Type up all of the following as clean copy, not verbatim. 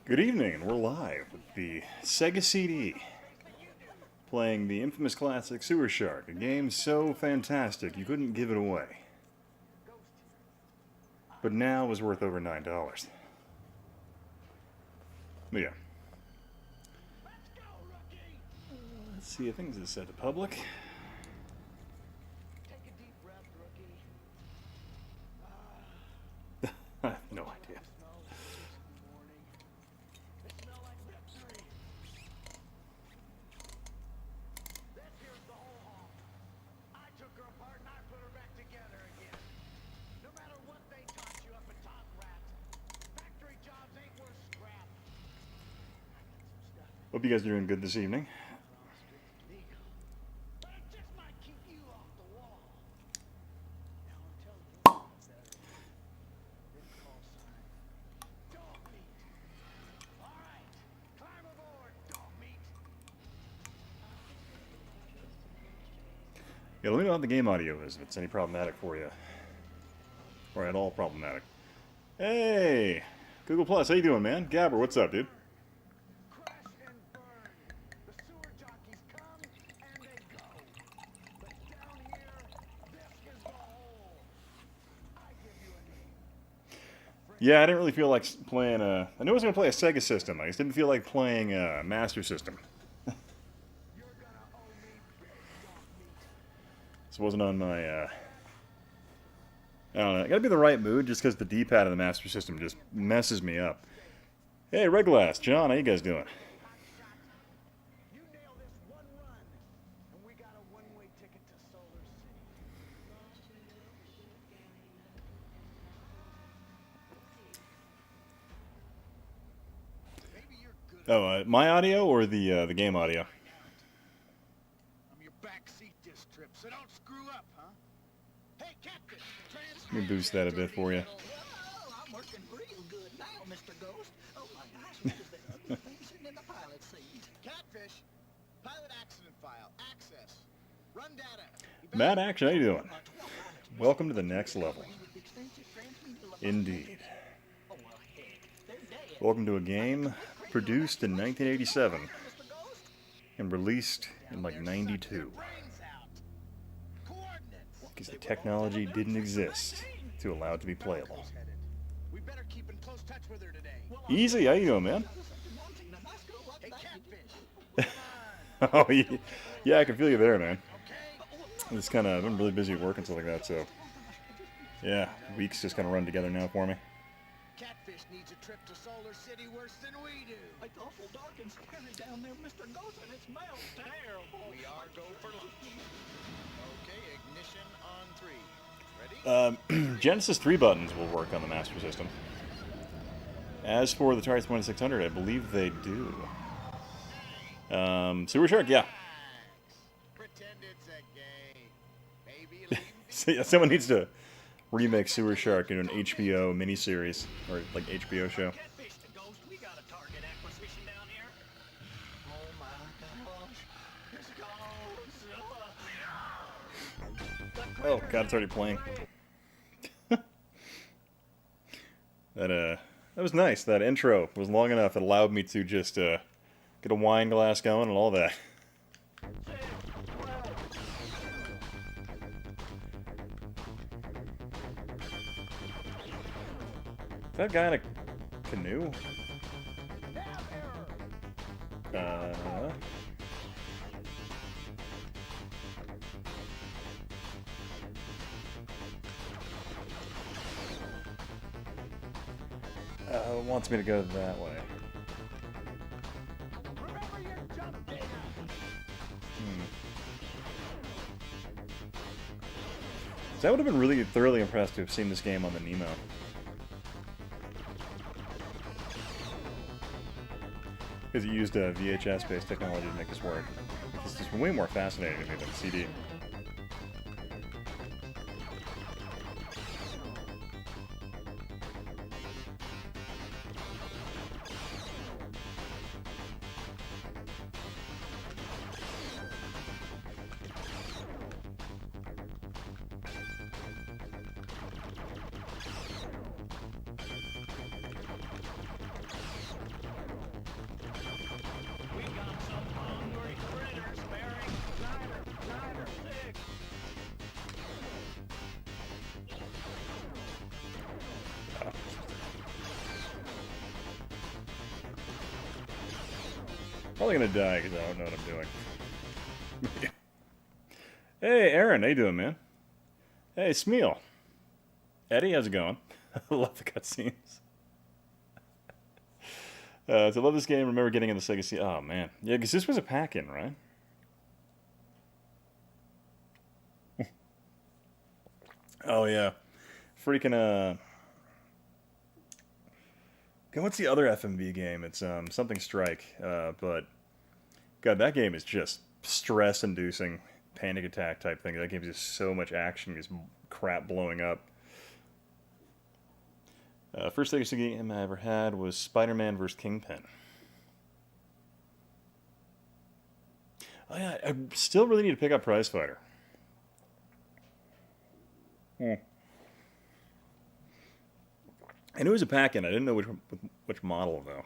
Good evening, and we're live with the Sega CD, playing the infamous classic Sewer Shark, a game so fantastic you couldn't give it away. But now is worth over $9. But yeah. Let's see, I think this is set to public. I have no idea. Hope you guys are doing good this evening. Yeah, let me know how the game audio is, if it's any problematic for you. Or at all problematic. Hey! Google Plus, how you doing, man? Gabber, what's up, dude? Yeah, I didn't really feel like playing a... I knew I was going to play a Sega system. I just didn't feel like playing a Master System. This wasn't on my... I don't know. I gotta be in the right mood just because the D-pad of the Master System just messes me up. Hey, Red Glass, John, how you guys doing? Oh, my audio or the game audio? I'm your backseat this trip, so don't screw up, huh? Hey, Captain, Let me boost that a bit for you. Oh, I'm working real good now, Mr. Ghost. Oh my gosh, what is that ugly thing sitting in the pilot seat? Catfish, pilot accident file, access, run data. Mad Action, how you doing? Welcome to the next level. Indeed. Welcome to a game produced in 1987 and released in like 92. Because the technology didn't exist to allow it to be playable. We better keep in close touch with her today. Easy, how you doing, man? Hey, Catfish. Oh, yeah, I can feel you there, man. It's kind of, I've been really busy at work and stuff like that, so yeah, weeks just kind of run together now for me. Catfish needs a trip to Solar City worse than we do. It's awful dark and scary down there, Mr. Ghost, and it smells terrible. We are go for lunch. Okay, ignition on 3. Ready? Genesis 3 buttons will work on the Master System. As for the Atari 2600, I believe they do. Sewer Shark, yeah. Pretend it's a game. Maybe leave So, yeah, someone needs to remake Sewer Shark into an HBO miniseries, or like HBO show. Catfish the Ghost, we got a target acquisition down here. Oh my gosh, it's Ghost. Oh god, it's already playing. That was nice. That intro was long enough. It allowed me to just get a wine glass going and all that. Is that guy in a canoe? It wants me to go that way. Remember your jump data. So I would have been really thoroughly impressed to have seen this game on the Nemo. Because it used VHS-based technology to make this work. It's just way more fascinating to me than CD. Probably gonna die because I don't know what I'm doing. Hey, Aaron, how you doing, man? Hey, Smeal. Eddie, how's it going? I love the cutscenes. So I love this game. Remember getting in the Sega CD. Oh, man. Yeah, because this was a pack-in, right? Oh, yeah. Freaking, what's the other FMV game? It's, something Strike. But, God, that game is just stress-inducing, panic attack type thing. That game is just so much action, just crap blowing up. First Sega CD game I ever had was Spider-Man vs. Kingpin. Oh yeah, I still really need to pick up Prize Fighter. And it was a pack-in. I didn't know which model though.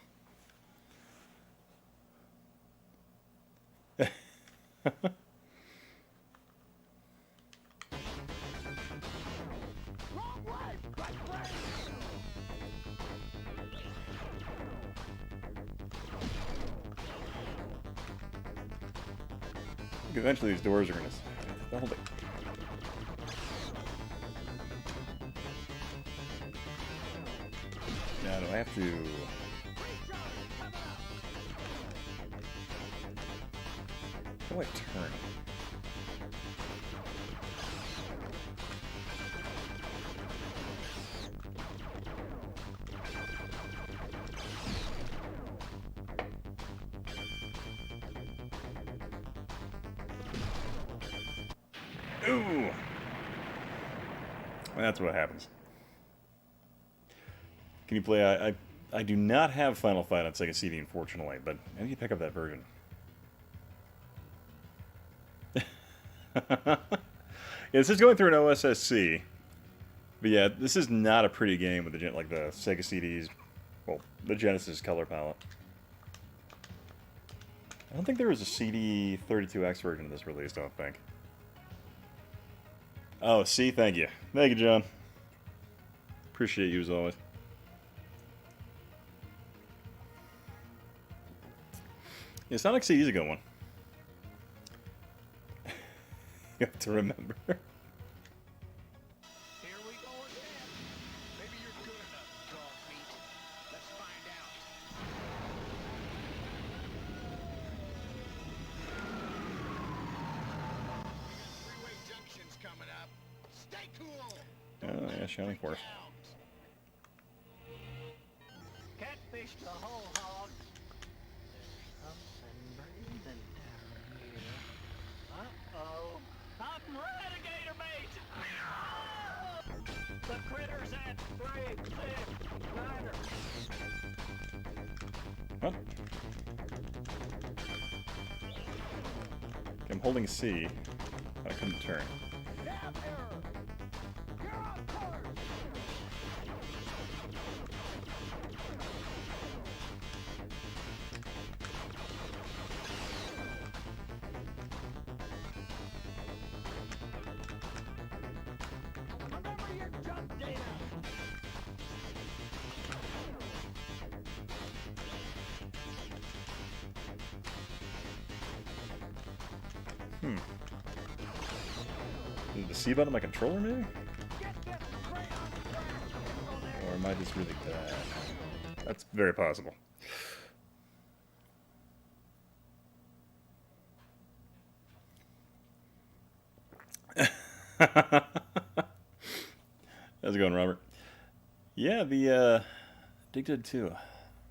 Eventually these doors are going to... Hold it. Now, do I have to... How do I turn? Ooh! That's what happens. Can you play... I do not have Final Fight on Sega CD, unfortunately, but I need to pick up that version. Yeah, this is going through an OSSC. But yeah, this is not a pretty game with the Sega CD's... Well, the Genesis color palette. I don't think there was a CD32X version of this released, I don't think. Oh, see, thank you. Thank you, John. Appreciate you as always. Yeah, Sonic CD is a good one. You have to remember. Here we go again. Maybe you're good enough, dog meat. Let's find out. Freeway Junction's coming up. Stay cool. Oh, yeah, Shining Force. Catfish the whole hog. Something breathing down here. Uh-oh. I'm alligator bait! The critters at 369er. What? Okay, I'm holding C. I couldn't turn. Nav error. You're on course. Remember your jump data. Is the C button on my controller, maybe? Get this crayon trash. Or am I just really bad? That's very possible. How's it going, Robert? Yeah, the Dig Dug 2.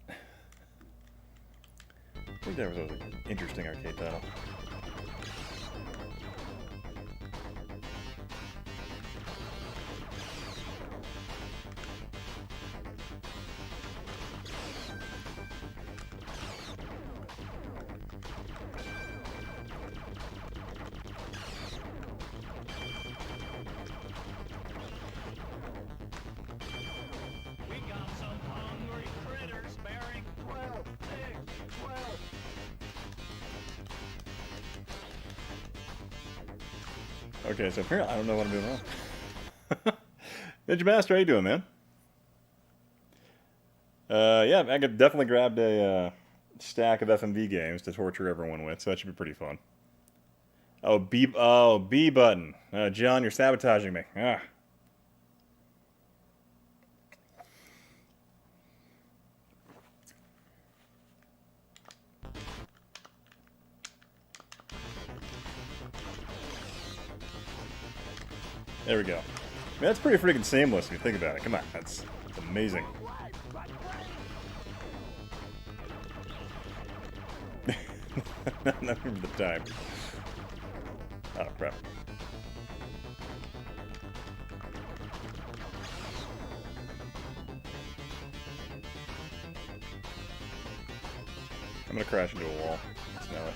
I think that was an interesting arcade title. We got some hungry critters bearing 12, 6, 12. Okay, so apparently I don't know what I'm doing wrong. Ninja Master, how you doing, man? Yeah, I could definitely grabbed a stack of FMV games to torture everyone with, so that should be pretty fun. B button. John, you're sabotaging me. Ah. There we go. I mean, that's pretty freaking seamless if you think about it. Come on, that's amazing. Not even the time. Oh, crap. I'm gonna crash into a wall. Just know it.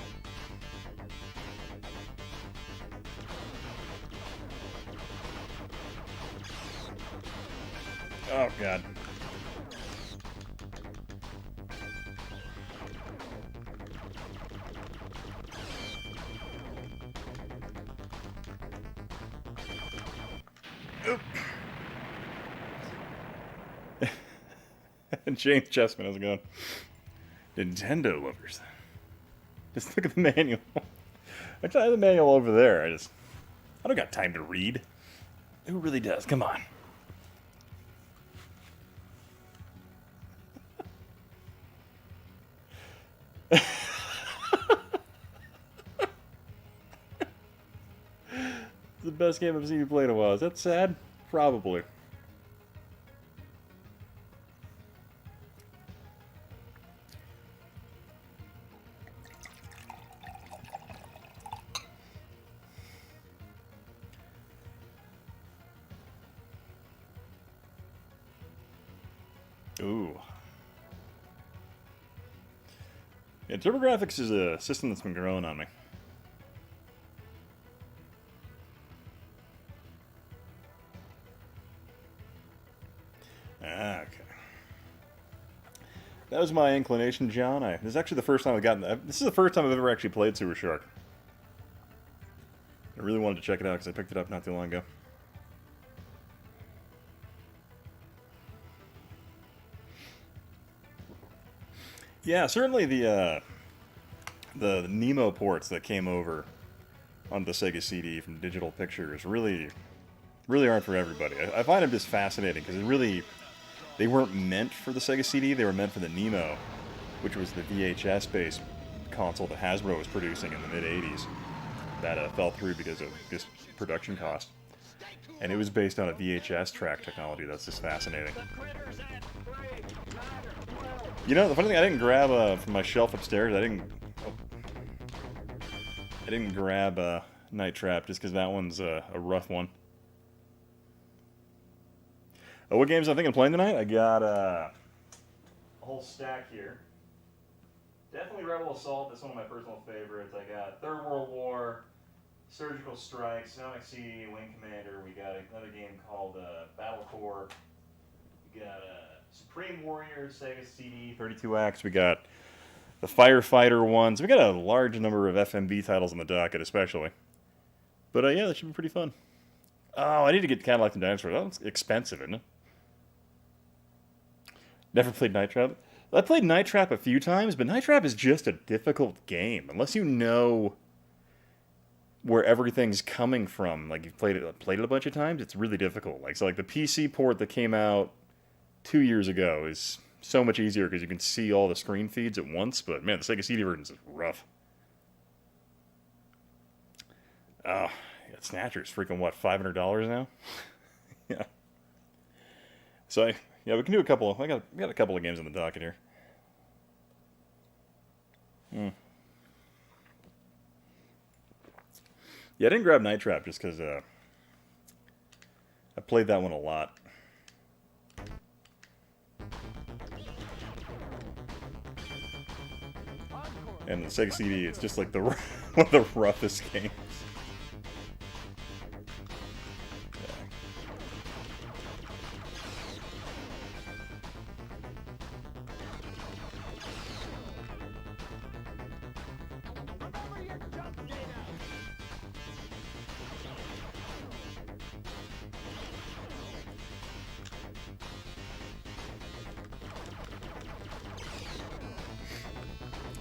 Oh, God. Oop. James Chessman, how's it going? Nintendo lovers. Just look at the manual. Actually, I have the manual over there. I don't got time to read. Who really does? Come on. It's the best game I've seen you play in a while. Is that sad? Probably. Ooh. Yeah, TurboGrafx is a system that's been growing on me. Ah, okay. That was my inclination, John. This is actually the first time I've gotten that. This is the first time I've ever actually played Super Shark. I really wanted to check it out because I picked it up not too long ago. Yeah, certainly the Nemo ports that came over on the Sega CD from Digital Pictures really aren't for everybody. I find them just fascinating because they weren't meant for the Sega CD. They were meant for the Nemo, which was the VHS-based console that Hasbro was producing in the mid-'80s. That fell through because of just production cost. And it was based on a VHS track technology that's just fascinating. You know, the funny thing, I didn't grab from my shelf upstairs. I didn't grab Night Trap just because that one's a rough one. Oh, what games I'm thinking of playing tonight? I got a whole stack here. Definitely Rebel Assault. That's one of my personal favorites. I got Third World War, Surgical Strike, Sonic CD, Wing Commander. We got another game called Battle Corps. We got Supreme Warriors, Sega CD, 32X. We got the Firefighter ones. We got a large number of FMV titles on the docket, especially. But yeah, that should be pretty fun. Oh, I need to get Cadillac and Dinosaur. That's expensive, isn't it? Never played Night Trap. I played Night Trap a few times, but Night Trap is just a difficult game. Unless you know where everything's coming from, like you've played it a bunch of times, it's really difficult. Like the PC port that came out 2 years ago is so much easier because you can see all the screen feeds at once. But man, the Sega CD version is rough. Oh, yeah, Snatcher's freaking what, $500 now? Yeah. So yeah, we can do a couple. We got a couple of games on the docket here. Yeah, I didn't grab Night Trap just because I played that one a lot. And the Sega CD, it's just like one of the roughest games.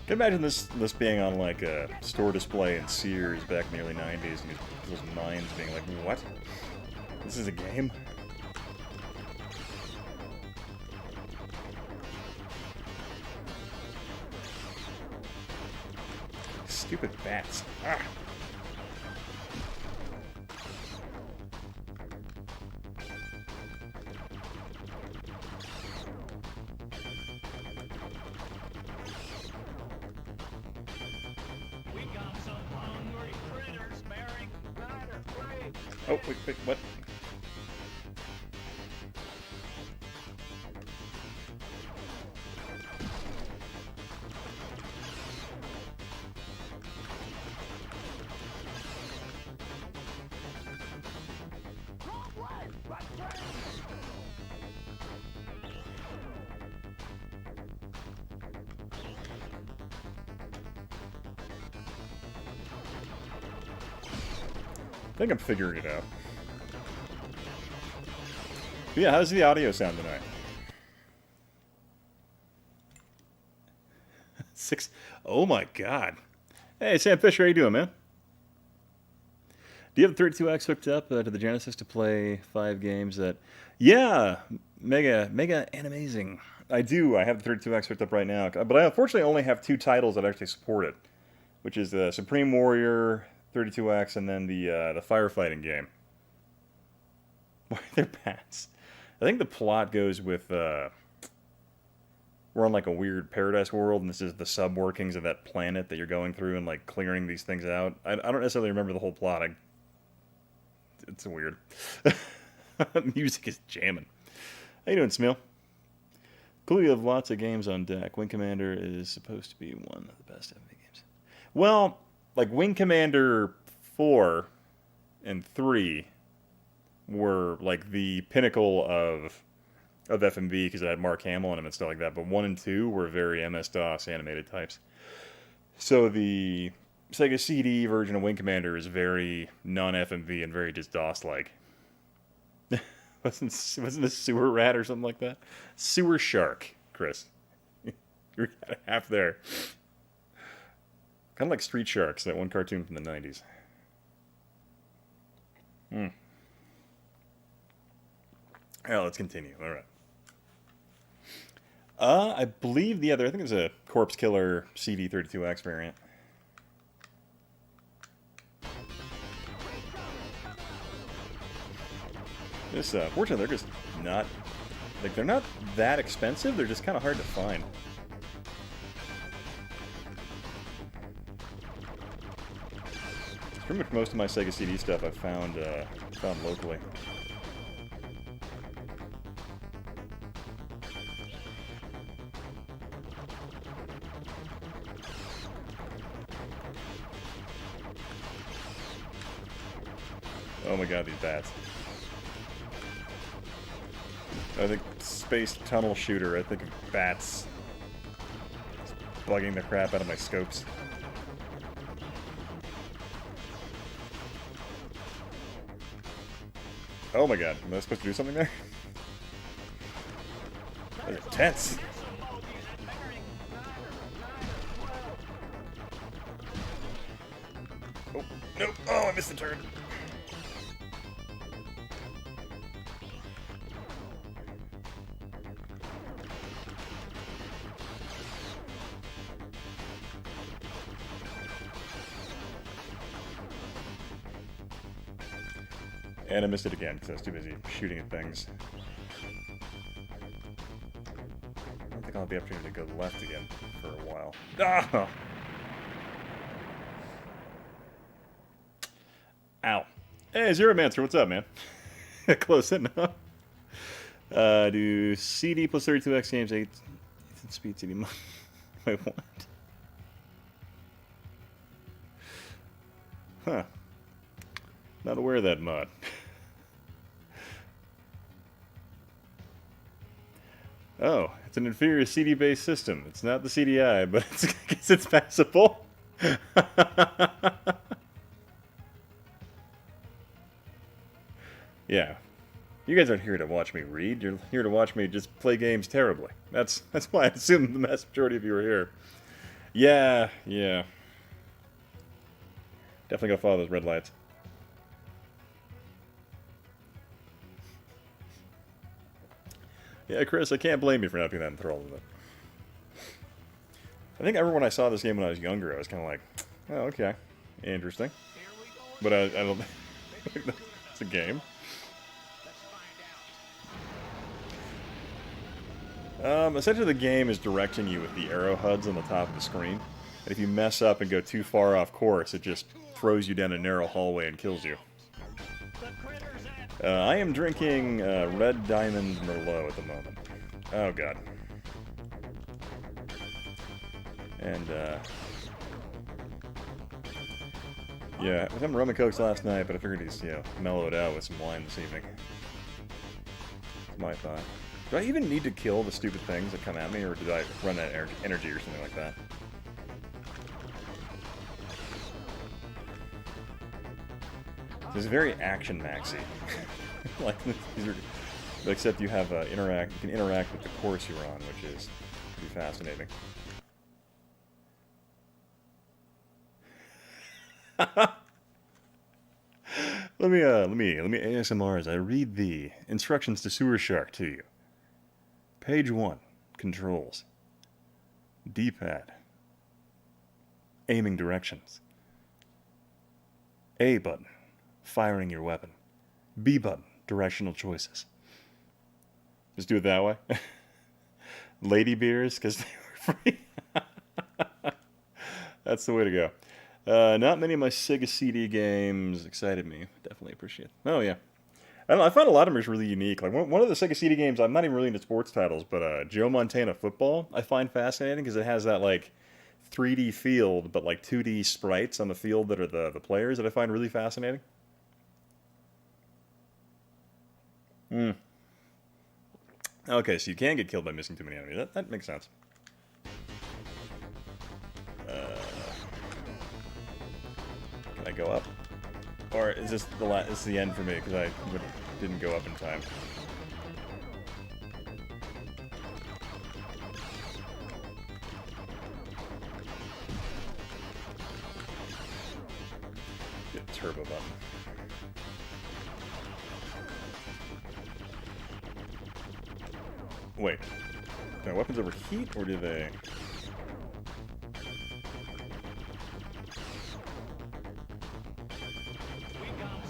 Can you imagine this being on like a store display in Sears back in the early 90s and those minds being like, what? This is a game? Stupid bats. Ah. We got some hungry critters, Mary. Ryder, wait. Oh, wait, what? I think I'm figuring it out. But yeah, how's the audio sound tonight? 6. Oh my god. Hey, Sam Fisher, how you doing, man? Do you have the 32X hooked up to the Genesis to play 5 games that... Yeah! Mega and amazing. I do. I have the 32X hooked up right now. But I unfortunately only have 2 titles that actually support it. Which is the Supreme Warrior 32X and then the firefighting game. Why are there bats? I think the plot goes with... we're on like a weird paradise world, and this is the sub-workings of that planet that you're going through and like clearing these things out. I don't necessarily remember the whole plot. It's weird. Music is jamming. How you doing, Smil? Cool, you have lots of games on deck. Wing Commander is supposed to be one of the best FMV games. Well, like Wing Commander 4 and 3 were like the pinnacle of FMV because it had Mark Hamill in them and stuff like that. But 1 and 2 were very MS-DOS animated types. So the Sega CD version of Wing Commander is very non-FMV and very just DOS-like. wasn't this Sewer Rat or something like that? Sewer Shark, Chris. You're half there. Kind of like Street Sharks, that one cartoon from the 90s. Yeah, let's continue. All right. I believe I think it's a Corpse Killer CD32X variant. Fortunately, they're just not, like, they're not that expensive. They're just kind of hard to find. Pretty much most of my Sega CD stuff I've found locally. Oh my god, these bats. I think Space Tunnel Shooter, I think of bats. It's bugging the crap out of my scopes. Oh my god, am I supposed to do something there? They're tense. Oh, nope. Oh, I missed the turn. And I missed it again because I was too busy shooting at things. I don't think I'll have the opportunity to go left again for a while. Ah! Ow. Hey, Zero Mancer, what's up, man? Close enough. Do CD plus 32X games, 8 speed CD. Wait, what? Huh. Not aware of that mod. Oh, it's an inferior CD-based system. It's not the CDI, but I guess it's passable. Yeah. You guys aren't here to watch me read. You're here to watch me just play games terribly. That's why I assume the vast majority of you are here. Yeah, yeah. Definitely go follow those red lights. Yeah, Chris, I can't blame you for not being that enthralled with it. I think everyone I saw this game when I was younger, I was kind of like, oh, okay, interesting. Here we go. But I don't Maybe think you're good it's a game. Let's find out. Essentially, the game is directing you with the arrow HUDs on the top of the screen. And if you mess up and go too far off course, it just throws you down a narrow hallway and kills you. The critter's at I am drinking Red Diamond Merlot at the moment. Oh, God. And, yeah, I was having rum and cokes last night, but I figured he's, mellowed out with some wine this evening. That's my thought. Do I even need to kill the stupid things that come at me, or did I run out of energy or something like that? This is very action maxy. Like these are, except you have you can interact with the course you're on, which is pretty fascinating. let me ASMR as I read the instructions to Sewer Shark to you. Page 1, controls. D-pad. Aiming directions. A button, firing your weapon. B button, directional choices. Just do it that way. Lady beers, because they were free. That's the way to go. Not many of my Sega CD games excited me. Definitely appreciate it. Oh, yeah. I don't know, I find a lot of them is really unique. Like, one of the Sega CD games, I'm not even really into sports titles, but Joe Montana Football, I find fascinating because it has that, like, 3D field, but, like, 2D sprites on the field that are the players that I find really fascinating. Okay, so you can get killed by missing too many enemies. That makes sense. Can I go up? Or is this this is the end for me because I didn't go up in time? Get a turbo button. Wait, do my weapons overheat or do they?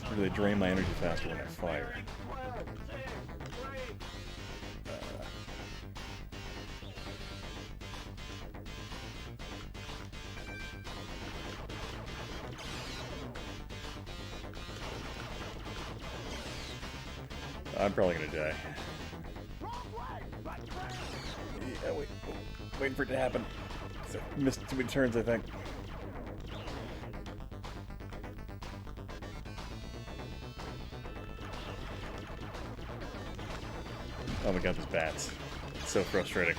Or do they drain my energy faster when I fire? I'm probably gonna die. Yeah, waiting for it to happen. So, missed too many turns, I think. Oh my god, those bats. It's so frustrating.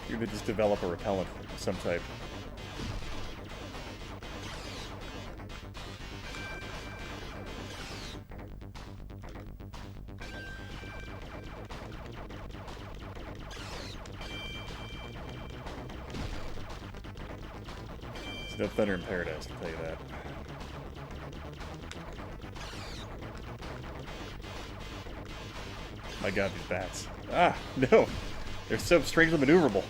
You could just develop a repellent of some type. It's no thunder in paradise, I'll tell you that. My god, these bats. Ah, no! They're so strangely maneuverable.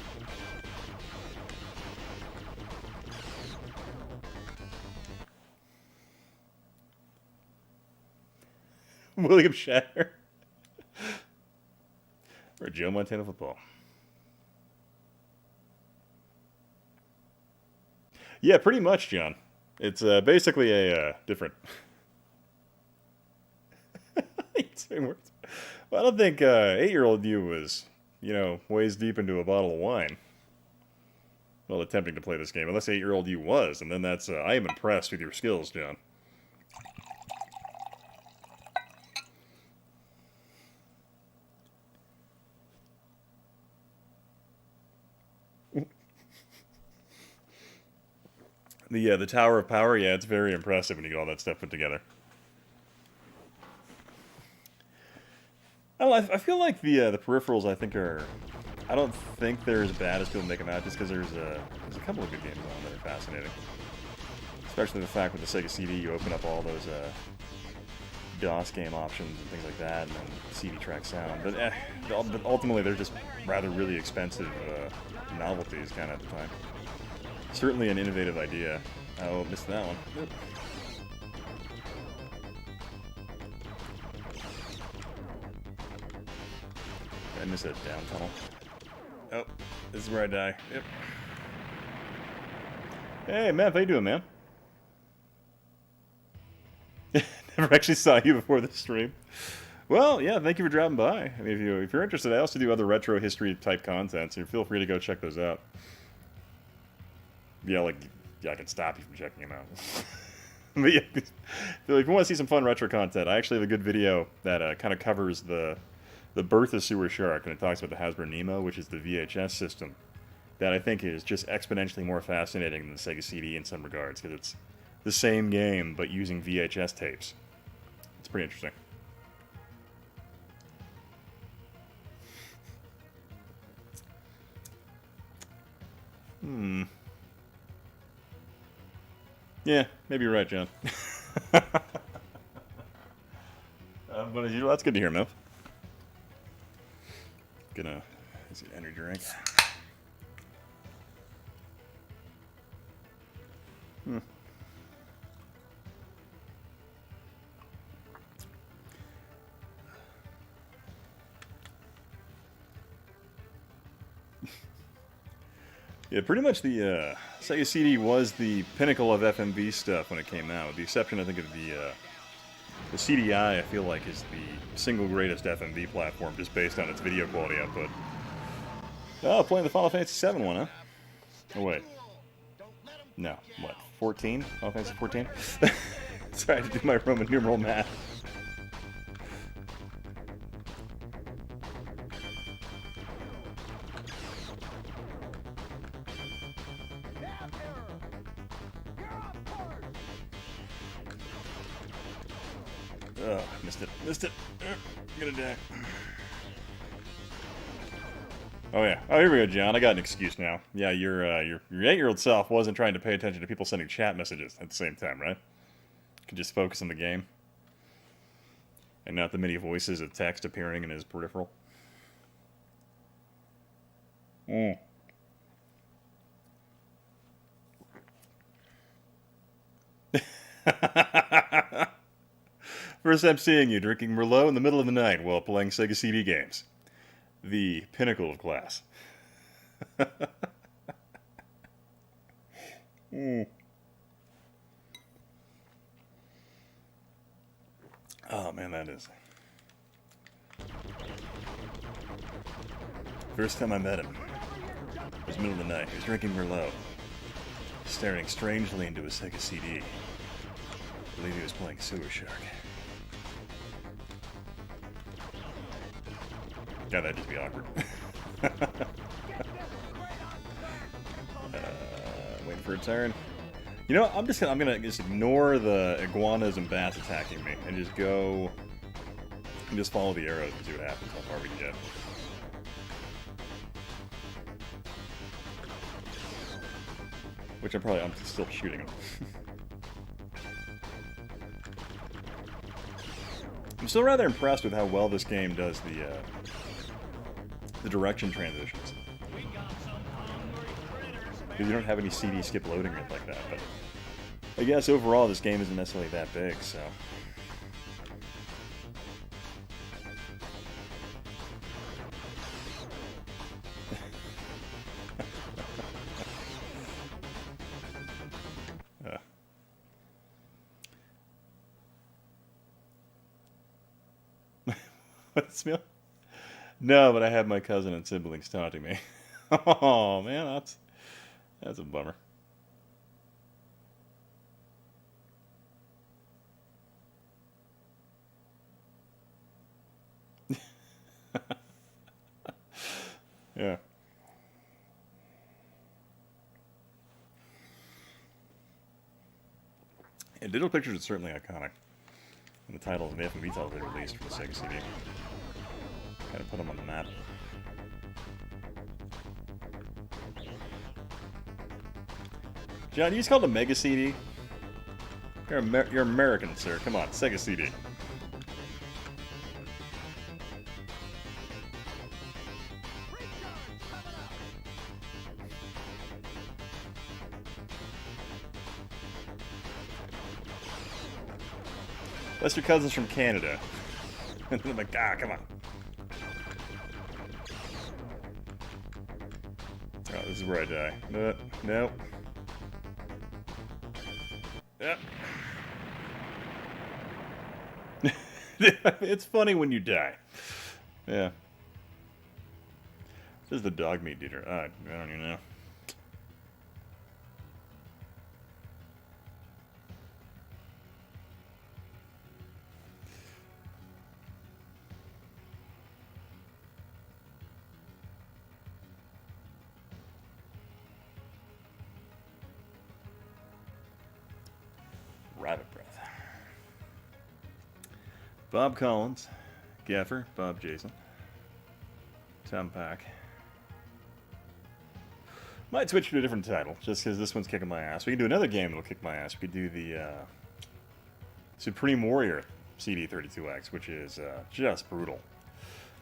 William Shatner. Or Joe Montana Football. Yeah, pretty much, John. It's basically a different... Well, I don't think 8-year-old you was, ways deep into a bottle of wine while attempting to play this game. Unless 8-year-old you was, and then that's... I am impressed with your skills, John. The Tower of Power, yeah, it's very impressive when you get all that stuff put together. I don't know, I feel like the peripherals I think are. I don't think they're as bad as people make them out, just because there's a couple of good games on that are fascinating. Especially the fact with the Sega CD, you open up all those DOS game options and things like that, and then CD track sound. But ultimately, they're just rather really expensive novelties, kind of at the time. Certainly an innovative idea. Oh, missed that one. Yep. I missed that down tunnel. Oh, this is where I die. Yep. Hey, Matt, how you doing, man? Never actually saw you before this stream. Well, yeah, thank you for dropping by. I mean, if you're interested, I also do other retro history type content, so feel free to go check those out. Yeah, I can stop you from checking them out. But yeah, if you want to see some fun retro content, I actually have a good video that kind of covers the birth of Sewer Shark, and it talks about the Hasbro Nemo, which is the VHS system, that I think is just exponentially more fascinating than the Sega CD in some regards, because it's the same game, but using VHS tapes. It's pretty interesting. Yeah, maybe you're right, John. But as usual, that's good to hear, Mel. Gonna see energy drink. Yeah, pretty much the Sega CD was the pinnacle of FMV stuff when it came out, with the exception, I think, of the CDI. I feel like is the single greatest FMV platform, just based on its video quality output. Oh, playing the Final Fantasy VII one, huh? Oh wait, no, what? 14? Final Fantasy 14? Sorry, I had to do my Roman numeral math. Oh, missed it. I'm gonna die. Oh yeah. Oh, here we go, John. I got an excuse now. Yeah, your 8-year-old self wasn't trying to pay attention to people sending chat messages at the same time, right? Could just focus on the game, and not the many voices of text appearing in his peripheral. First time seeing you drinking Merlot in the middle of the night while playing Sega CD games. The pinnacle of class. Oh man, that is. First time I met him, it was middle of the night. He was drinking Merlot, staring strangely into a Sega CD. I believe he was playing Sewer Shark. God, that'd just be awkward. Waiting for a turn. You know, I'm gonna just ignore the iguanas and bats attacking me and just go and just follow the arrows and see what happens, how far we can get. Which I'm still shooting them. I'm still rather impressed with how well this game does the direction transitions. Because you don't have any CD skip loading or anything like that, but I guess overall this game isn't necessarily that big, so. What's me? No, but I have my cousin and siblings taunting me. Oh man, that's a bummer. Yeah. And Digital Pictures is certainly iconic. And the title of the FMV title they released for the Sega CD. Gotta put them on the map. John, you just called a Mega CD? You're American, sir. Come on, Sega CD. Unless your cousin's from Canada. And I'm like, come on. Oh, this is where I die. Nope. Yep. It's funny when you die. Yeah. This is the dog meat eater. I don't even know. Rabbit breath. Bob Collins, Gaffer, Bob Jason, Tom Pack. Might switch to a different title, just because this one's kicking my ass. We can do another game that'll kick my ass. We could do the Supreme Warrior CD32X, which is just brutal.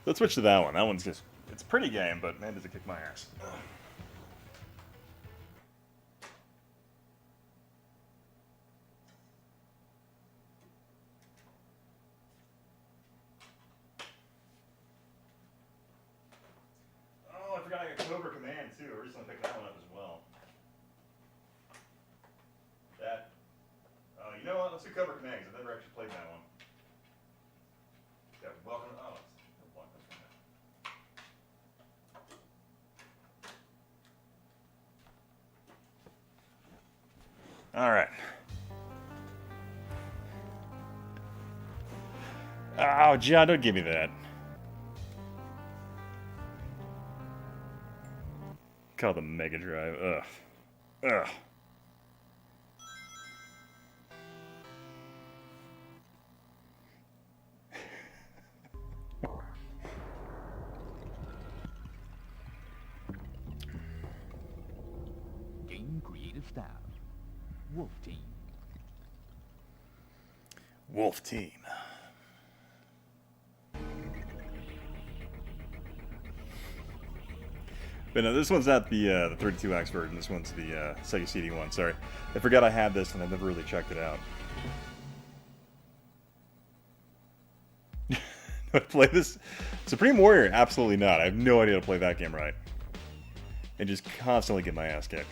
Let's switch to that one. That one's just, it's a pretty game, but man, does it kick my ass. Cobra Command too. I recently picked that one up as well. That, you know what? Let's do Cobra Command because I've never actually played that one. Yeah, welcome. Oh, it's block this one. All right. Oh, John, don't give me that. Call the Mega Drive. Ugh. Game creative style. Wolf Team. Wolf Team. But no, this one's not the 32X version. This one's the Sega CD one. Sorry, I forgot I had this and I never really checked it out. Do I play this? Supreme Warrior? Absolutely not. I have no idea how to play that game right. And just constantly get my ass kicked.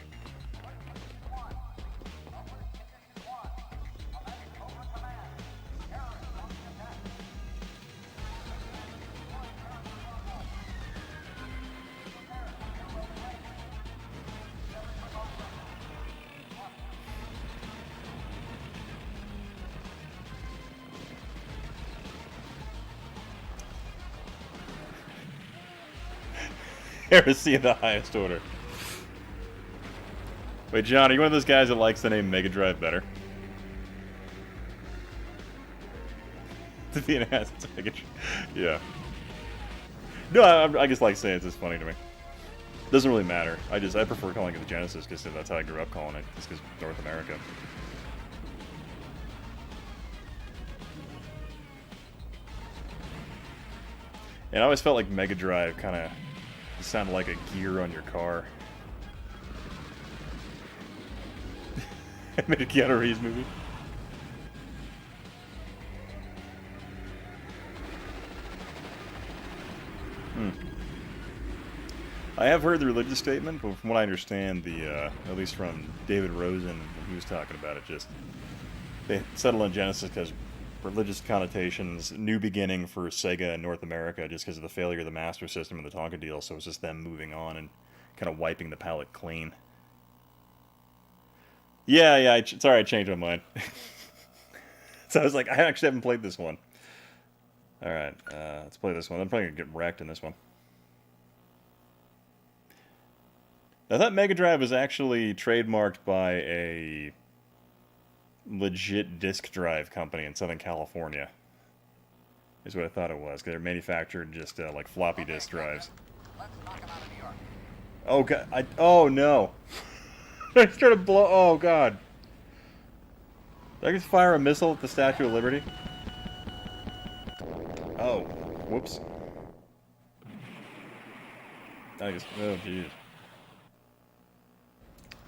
Heresy of the highest order. Wait, John, are you one of those guys that likes the name Mega Drive better? To be an ass, it's Mega Drive. Yeah. No, I just like saying it's just funny to me. Doesn't really matter. I prefer calling it the Genesis because that's how I grew up calling it. Just because North America. And I always felt like Mega Drive kind of sounded like a gear on your car. I made a Keanu Reeves movie. I have heard the religious statement, but from what I understand, at least from David Rosen, when he was talking about it, just they settled on Genesis because religious connotations, new beginning for Sega in North America, just because of the failure of the Master System and the Tonka deal. So it's just them moving on and kind of wiping the palette clean. Yeah, sorry, I changed my mind. So I was like, I actually haven't played this one. All right, let's play this one. I'm probably gonna get wrecked in this one. I thought Mega Drive was actually trademarked by a legit disk drive company in Southern California. is what I thought it was. 'Cause they're manufactured just like floppy disk drives. Let's knock him out of New York. Oh god! Oh no! I started to blow. Oh god! Did I just fire a missile at the Statue of Liberty? Oh, whoops! I guess. Oh jeez.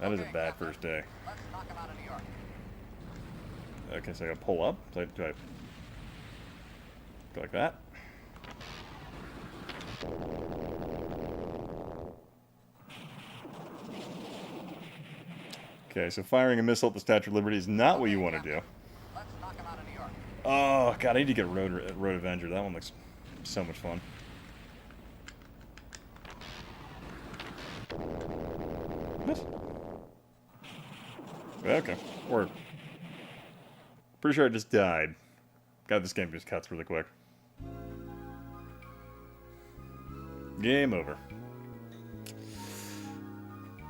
That is a bad first day. Let's knock him out of New York. Okay, so I gotta pull up. So do I go like that? Okay, so firing a missile at the Statue of Liberty is not what you want to do. Let's knock him out of New York. Oh god, I need to get Road Avenger. That one looks so much fun. What? Okay, or pretty sure I just died. God, this game just cuts really quick. Game over.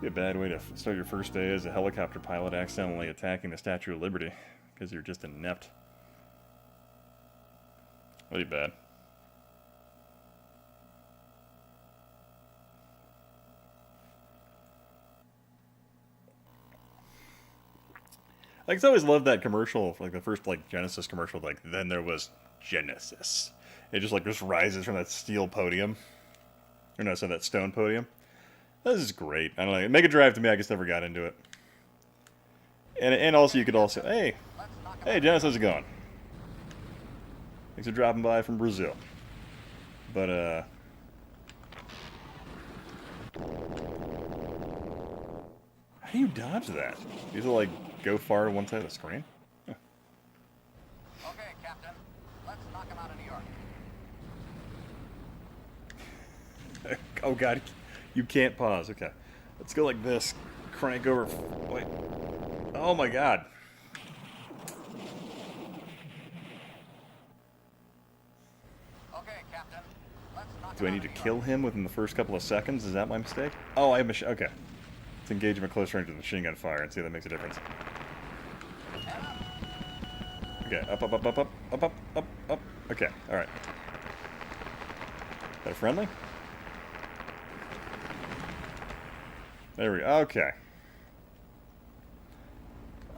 Be a bad way to start your first day as a helicopter pilot accidentally attacking the Statue of Liberty because you're just inept. Really bad. Like, I always loved that commercial, like the first like Genesis commercial. Like, then there was Genesis. It just rises from that steel podium, or no, so that stone podium. This is great. I don't know. Mega Drive to me, I just never got into it. And also, you could also, hey, Genesis, how's it going? Thanks for dropping by from Brazil. But how do you dodge that? You have to like go far to one side of the screen. Huh. Okay, Captain. Let's knock him out of New York. Oh god, you can't pause. Okay, let's go like this. Crank over. Wait. Oh my god. Okay, Captain. Let's knock Do I him need out to of New kill York. him within the first couple of seconds? Is that my mistake? Oh, I have okay. Let's engage him at close range with machine gun fire and see if that makes a difference. Okay, up, up, up, up, up, up, up, up, up. Okay, alright. Is that friendly? There we go. Okay.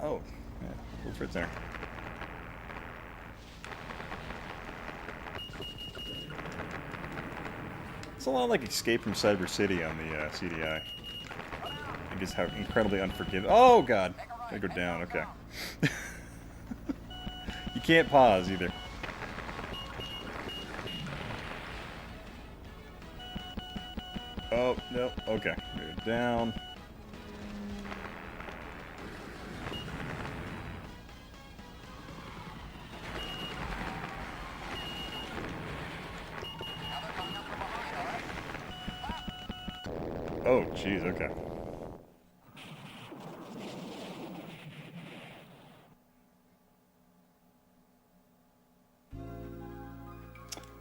Oh, yeah, little Fritz there. It's a lot like Escape from Cyber City on the CDI. I guess how incredibly unforgiving. Oh god! Gotta go down. Okay. You can't pause either. Oh no. Okay. Go down. Oh, jeez, okay.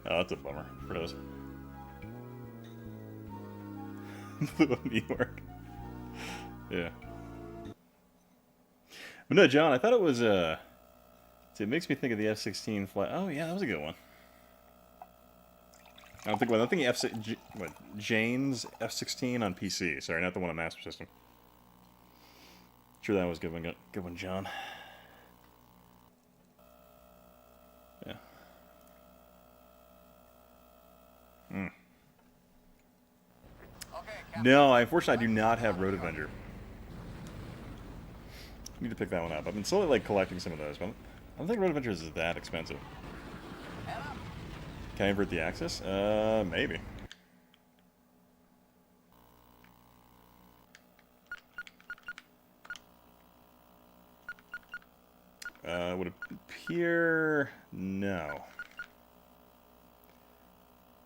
Oh, that's a bummer. Froze. Blew up New York. Yeah. But no, John, I thought it was, see, it makes me think of the F-16 flight. Oh, yeah, that was a good one. I think Jane's F-16 on PC. Sorry, not the one on Master System. Sure, that was a good one, John. Yeah. Hmm. No, unfortunately, I do not have Road Avenger. I need to pick that one up. I've been slowly like collecting some of those, but I don't think Road Avenger is that expensive. Can I invert the axis? Maybe. Would appear... no.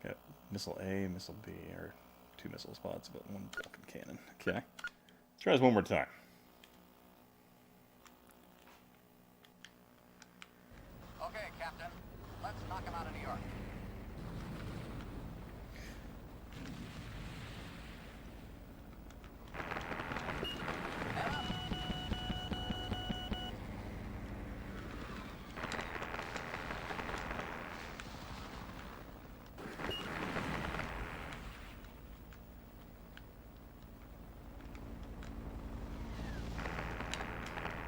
Got missile A, missile B, or two missile spots, but one Vulcan cannon. Okay. Let's try this one more time. Okay, Captain. Let's knock him out of New York.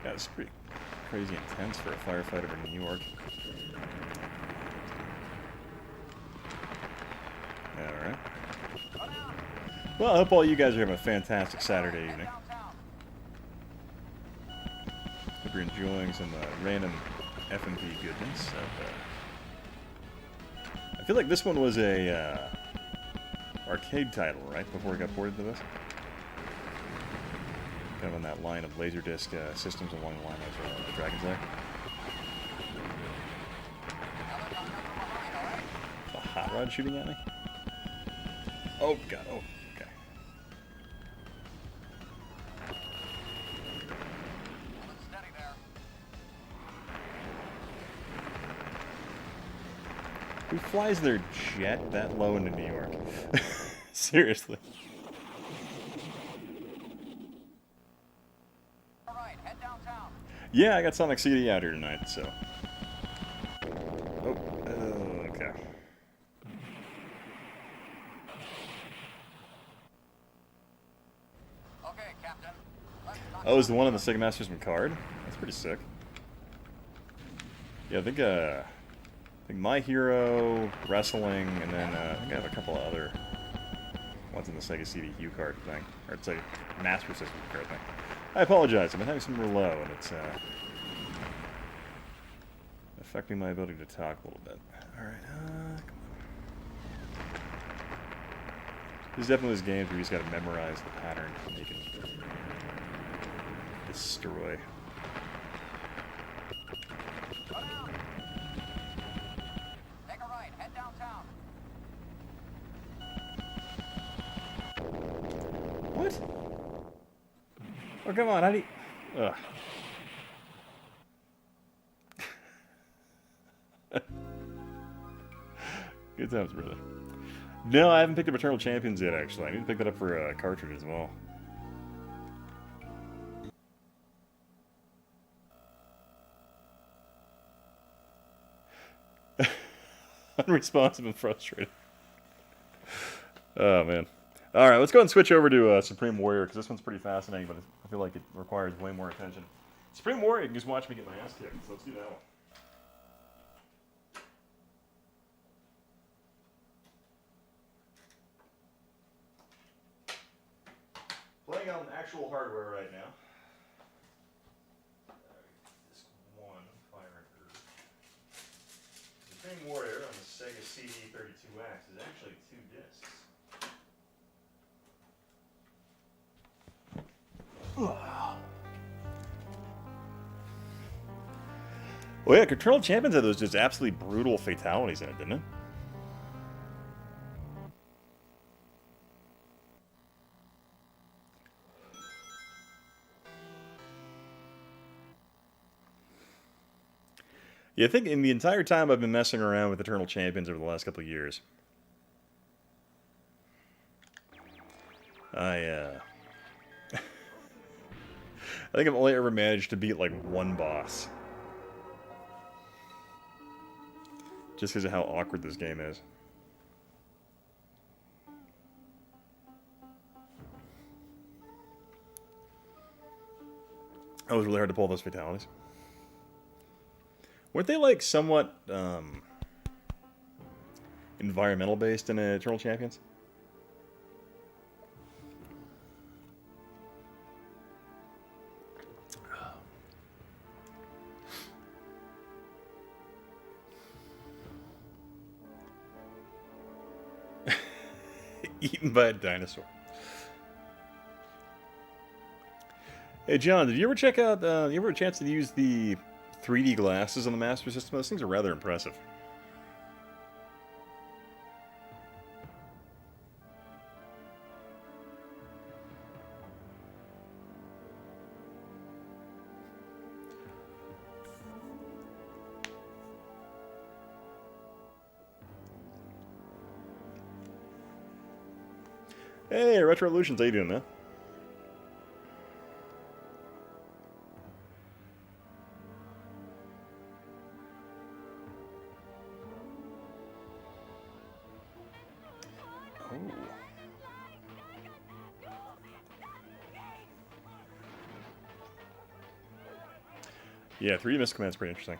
That's pretty crazy intense for a firefighter in New York. Alright. Well, I hope all you guys are having a fantastic Saturday evening. Hope you're enjoying some random FMV goodness. I feel like this one was a arcade title, right? Before it got ported to this? Kind of on that line of Laserdisc systems along the line of Dragon's Eye. A hot rod shooting at me? Oh, God. Oh, okay. Who flies their jet that low into New York? Seriously. Alright, head downtown. Yeah, I got Sonic CD out here tonight, so. Oh, okay. Okay, Captain. Oh, is the one on the Sega Master System card? That's pretty sick. Yeah, I think My Hero, Wrestling, and then I think I have a couple of other ones in the Sega CD Hue card thing, or it's like Master System card thing. I apologize, I've been having some Merlot, and it's affecting my ability to talk a little bit. Alright, come on. This is definitely those games where you just gotta memorize the pattern and you can destroy. Take a right, head downtown. What? Oh, come on, how do you... Ugh. Good times, brother. No, I haven't picked up Eternal Champions yet, actually. I need to pick that up for a cartridge as well. Unresponsive and frustrated. Oh, man. Alright, let's go ahead and switch over to Supreme Warrior, because this one's pretty fascinating, but I feel like it requires way more attention. Supreme Warrior, you can just watch me get my ass kicked, so let's do that one. Playing on actual hardware right now. This one, Fire and Earth. Supreme Warrior on the Sega CD32X is actually 2 discs. Well, yeah, Eternal Champions had those just absolutely brutal fatalities in it, didn't it? Yeah, I think in the entire time I've been messing around with Eternal Champions over the last couple of years, I think I've only ever managed to beat like one boss. Just because of how awkward this game is. It was really hard to pull those fatalities. Weren't they like somewhat environmental based in Eternal Champions? Eaten by a dinosaur. Hey John, did you ever check out? You ever have a chance to use the 3D glasses on the Master System? Those things are rather impressive. Hey, Retrolutions, how you doing, man? Yeah, 3D Missile Command's pretty interesting.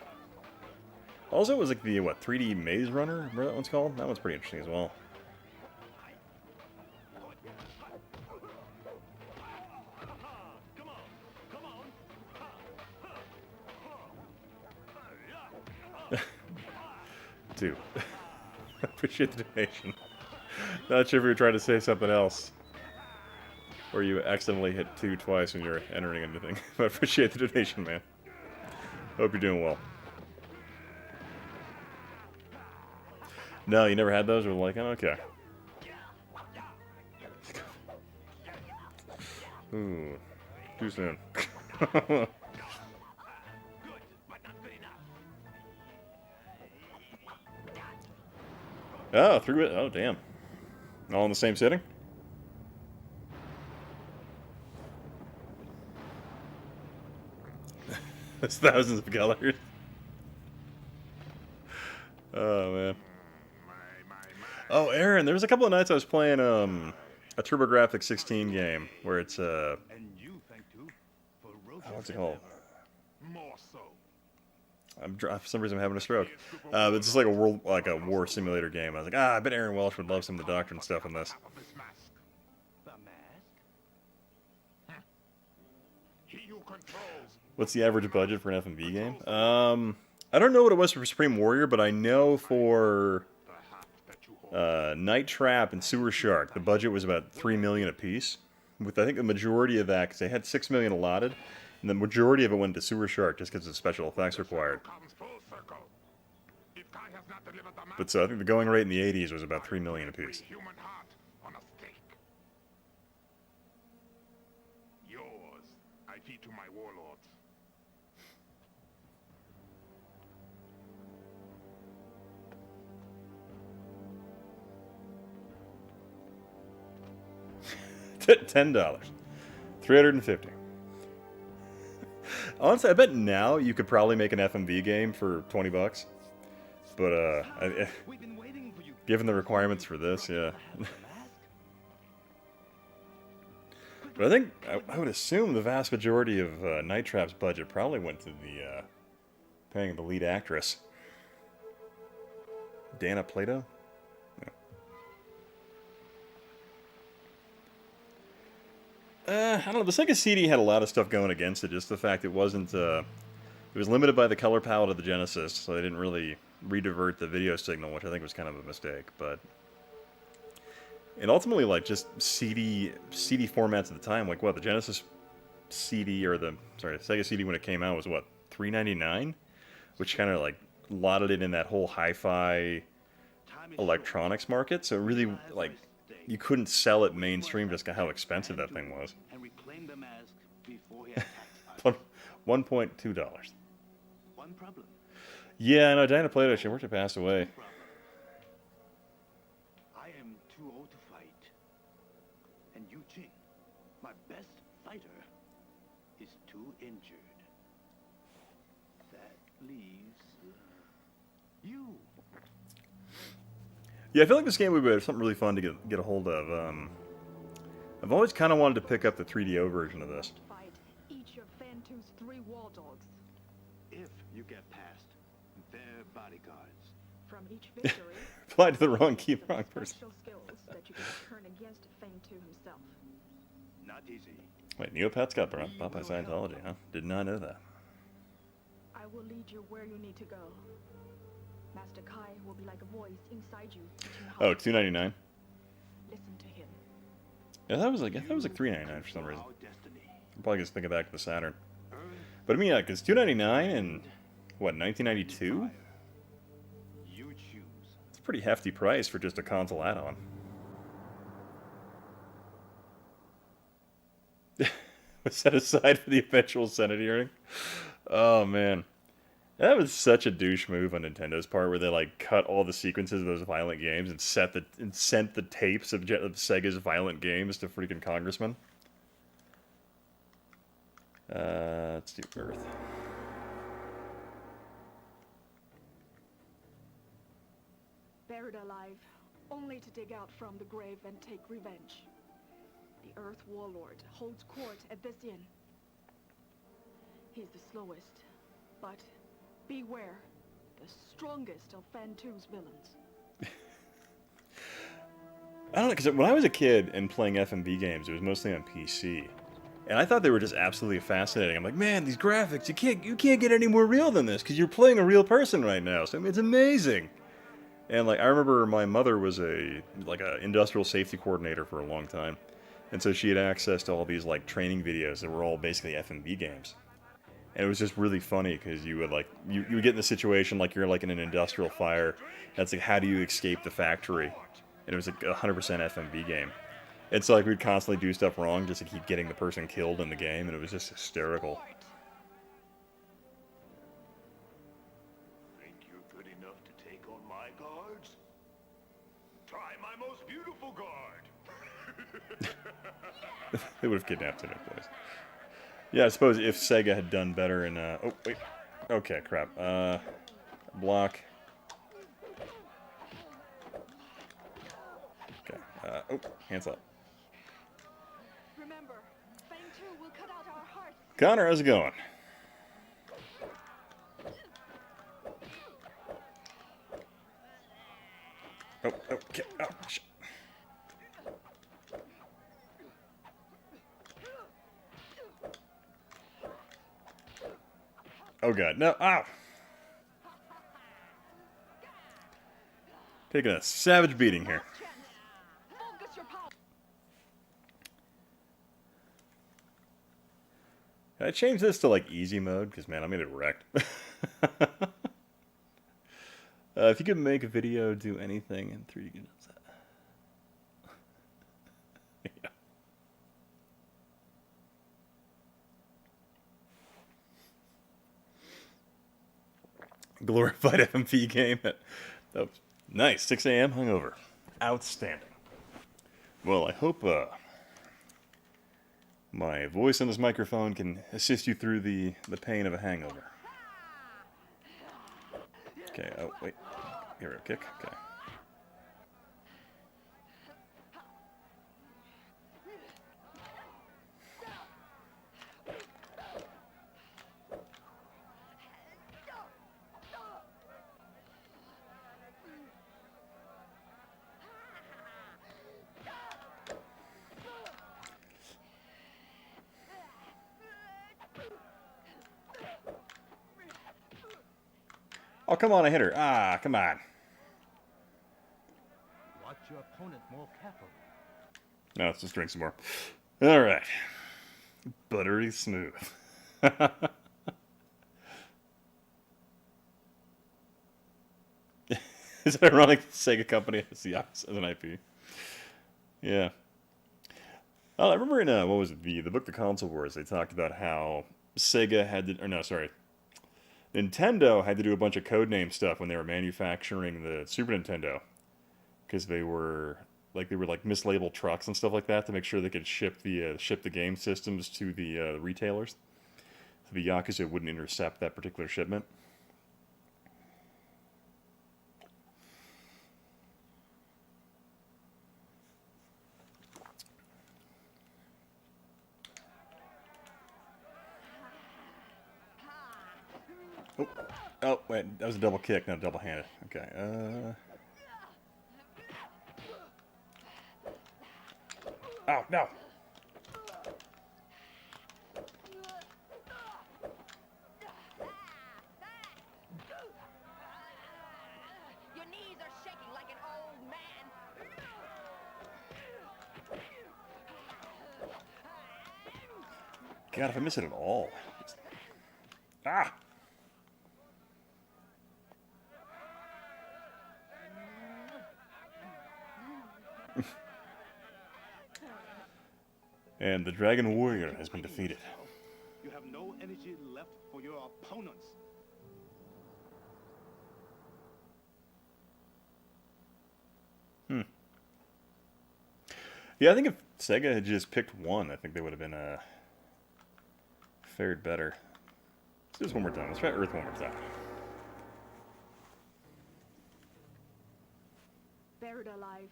Also, it was like the, what, 3D Maze Runner? Remember that one's called? That one's pretty interesting as well. Dude. I appreciate the donation. Not sure if you were trying to say something else. Or you accidentally hit 2 twice when you're entering anything. But I appreciate the donation, man. Hope you're doing well. No, you never had those? Or like, oh, okay. Ooh. Too soon. Oh, through it. Oh, damn. All in the same sitting? That's thousands of colors. Oh, man. Oh, Aaron, there was a couple of nights I was playing a TurboGrafx 16 game where it's what's it called? For some reason I'm having a stroke. It's just like a war simulator game. I was like, I bet Aaron Welsh would love some of the doctrine stuff in this. The mask? What's the average budget for an FMV game? I don't know what it was for Supreme Warrior, but I know for Night Trap and Sewer Shark, the budget was about $3 million a piece. With I think the majority of that, because they had $6 million allotted, and the majority of it went to Sewer Shark just because of special effects required. But so I think the going rate in the 80s was about $3 million a piece. Yours, I feed to my warlords. $10. $350. Honestly, I bet now you could probably make an FMV game for $20. But given the requirements for this, yeah. But I think I would assume the vast majority of Night Trap's budget probably went to the paying the lead actress, Dana Plato. I don't know. The Sega CD had a lot of stuff going against it. Just the fact it wasn't. It was limited by the color palette of the Genesis, so they didn't really redivert the video signal, which I think was kind of a mistake. But and ultimately, like just CD formats at the time, like what the Genesis CD or the Sega CD when it came out was what $3.99, which kind of like lotted it in that whole hi-fi electronics market. So really like. You couldn't sell it mainstream just how expensive that thing was. And reclaim the mask before he attacks $1.2. One problem. Yeah, I know. Diana Plato, she worked to pass away. I am too old to fight. And Yu Jing, my best fighter, is too injured. That leaves you. Yeah, I feel like this game would be something really fun to get a hold of. I've always kind of wanted to pick up the 3DO version of this. Fight each of Fantu's 3 wall dogs. If you get past their bodyguards. From each victory, Applied to the wrong key, some wrong person. special skills that you can turn against Fantu himself. Not easy. Wait, Neopets got brought by Scientology, huh? Did not know that. I will lead you where you need to go. Master Kai will be like a voice inside you. Oh, $2.99. Listen to him. Yeah, that was like $3.99 for some reason. Our destiny. I'm probably just thinking back to the Saturn. But I mean, yeah, because $2.99 in what 1992? You choose. It's a pretty hefty price for just a console add-on. Was set aside for the eventual Senate hearing. Oh man, that was such a douche move on Nintendo's part, where they like cut all the sequences of those violent games and sent the tapes of Sega's violent games to freaking congressmen. Let's do Earth. Buried alive, only to dig out from the grave and take revenge. The Earth Warlord holds court at this inn. He's the slowest, But beware, the strongest of Fan 2's villains. I don't know, because when I was a kid and playing FMV games, it was mostly on PC. And I thought they were just absolutely fascinating. I'm like, man, these graphics, you can't get any more real than this, because you're playing a real person right now. So I mean, it's amazing. And like, I remember my mother was a industrial safety coordinator for a long time. And so she had access to all these like training videos that were all basically FMV games. And it was just really funny because you would like you would get in the situation like you're like in an industrial fire. That's like, how do you escape the factory? And it was like a 100% FMV game. And so like we'd constantly do stuff wrong just to keep getting the person killed in the game, and it was just hysterical. Think you're good enough to take on my guards? Try my most beautiful guard. They would have kidnapped him in place. Yeah, I suppose if Sega had done better in oh wait. Okay, crap. Block. Okay. Oh, hands up. Remember, Fan 2 will cut out our hearts. Connor, how's it going? Oh, okay. Oh, shit. Oh god, no! Ow! Taking a savage beating here. Focus your power. Can I change this to like easy mode? Because man, I'm gonna get wrecked. If you could make a video, do anything in 3D. Yeah. Glorified FMV game. Oh, nice. 6 a.m. hungover. Outstanding. Well, I hope my voice on this microphone can assist you through the pain of a hangover. Okay, oh, wait. Hero kick. Okay. Oh, come on, I hit her. Ah, come on. Watch your opponent more carefully. No, let's just drink some more. All right. Buttery smooth. Is it ironic that Sega company has the opposite as an IP? Yeah. I remember in, what was it, the book The Console Wars, they talked about how Sega had to, or no, sorry, Nintendo had to do a bunch of codename stuff when they were manufacturing the Super Nintendo, because they were like mislabeled trucks and stuff like that to make sure they could ship the game systems to the retailers, so the Yakuza wouldn't intercept that particular shipment. Oh, oh, wait, that was a double kick, not double-handed. Okay, oh, no! Your knees are shaking like an old man. God, if I miss it at all. Ah! And the Dragon Warrior has been defeated. You have no energy left for your opponents. Yeah, I think if Sega had just picked one, I think they would have been fared better. Let's do this one more time. Let's try Earth one more time. Buried alive,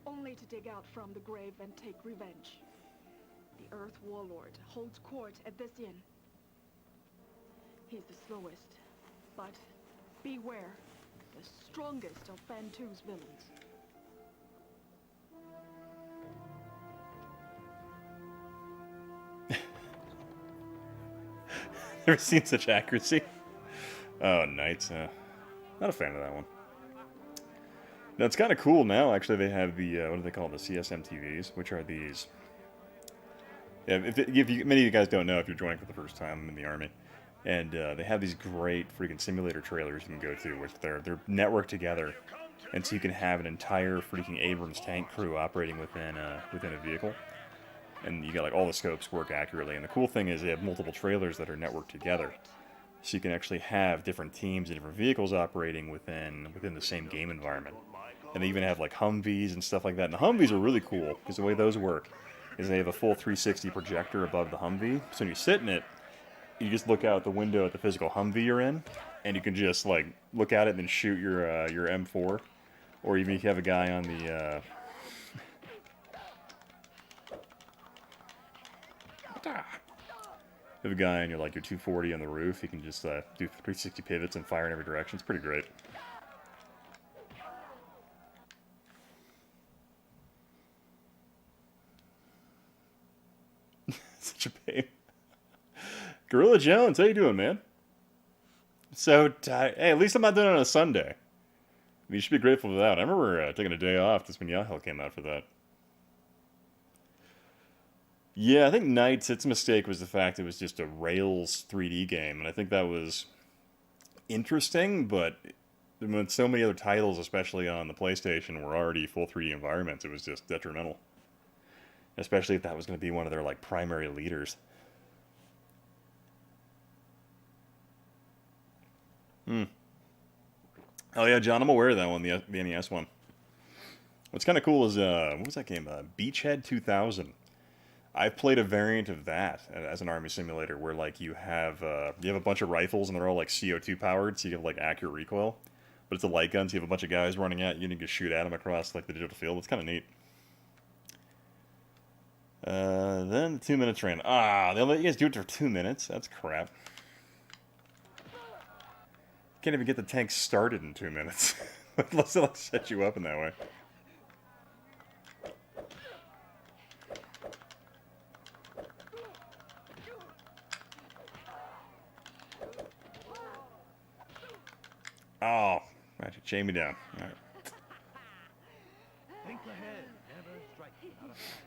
only to dig out from the grave and take revenge. The Earth Warlord holds court at this inn. He's the slowest, but beware, the strongest of Fan 2's villains. Never seen such accuracy. Oh, Knights. Not a fan of that one. Now, it's kind of cool now, actually, they have the, what do they call it, the CSM TVs, which are these... Yeah, many of you guys don't know if you're joining for the first time in the Army. And they have these great freaking simulator trailers you can go to, which they're networked together. And so you can have an entire freaking Abrams tank crew operating within a vehicle. And you got like all the scopes work accurately. And the cool thing is they have multiple trailers that are networked together. So you can actually have different teams and different vehicles operating within the same game environment. And they even have like Humvees and stuff like that. And the Humvees are really cool, because the way those work is they have a full 360 projector above the Humvee. So when you sit in it, you just look out the window at the physical Humvee you're in, and you can just like look at it and then shoot your M4. Or even if you have a guy on the... If a guy on your 240 on the roof, you can just do 360 pivots and fire in every direction. It's pretty great. Such a pain. Gorilla Jones, how you doing, man? So tired. Hey, at least I'm not doing it on a Sunday. I mean, you should be grateful for that. I remember taking a day off just when Yahel came out for that. Yeah, I think Knights, its mistake was the fact it was just a Rails 3D game, and I think that was interesting, but when so many other titles, especially on the PlayStation, were already full 3D environments, it was just detrimental. Especially if that was going to be one of their primary leaders. Oh yeah, John, I'm aware of that one, the NES one. What's kind of cool is, what was that game? Beachhead 2000. I've played a variant of that as an army simulator, where you have a bunch of rifles and they're all CO2 powered, so you have accurate recoil. But it's a light gun, so you have a bunch of guys running at you and you can shoot at them across the digital field. It's kind of neat. Then the 2 minute train. They'll let you guys do it for 2 minutes? That's crap. Can't even get the tank started in 2 minutes. Let's set you up in that way. Oh, right, chain me down. All right. Think ahead, never strike out of sight.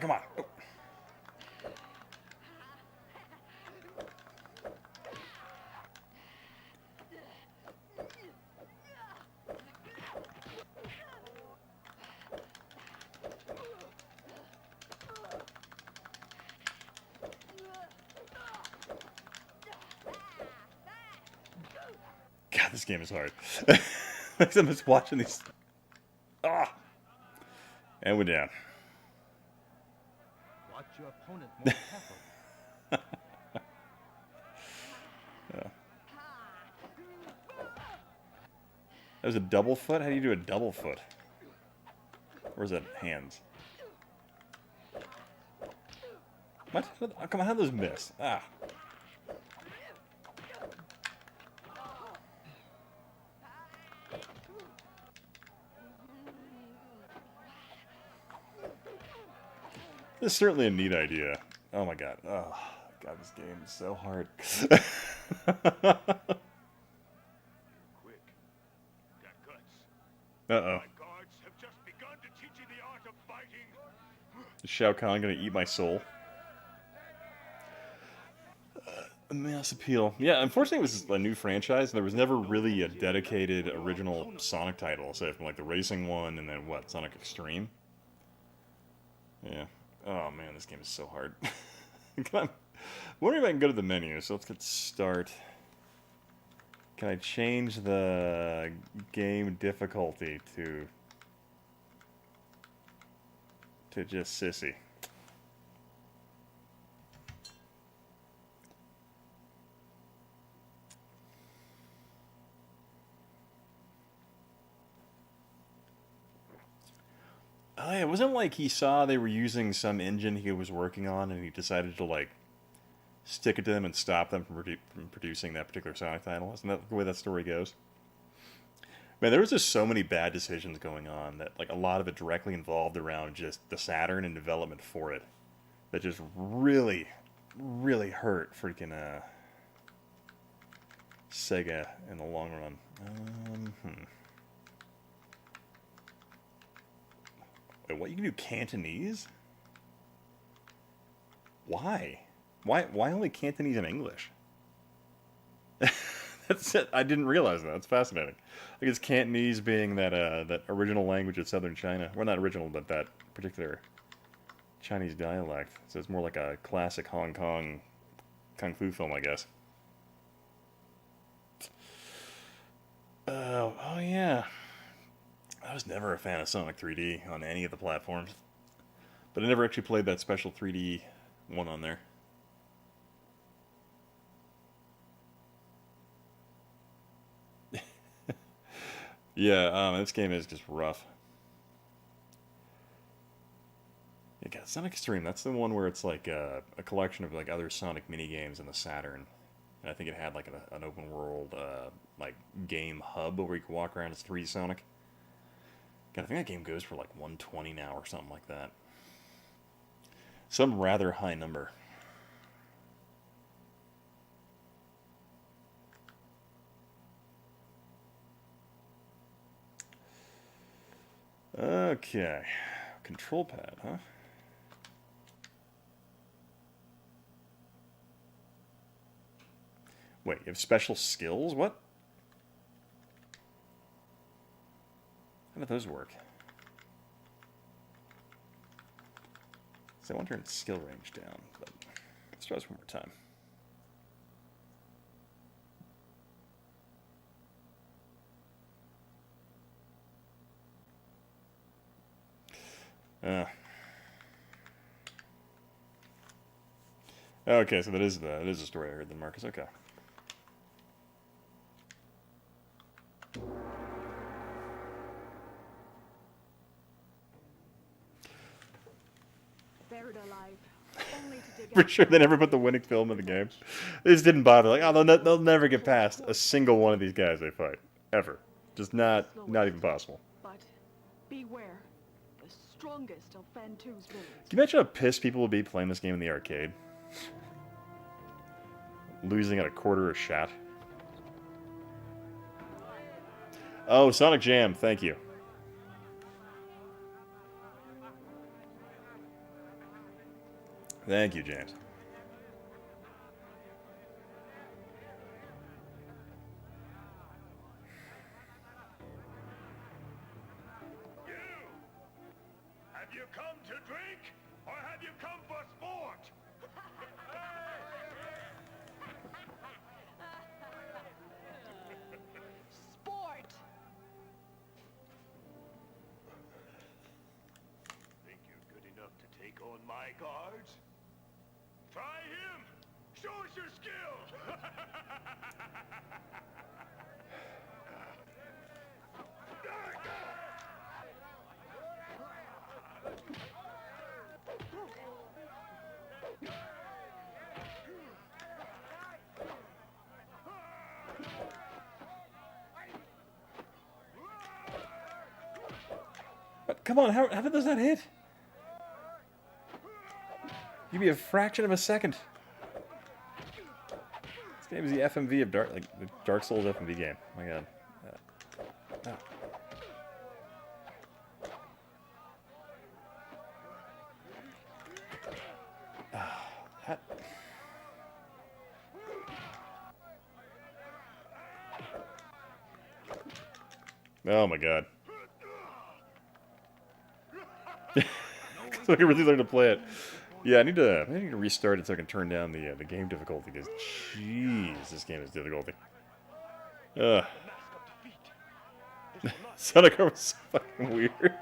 Come on. Oh. God, this game is hard. I'm just watching these. And we're down. Watch your opponent more carefully. That was a double foot? How do you do a double foot? Or is that hands? What? Oh, come on, how those miss? This is certainly a neat idea. Oh my god. Oh, god, this game is so hard. Quick. Got guts. Uh-oh. My guards have just begun to teach you the art of fighting. Is Shao Kahn gonna eat my soul? Mass appeal. Yeah, unfortunately it was a new franchise, and there was never really a dedicated original Sonic title, aside from the racing one, and then what, Sonic Extreme? Yeah. Oh man, this game is so hard. I'm wondering if I can go to the menu, so let's get start. Can I change the game difficulty to just sissy? Oh yeah, it wasn't like he saw they were using some engine he was working on, and he decided to like stick it to them and stop them from producing that particular Sonic title. Isn't that the way that story goes? Man, there was just so many bad decisions going on that like a lot of it directly involved around just the Saturn and development for it that just really, really hurt freaking Sega in the long run. Wait, what? You can do Cantonese? Why? Why only Cantonese and English? That's it. I didn't realize that. That's fascinating. I guess Cantonese being that that original language of southern China. Well, not original, but that particular Chinese dialect. So it's more like a classic Hong Kong kung fu film, I guess. Oh yeah. I was never a fan of Sonic 3D on any of the platforms. But I never actually played that special 3D one on there. Yeah, this game is just rough. Yeah, God, Sonic Extreme, that's the one where it's like a collection of like other Sonic mini games in the Saturn. And I think it had like an open world like game hub where you could walk around as 3D Sonic. God, I think that game goes for like 120 now or something like that. Some rather high number. Okay. Control pad, huh? Wait, you have special skills? What? How do those work? So I want to turn skill range down, but let's try this one more time. Okay, so that is the story I heard then, Marcus. Okay. Buried alive, only to dig For out sure, from they the never put the winning film in the game. They just didn't bother. Like, oh, they'll never get past a single one of these guys they fight ever. Just not even possible. But beware, the strongest of Fan 2's villains. Can you imagine how pissed people would be playing this game in the arcade? Losing at a quarter a shot. Oh, Sonic Jam, thank you. Thank you, James. Have you come to drink, or have you come for sport? Sport! Think you're good enough to take on my guards? Try him! Show us your skill! But come on, how did those not hit? Give me a fraction of a second. This game is the FMV of the Dark Souls FMV game. Oh my god. No. That... Oh my god. So I can really learn to play it. Yeah, I need to restart it so I can turn down the game difficulty, because jeez, this game is difficulty. Sonic Arm is so fucking weird.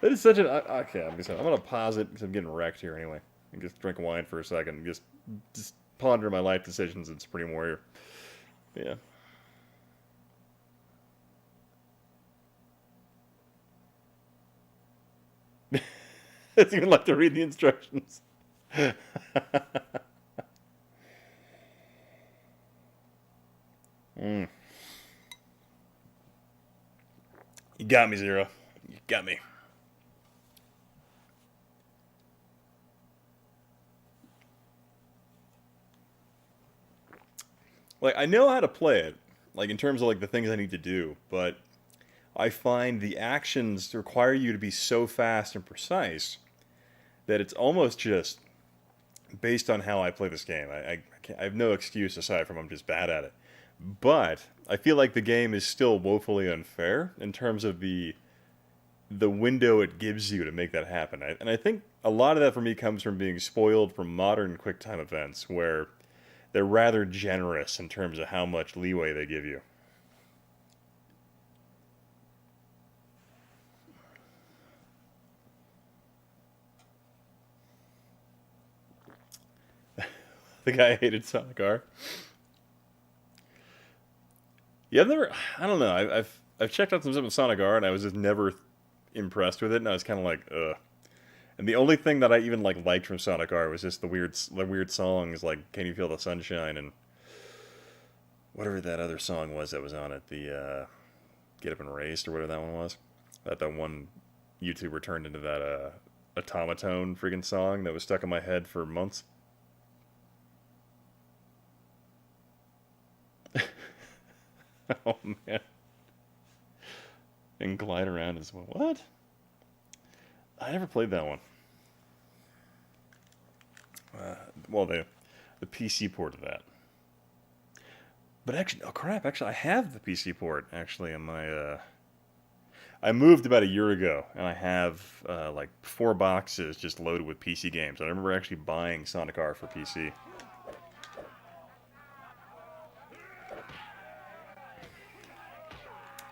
That is such an okay. I'm gonna pause it because I'm getting wrecked here anyway. And just drink wine for a second and just ponder my life decisions in Supreme Warrior. Yeah. It's even like to read the instructions. Mm. You got me, Zero. You got me. Like, I know how to play it, like, in terms of, like, the things I need to do, but I find the actions require you to be so fast and precise that it's almost just based on how I play this game. I have no excuse aside from I'm just bad at it. But I feel like the game is still woefully unfair in terms of the window it gives you to make that happen. And I think a lot of that for me comes from being spoiled from modern QuickTime events where they're rather generous in terms of how much leeway they give you. The guy hated Sonic R. Yeah, I don't know. I've checked out some stuff with Sonic R, and I was just never impressed with it, and I was kind of like, ugh. And the only thing that I even liked from Sonic R was just the weird songs like "Can You Feel the Sunshine" and whatever that other song was that was on it, the "Get Up and Raced" or whatever that one was. That one YouTuber turned into that automaton freaking song that was stuck in my head for months. Oh man. And Glide Around as well. What? I never played that one. Well, the PC port of that. But actually, oh crap! Actually, I have the PC port actually in my. I moved about a year ago, and I have like 4 boxes just loaded with PC games. I remember actually buying Sonic R for PC.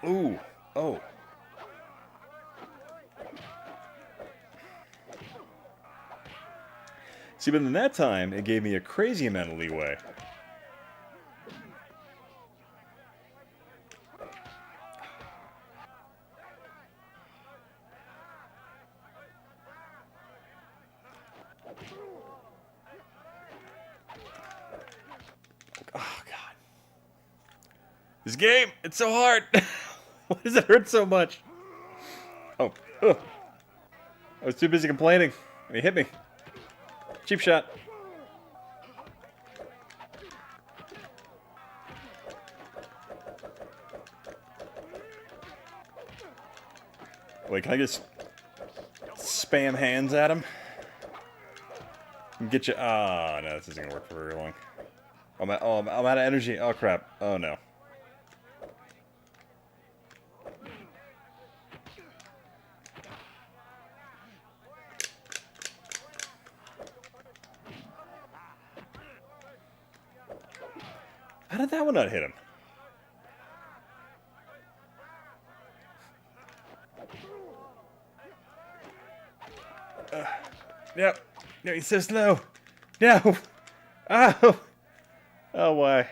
Ooh, oh. See, but in that time, it gave me a crazy amount of leeway. Oh, God. This game, it's so hard. Why does it hurt so much? Oh, ugh. I was too busy complaining, and he hit me. Cheap shot. Wait, can I just spam hands at him? And get you. Ah, oh, no, this isn't gonna work for very long. I'm out of energy. Oh crap. Oh no. How did that one not hit him? Yep. No, he's so slow. No. Oh. Oh, why?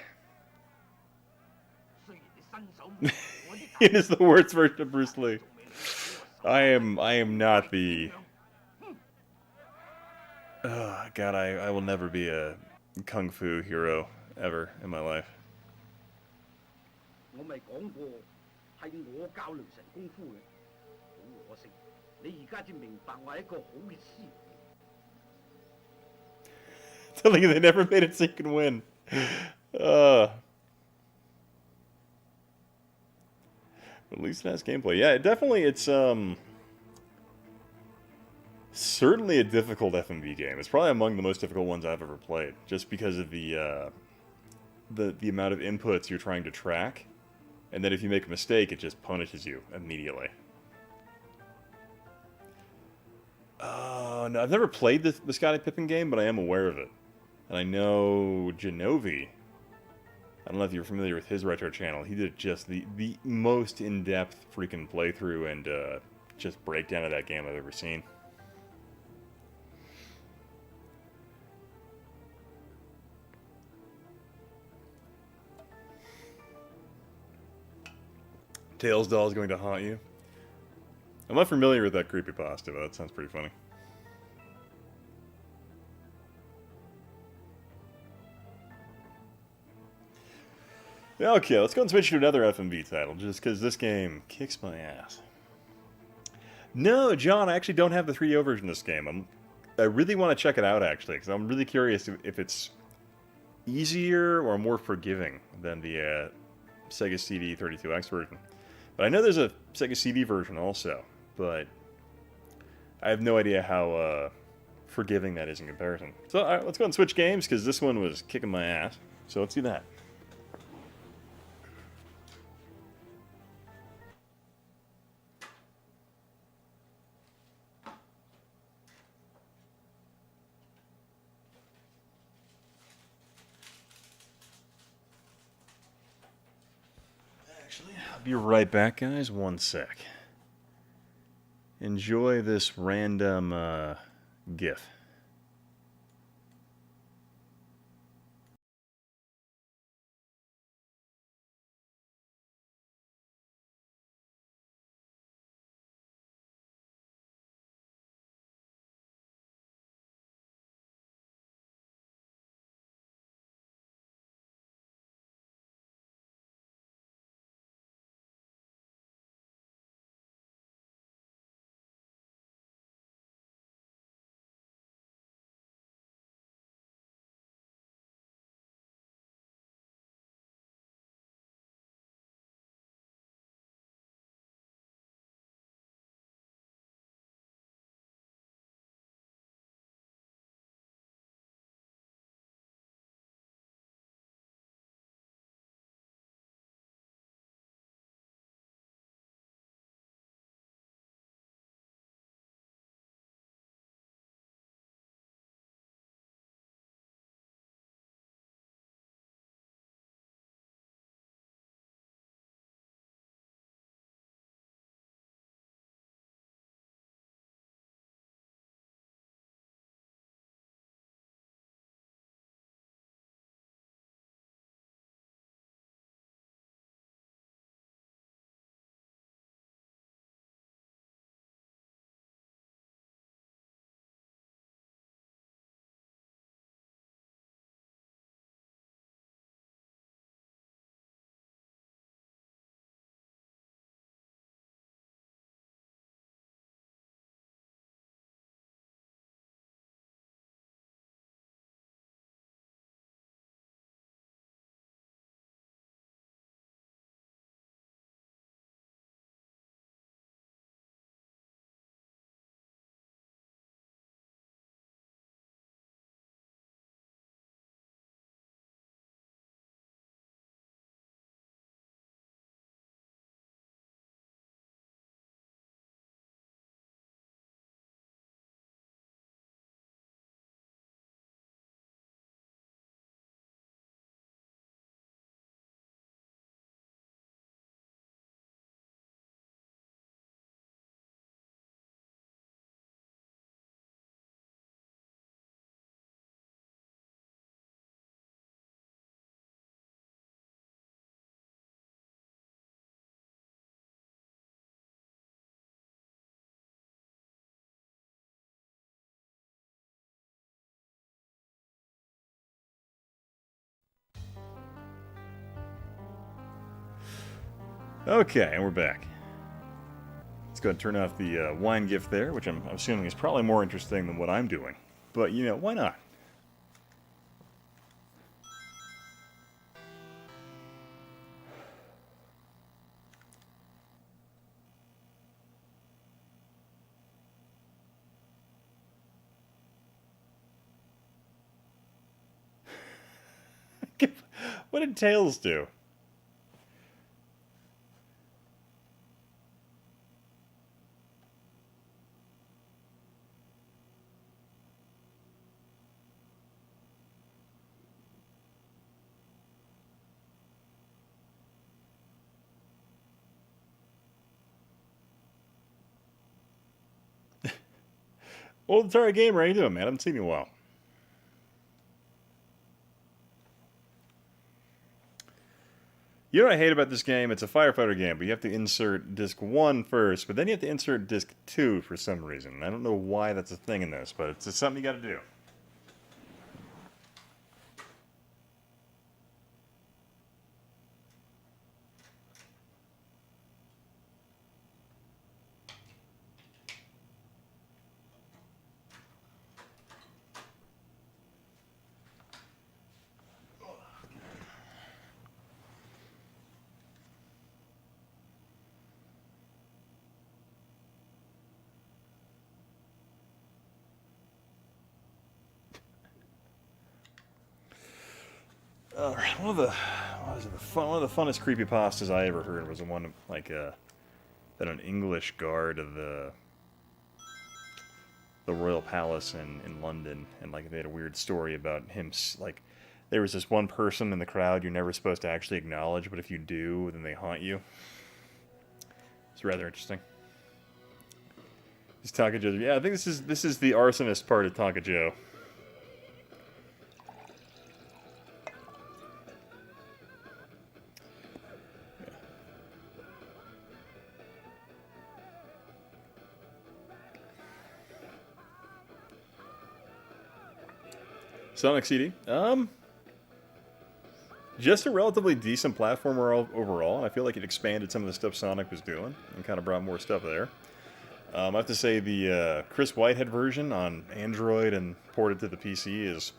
It is the worst version of Bruce Lee. I am not the. Oh, God, I will never be a kung fu hero ever in my life. Telling you they never made it so you can win. At least it has gameplay. Yeah, it's certainly a difficult FMV game. It's probably among the most difficult ones I've ever played, just because of the amount of inputs you're trying to track, and then if you make a mistake, it just punishes you immediately. No, I've never played the Scottie Pippen game, but I am aware of it. And I know Genovi, I don't know if you're familiar with his retro channel, he did just the most in-depth freaking playthrough and just breakdown of that game I've ever seen. Tails doll is going to haunt you. I'm not familiar with that creepypasta, but that sounds pretty funny. Okay, let's go and switch to another FMV title, just because this game kicks my ass. No, John, I actually don't have the 3DO version of this game. I really want to check it out, actually, because I'm really curious if it's easier or more forgiving than the Sega CD 32X version. But I know there's a Sega CD version also, but I have no idea how forgiving that is in comparison. So, all right, let's go and switch games, because this one was kicking my ass. So let's do that. Actually, I'll be right back, guys. One sec. Enjoy this random GIF. Okay, and we're back. Let's go ahead and turn off the wine gift there, which I'm assuming is probably more interesting than what I'm doing. But, you know, why not? What did Tails do? Old Atari Gamer, how you doing, man? I haven't seen you in a while. You know what I hate about this game? It's a firefighter game, but you have to insert disc 1 first, but then you have to insert disc 2 for some reason. I don't know why that's a thing in this, but it's just something you gotta do. one of the one of the funnest creepypastas I ever heard was the one like that an English guard of the Royal Palace in London, and like they had a weird story about him like there was this one person in the crowd you're never supposed to actually acknowledge, but if you do, then they haunt you. It's rather interesting. This Tonka Joe, yeah, I think this is the arsonist part of Tonka Joe. Sonic CD. Just a relatively decent platformer overall. I feel like it expanded some of the stuff Sonic was doing and kind of brought more stuff there. I have to say the Chris Whitehead version on Android and ported to the PC is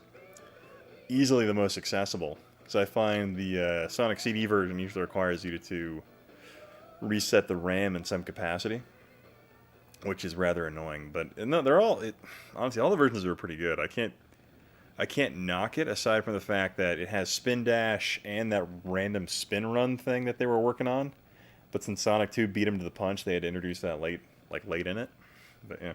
easily the most accessible. Because I find the Sonic CD version usually requires you to reset the RAM in some capacity, which is rather annoying. But no, they're all honestly all the versions are pretty good. I can't knock it aside from the fact that it has Spin Dash and that random spin run thing that they were working on. But since Sonic 2 beat him to the punch, they had to introduce that late in it. But yeah.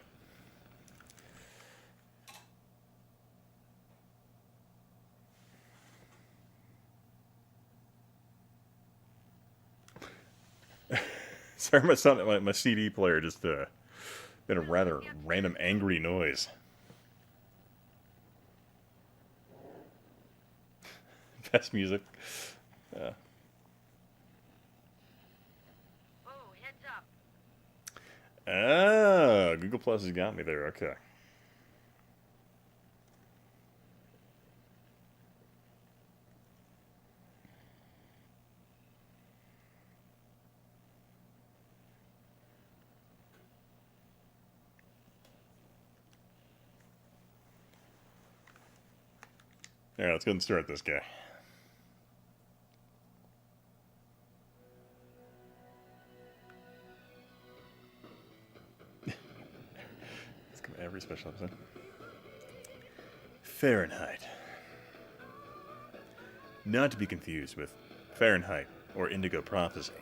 Sorry, my CD player just made a rather random angry noise. Best music. Oh, heads up. Ah, Google Plus has got me there. Okay. All right, let's go and start this guy. Every special episode. Fahrenheit. Not to be confused with Fahrenheit or Indigo Prophecy.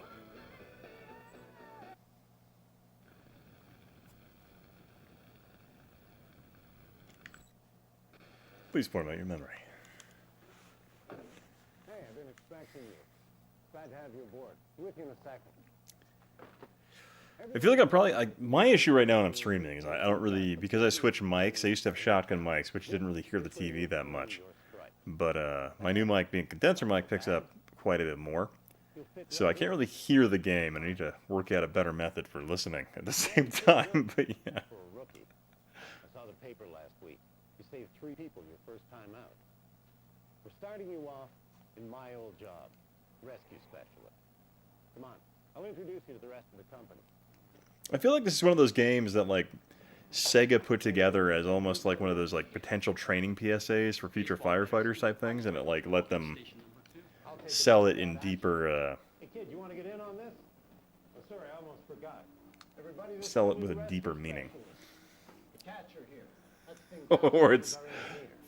Please pour out your memory. Hey, I've been expecting you. Glad to have you aboard. With you in a second. I feel like I'm probably my issue right now when I'm streaming is I don't really, because I switched mics. I used to have shotgun mics, which didn't really hear the TV that much. But my new mic, being condenser mic, picks up quite a bit more. So I can't really hear the game, and I need to work out a better method for listening at the same time. But yeah. For a rookie. I saw the paper last week. You saved 3 people your first time out. We're starting you off in my old job, rescue specialist. Come on, I'll introduce you to the rest of the company. I feel like this is one of those games that like Sega put together as almost like one of those like potential training PSAs for future firefighters type things, and it like let them sell it in deeper. Hey kid, you want to get in on this? Oh, sorry, I almost forgot. Everybody, Sell it with a deeper meaning. The catcher here. That's the thing. Or it's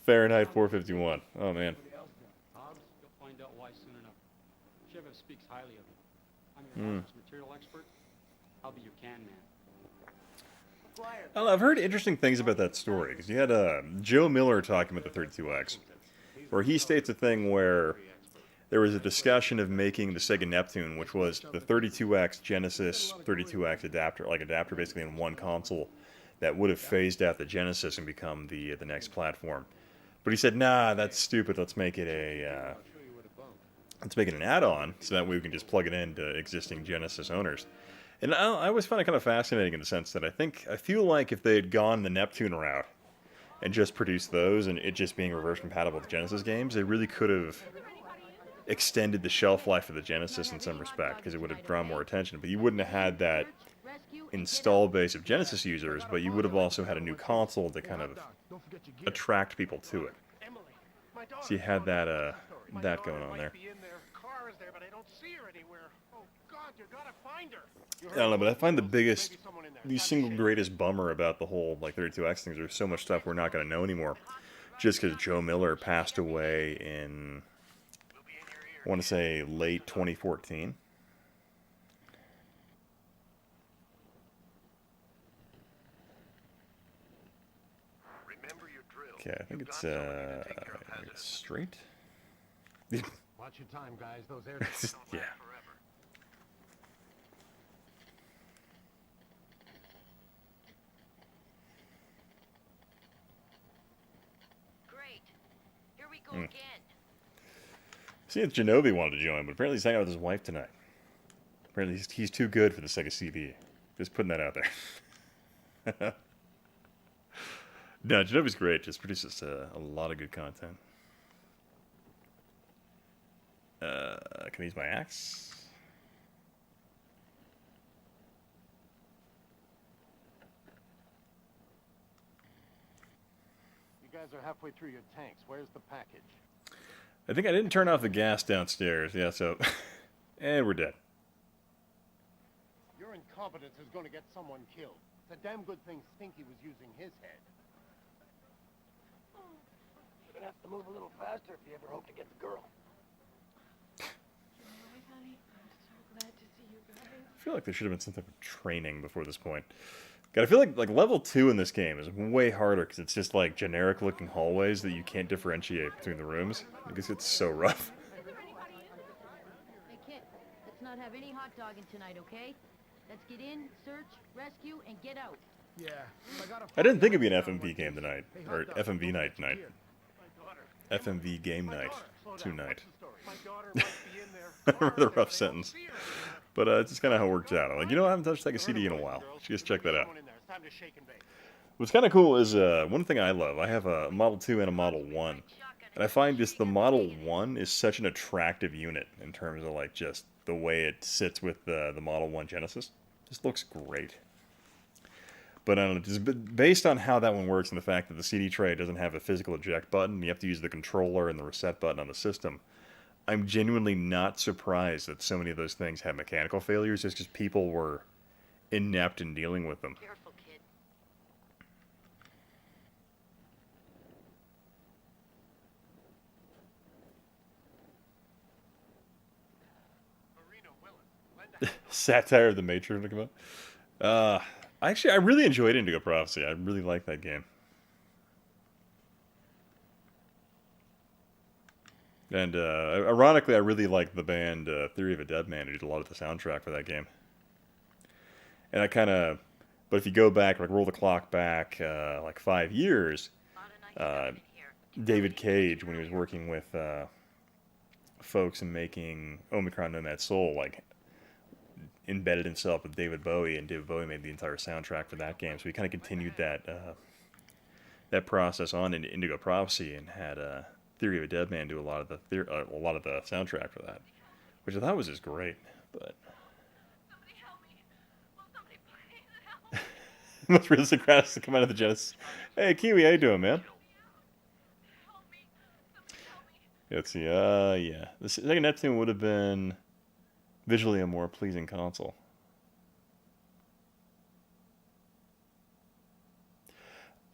Fahrenheit 451. Oh man. Hobbs, you'll find out why soon enough. Shiva speaks highly of you. I'm your office material expert. I'll be your can man. I don't know, I've heard interesting things about that story, because you had Joe Miller talking about the 32X, where he states a thing where there was a discussion of making the Sega Neptune, which was the 32X Genesis 32X adapter basically in one console that would have phased out the Genesis and become the next platform. But he said, nah, that's stupid, let's make it an add-on, so that way we can just plug it into existing Genesis owners. And I always find it kind of fascinating in the sense that I feel like if they had gone the Neptune route and just produced those and it just being reverse compatible with Genesis games, they really could have extended the shelf life of the Genesis in some respect, because it would have drawn more attention. But you wouldn't have had that install base of Genesis users, but you would have also had a new console to kind of attract people to it. So you had that going on there. I don't know, but I find the single greatest bummer about the whole like 32X things, there's so much stuff we're not going to know anymore, just because Joe Miller passed away in I want to say late 2014. Remember your drill. Okay, I think You've it's got somebody to take care of hazardous straight. Watch your time, guys. Those air Yeah. forever. Great. Here we go Hmm. again. See if Genobi wanted to join, but apparently he's hanging out with his wife tonight. Apparently he's too good for the Sega CD. Just putting that out there. No, Genobi's great. Just produces a lot of good content. Can I use my axe? You guys are halfway through your tanks. Where's the package? I think I didn't turn off the gas downstairs. Yeah, so... and we're dead. Your incompetence is going to get someone killed. It's a damn good thing Stinky was using his head. You're gonna have to move a little faster if you ever hope to get the girl. I feel like there should have been some type of training before this point. God, I feel like level 2 in this game is way harder because it's just like generic looking hallways that you can't differentiate between the rooms because it's so rough. Hey, kid, let's not have any hot dogging tonight, okay? Let's get in, search, rescue, and get out. Yeah. I didn't think it'd be an FMV game tonight, or FMV night tonight. FMV game night tonight. Rather rough sentence. But it's just kind of how it worked out. I'm like, you know, I haven't touched like a CD in a while. Should just check that out. What's kind of cool is one thing I love. I have a Model 2 and a Model 1. And I find just the Model 1 is such an attractive unit in terms of like just the way it sits with the Model 1 Genesis. Just looks great. But I don't know, just based on how that one works and the fact that the CD tray doesn't have a physical eject button, you have to use the controller and the reset button on the system. I'm genuinely not surprised that so many of those things have mechanical failures just because people were inept in dealing with them. Careful, kid. Satire of the Matrix to come out. Actually, I really enjoyed Indigo Prophecy. I really like that game. And ironically, I really like the band Theory of a Dead Man who did a lot of the soundtrack for that game. And I kind of, but if you go back, like roll the clock back like 5 years, David Cage, when he was working with folks and making Omicron Nomad Soul, like embedded himself with David Bowie, and David Bowie made the entire soundtrack for that game. So he kind of continued that process on into Indigo Prophecy and had Theory of a Dead Man do a lot of the soundtrack for that, which I thought was just great. But Somebody help me. Will somebody please help? most realistic crowds to come out of the Genesis. Hey Kiwi, how you doing, man? Help me. Somebody help me. Let's see. Yeah, the Sega Neptune would have been visually a more pleasing console.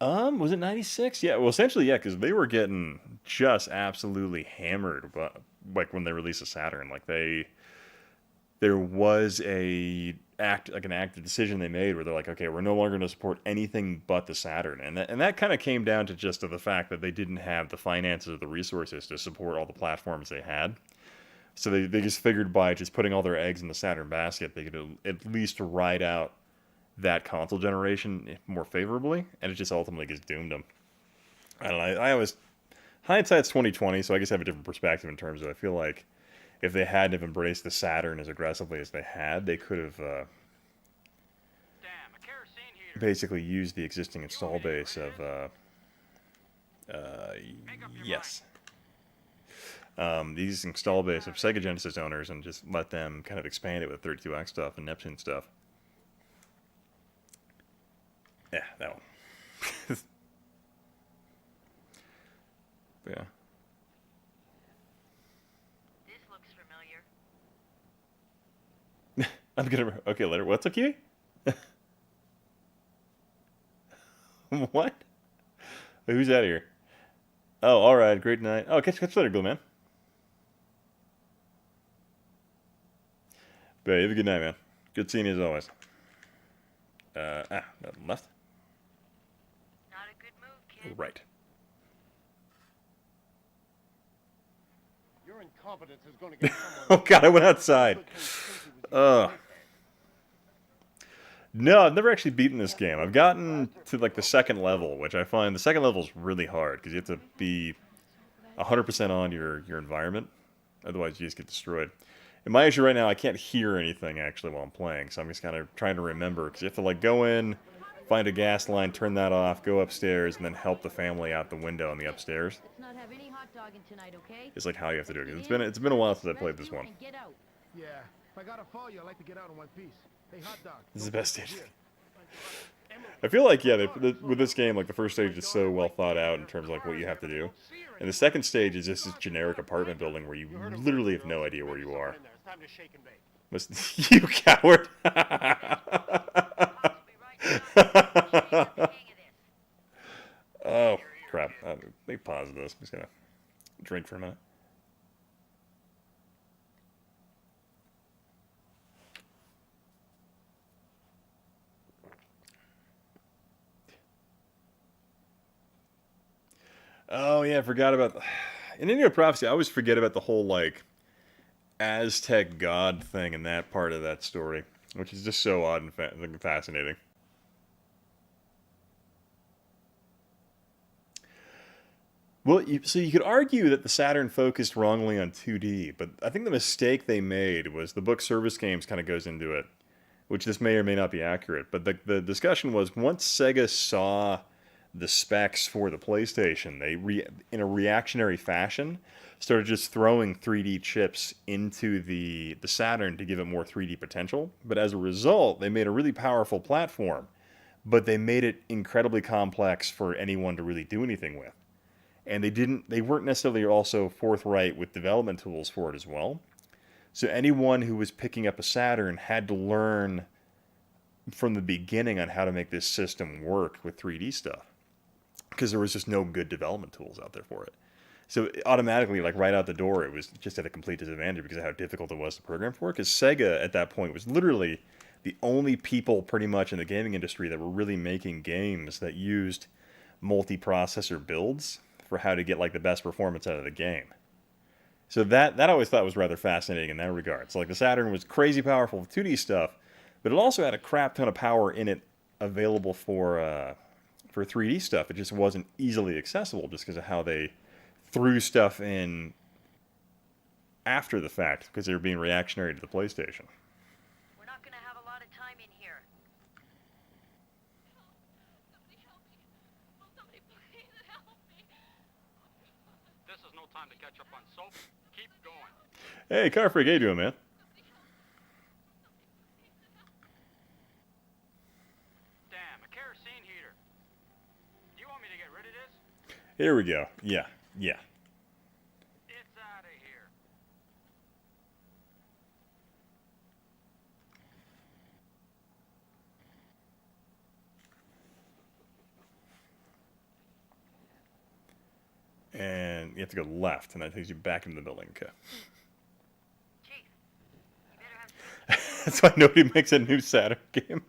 Was it 96? Yeah, well, essentially, yeah, because they were getting just absolutely hammered, but like when they released the Saturn, like there was an active decision they made where they're like, okay, we're no longer going to support anything but the Saturn, and that kind of came down to just the fact that they didn't have the finances or the resources to support all the platforms they had. So they just figured by just putting all their eggs in the Saturn basket, they could at least ride out that console generation more favorably, and it just ultimately just doomed them. I don't know. I always hindsight's 2020, so I guess I have a different perspective in terms of I feel like if they hadn't have embraced the Saturn as aggressively as they had, they could have basically used the existing install base of yes. These install base of Sega Genesis owners and just let them kind of expand it with 32X stuff and Neptune stuff. Yeah, that one. Yeah. This looks familiar. I'm gonna... Okay, later. What's okay? What? Wait, who's out here? Oh, alright. Great night. Oh, catch you later, Glue Man. But yeah, have a good night, man. Good seeing you as always. Left? Not a good move, kid. Right. Your incompetence is going to get someone. Oh god, I went outside. No, I've never actually beaten this game. I've gotten to like the second level, which I find the second level is really hard because you have to be 100% on your environment, otherwise you just get destroyed. And my issue right now, I can't hear anything actually while I'm playing, so I'm just kind of trying to remember because you have to like go in, find a gas line, turn that off, go upstairs, and then help the family out the window on the upstairs. Let's not have any hot dogging tonight, okay? It's like how you have to do it. It's been a while since I played this one. And get out. Yeah, if I gotta follow you, I'd like to get out in one piece. Hey, hot dog. This is the best stage. I feel like, yeah, with this game, like, the first stage is so well thought out in terms of, like, what you have to do. And the second stage is just this generic apartment building where you literally have no idea where you are. You coward! Oh, crap. Let me pause this. I'm just gonna drink for a minute. Oh, yeah, I forgot about... In Indian Prophecy, I always forget about the whole, like, Aztec god thing in that part of that story, which is just so odd and fascinating. Well, so you could argue that the Saturn focused wrongly on 2D, but I think the mistake they made was the book Service Games kind of goes into it, which this may or may not be accurate, but the discussion was once Sega saw the specs for the PlayStation, they, in a reactionary fashion, started just throwing 3D chips into the Saturn to give it more 3D potential. But as a result, they made a really powerful platform, but they made it incredibly complex for anyone to really do anything with. And they weren't necessarily also forthright with development tools for it as well. So anyone who was picking up a Saturn had to learn from the beginning on how to make this system work with 3D stuff, because there was just no good development tools out there for it. So automatically, like right out the door, it was just at a complete disadvantage because of how difficult it was to program for. Because Sega at that point was literally the only people pretty much in the gaming industry that were really making games that used multi-processor builds for how to get like the best performance out of the game. So that I always thought was rather fascinating in that regard. So like the Saturn was crazy powerful with 2D stuff, but it also had a crap ton of power in it available for 3D stuff. It just wasn't easily accessible just because of how they threw stuff in after the fact, because they were being reactionary to the PlayStation. We're not gonna have a lot of time in here. Somebody help me. Will somebody please help me? This is no time to catch up on soap. Keep going. Hey, Car Freak, how you doing, man? Damn, a kerosene heater. Do you want me to get rid of this? Here we go. Yeah. It's out of here. And you have to go left, and that takes you back into the building. Okay. Chief, you better have... That's why nobody makes a new Saturn game.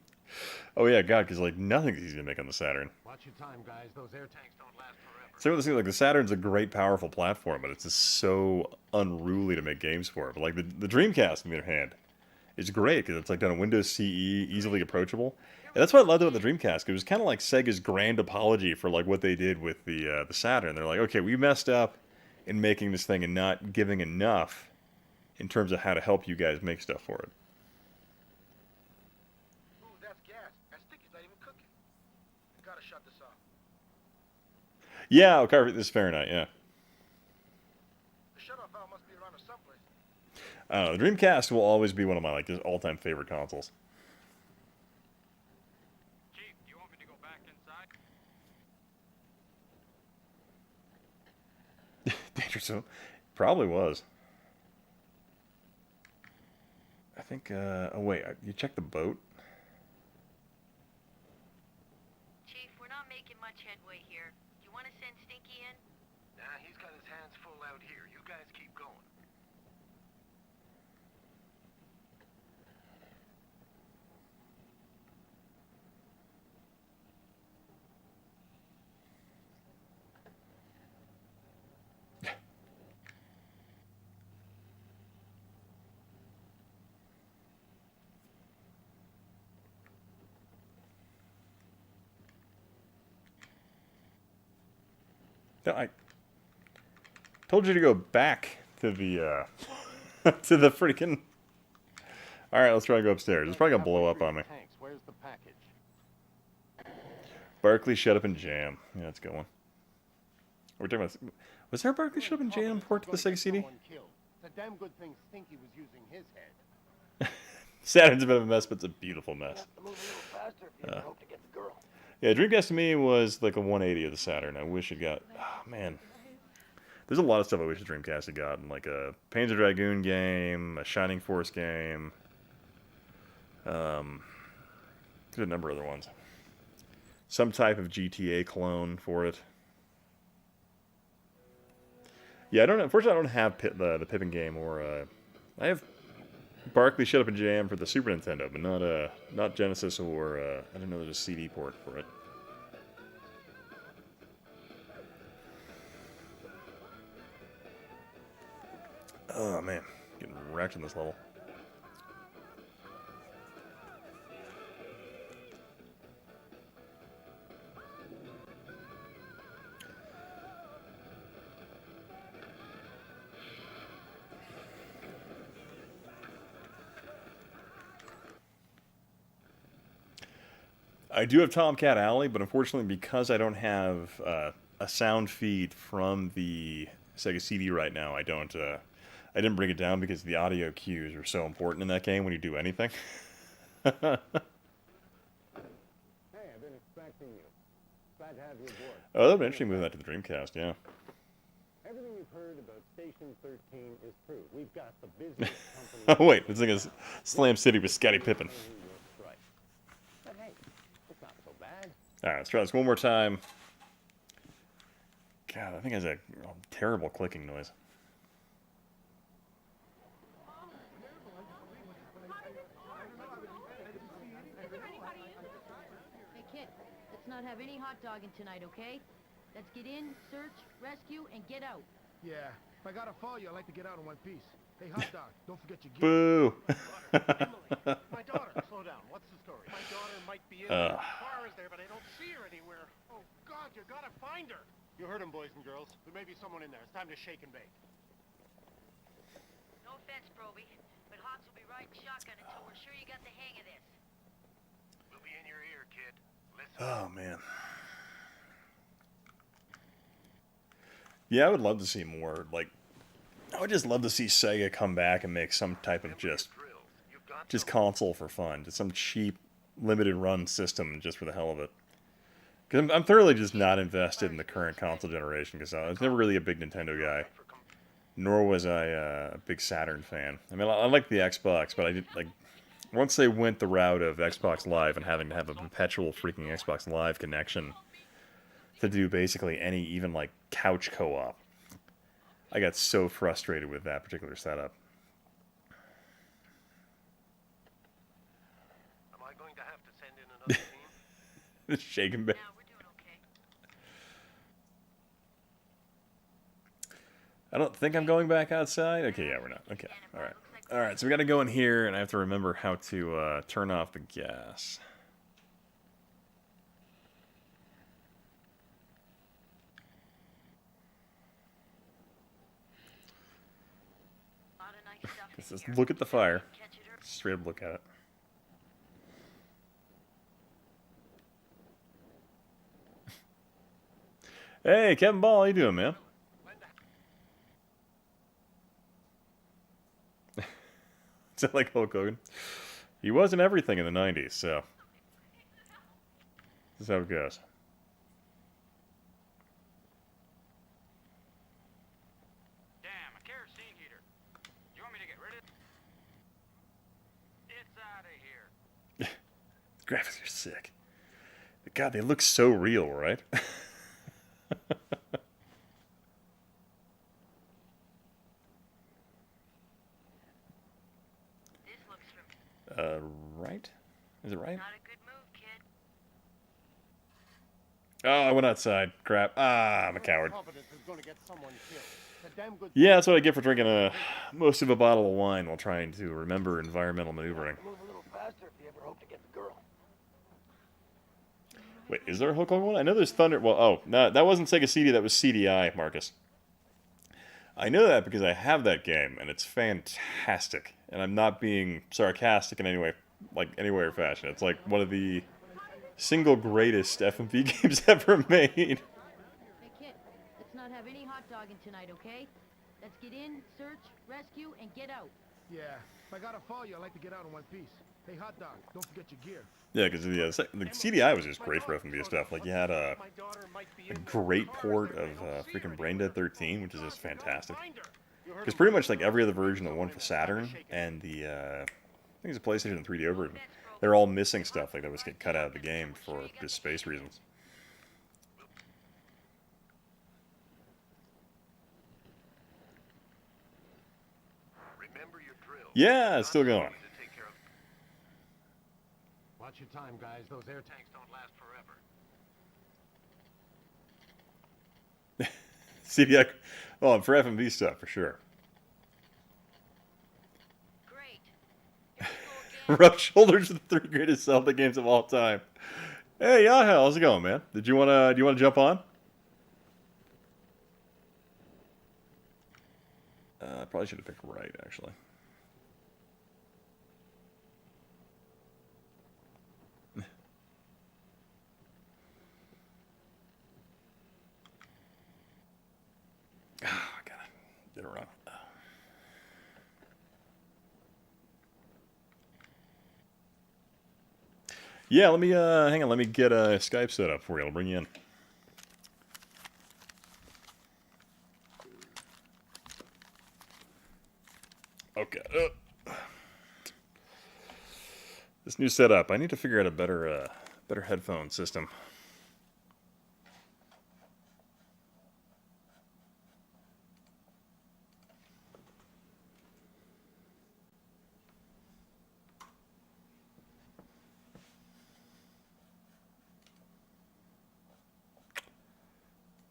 Oh yeah, God, because like nothing's easy to make on the Saturn. Watch your time, guys. Those air tanks don't last forever. So one of the things, like the Saturn's a great, powerful platform, but it's just so unruly to make games for. But like the Dreamcast, on the other hand, is great because it's like done on Windows CE, easily approachable. And that's what I loved about the Dreamcast. It was kind of like Sega's grand apology for like what they did with the Saturn. They're like, okay, we messed up in making this thing and not giving enough in terms of how to help you guys make stuff for it. Ooh, that's gas. That sticky's not even cooking. Gotta shut this off. Yeah, okay, this is Fahrenheit, yeah. The shut-off valve must be around here someplace. I don't know, the Dreamcast will always be one of my like just all-time favorite consoles. Chief, do you want me to go back inside? Dangerous Zone? Probably was. I think, oh wait, you checked the boat? Chief, we're not making much headway here. Do you want to send Stinky in? Nah, he's got his hands full out here. You guys keep going. No, I told you to go back to the to the freaking. All right, let's try to go upstairs. It's probably gonna blow up on me. Tanks, where's the package? Barkley, shut up and jam. Yeah, that's a good one. We're talking about. Was there a Barkley shut up and jam port to the Sega CD? It's a damn good thing Stinky was using his head. Saturn's a bit of a mess, but it's a beautiful mess. Yeah, Dreamcast to me was like a 180 of the Saturn. I wish it got. Oh, man. There's a lot of stuff I wish the Dreamcast had gotten, like a Panzer Dragoon game, a Shining Force game. There's a number of other ones. Some type of GTA clone for it. Yeah, I don't. Unfortunately, I don't have the Pippin game, or I have Barkley Shut Up and Jam for the Super Nintendo, but not Genesis or I don't know. There's a CD port for it. Oh man, getting wrecked in this level. I do have Tomcat Alley, but unfortunately, because I don't have a sound feed from the Sega CD right now, I don't. I didn't bring it down because the audio cues are so important in that game when you do anything. Hey, I've been expecting you. Glad to have you aboard. Oh, that would be interesting moving that to the Dreamcast, yeah. Everything you've heard about Station 13 is true. We've got the business company. Oh, wait, this thing is Slam City with Scottie Pippen. But hey, it's not so bad. Alright, let's try this one more time. God, I think it has a terrible clicking noise. Hey, kid, let's not have any hot dogging tonight, okay? Let's get in, search, rescue, and get out. Yeah, if I gotta follow you, I'd like to get out in one piece. Hey, hot dog, don't forget your gear. Boo! Emily, my daughter. Slow down. What's the story? My daughter might be in there. The car is there, but I don't see her anywhere. Oh, God, you gotta find her. You heard him, boys and girls. There may be someone in there. It's time to shake and bake. No offense, Proby, but Hawks will be riding shotgun until we're sure you got the hang of this. We'll be in your ear, kid. Listen. Oh, man. Yeah, I would love to see more, like, I would just love to see Sega come back and make some type of just console for fun. Just some cheap, limited run system just for the hell of it. Because I'm thoroughly just not invested in the current console generation, because I was never really a big Nintendo guy. Nor was I a big Saturn fan. I mean, I like the Xbox, but I did, like, once they went the route of Xbox Live and having to have a perpetual freaking Xbox Live connection to do basically any, even like couch co-op, I got so frustrated with that particular setup. Am I going to have to send in another team? Shaking back. Now we're doing okay. I don't think I'm going back outside. Okay, yeah, we're not. Okay, all right. All right, so we got to go in here, and I have to remember how to turn off the gas. Lot of nice stuff in Just here. look at the fire. Catch it or Straight up look at it. Hey, Kevin Ball, how you doing, man? Is that like Hulk Hogan? He was in everything in the 90s, so this is how it goes. Damn, a kerosene heater. You want me to get rid of it? It's out of here. The graphics are sick. God, they look so real, right? this looks from Right? Is it right? not a good move, kid. Oh, I went outside. Crap. Ah, I'm a coward. Confidence is going to get someone killed. It's a damn good Yeah, that's what I get for drinking most of a bottle of wine while trying to remember environmental maneuvering. Move a little faster if you ever hope to get the girl. Wait, is there a Hulk Hogan one? I know there's Thunder. Well, oh, no, that wasn't Sega CD. That was CDI, Marcus. I know that because I have that game, and it's fantastic. And I'm not being sarcastic in any way, like any way or fashion. It's like one of the single greatest FMV games ever made. Hey, kid, let's not have any hot dogging tonight, okay? Let's get in, search, rescue, and get out. Yeah, if I gotta follow you, I'd like to get out in one piece. Hey, hot dog, don't forget your gear. Yeah, because the CDI was just great for FMV stuff. Like, you had a great port of freaking Brain Dead 13, which is just fantastic. Because pretty much like every other version, the one for Saturn and the, I think it's a PlayStation 3DO version, they're all missing stuff like that was getting cut out of the game for just space reasons. Yeah, it's still going. Watch your time, guys. Those air tanks don't last forever. CDI, well, for FMV stuff, for sure. Great. Rub shoulders with the 3 greatest Zelda games of all time. Hey, Yahoo, how's it going, man? Do you wanna jump on? Probably should have picked right, actually. I did it wrong. Yeah, let me hang on. Let me get a Skype set up for you. I'll bring you in. Okay. This new setup. I need to figure out a better headphone system.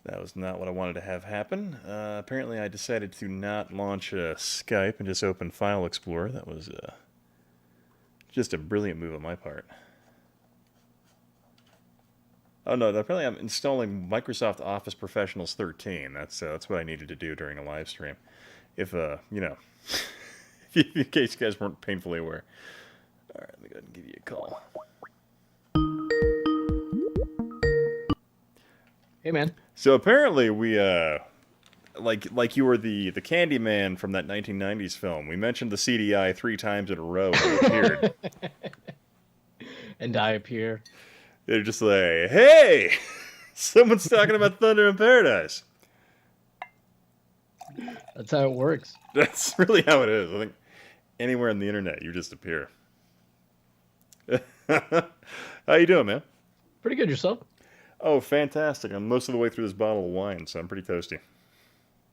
That was not what I wanted to have happen. Apparently I decided to not launch Skype and just open File Explorer. That was just a brilliant move on my part. Oh no, apparently I'm installing Microsoft Office Professionals 13. That's what I needed to do during a live stream. If, you know, in case you guys weren't painfully aware. Alright, let me go ahead and give you a call. Hey, man. So apparently we, like you were the candy man from that 1990s film. We mentioned the CDI 3 times in a row when it appeared. And I appear. They're just like, hey, someone's talking about Thunder in Paradise. That's how it works. That's really how it is. I think anywhere on the internet, you just appear. How you doing, man? Pretty good yourself. Oh, fantastic. I'm most of the way through this bottle of wine, so I'm pretty toasty.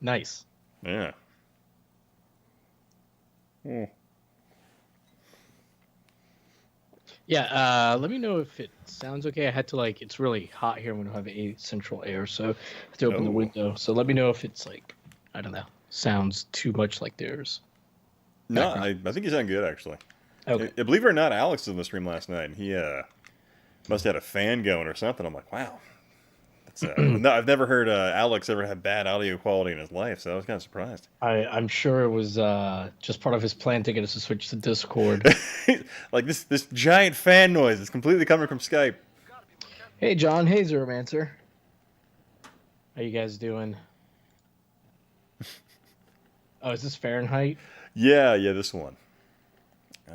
Nice. Yeah. Hmm. Yeah, let me know if it sounds okay. I had to, like, it's really hot here when we have a central air, so I have to open the window. So let me know if it's, like, I don't know, sounds too much like theirs. No, I think you sound good, actually. Okay. Believe it or not, Alex was in the stream last night, and he must have had a fan going or something. I'm like, wow. That's, no, I've never heard Alex ever have bad audio quality in his life, so I was kind of surprised. I'm sure it was just part of his plan to get us to switch to Discord. Like this giant fan noise is completely coming from Skype. Hey, John. Hey, Zeromancer. How you guys doing? Oh, is this Fahrenheit? Yeah, this one.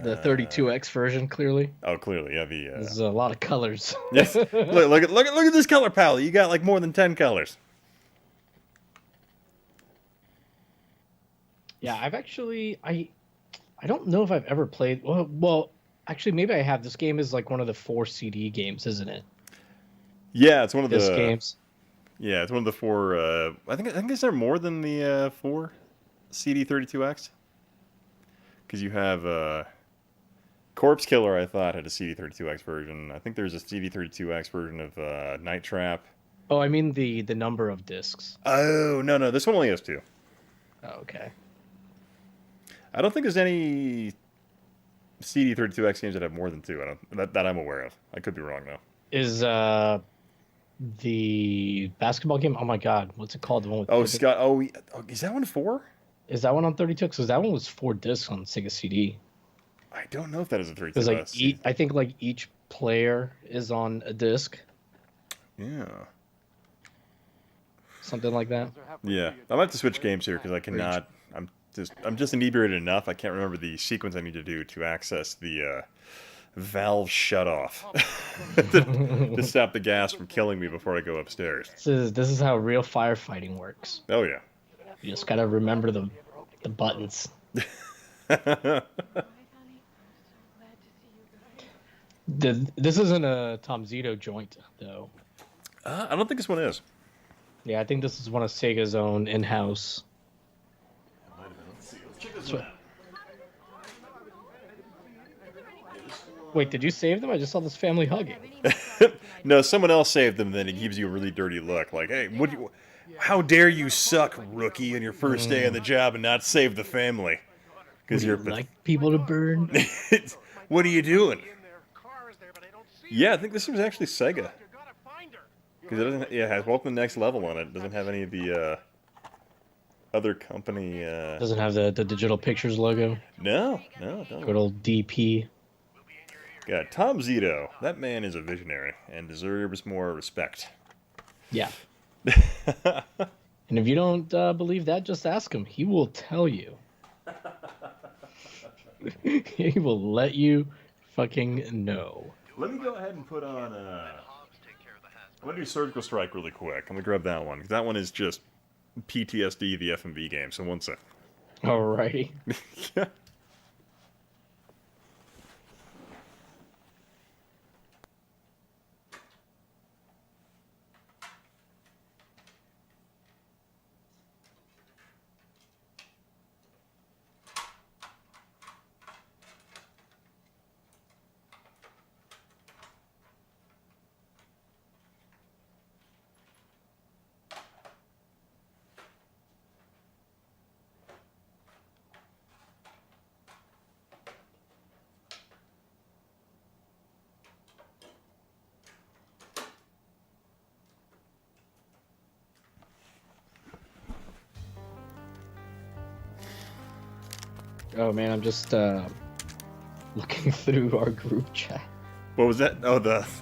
The 32X version, clearly. Oh, clearly, yeah. There's a lot of colors. Yes. Look at this color palette. You got like more than 10 colors. Yeah, I've actually I don't know if I've ever played. Well, actually, maybe I have. This game is like one of the 4 CD games, isn't it? Yeah, it's one of Disc the games. Yeah, it's one of the 4. I think is there more than the 4 CD32X? Because you have Corpse Killer. I thought had a CD32X version. I think there's a CD32X version of Night Trap. Oh, I mean the number of discs. Oh no, this one only has 2. Oh, okay. I don't think there's any CD32X games that have more than 2. That I'm aware of. I could be wrong though. is the basketball game. Oh my God, what's it called? The one with Oh, Scott. Oh, is that one 4? Is that one on 32? Because that one was 4 discs on Sega CD. I don't know if that is a 32. Because like I think like each player is on a disc. Yeah. Something like that. Yeah, I'm gonna have to switch games here because I cannot. I'm just inebriated enough. I can't remember the sequence I need to do to access the valve shutoff to stop the gas from killing me before I go upstairs. This is how real firefighting works. Oh yeah. You just gotta remember the buttons. This isn't a Tom Zito joint though. I don't think this one is. Yeah, I think this is one of Sega's own in-house. Wait, did you save them? I just saw this family hugging. No, someone else saved them. Then it gives you a really dirty look, like, "Hey, how dare you suck, rookie, on your first day on the job and not save the family? Because you're like people to burn." What are you doing? Yeah, I think this was actually Sega. Because it doesn't. Yeah, it has Welcome to the Next Level on it. It doesn't have any of the other company. Doesn't have the digital pictures logo. No, it doesn't. Good old DP. Yeah, Tom Zito. That man is a visionary and deserves more respect. Yeah. And if you don't believe that, just ask him. He will tell you. He will let you fucking know. Let me go ahead and put on. I'm gonna do Surgical Strike really quick. I'm gonna grab that one. That one is just PTSD, the FMV game. So one sec. Alrighty. Yeah. Oh man, I'm just looking through our group chat. What was that? Oh,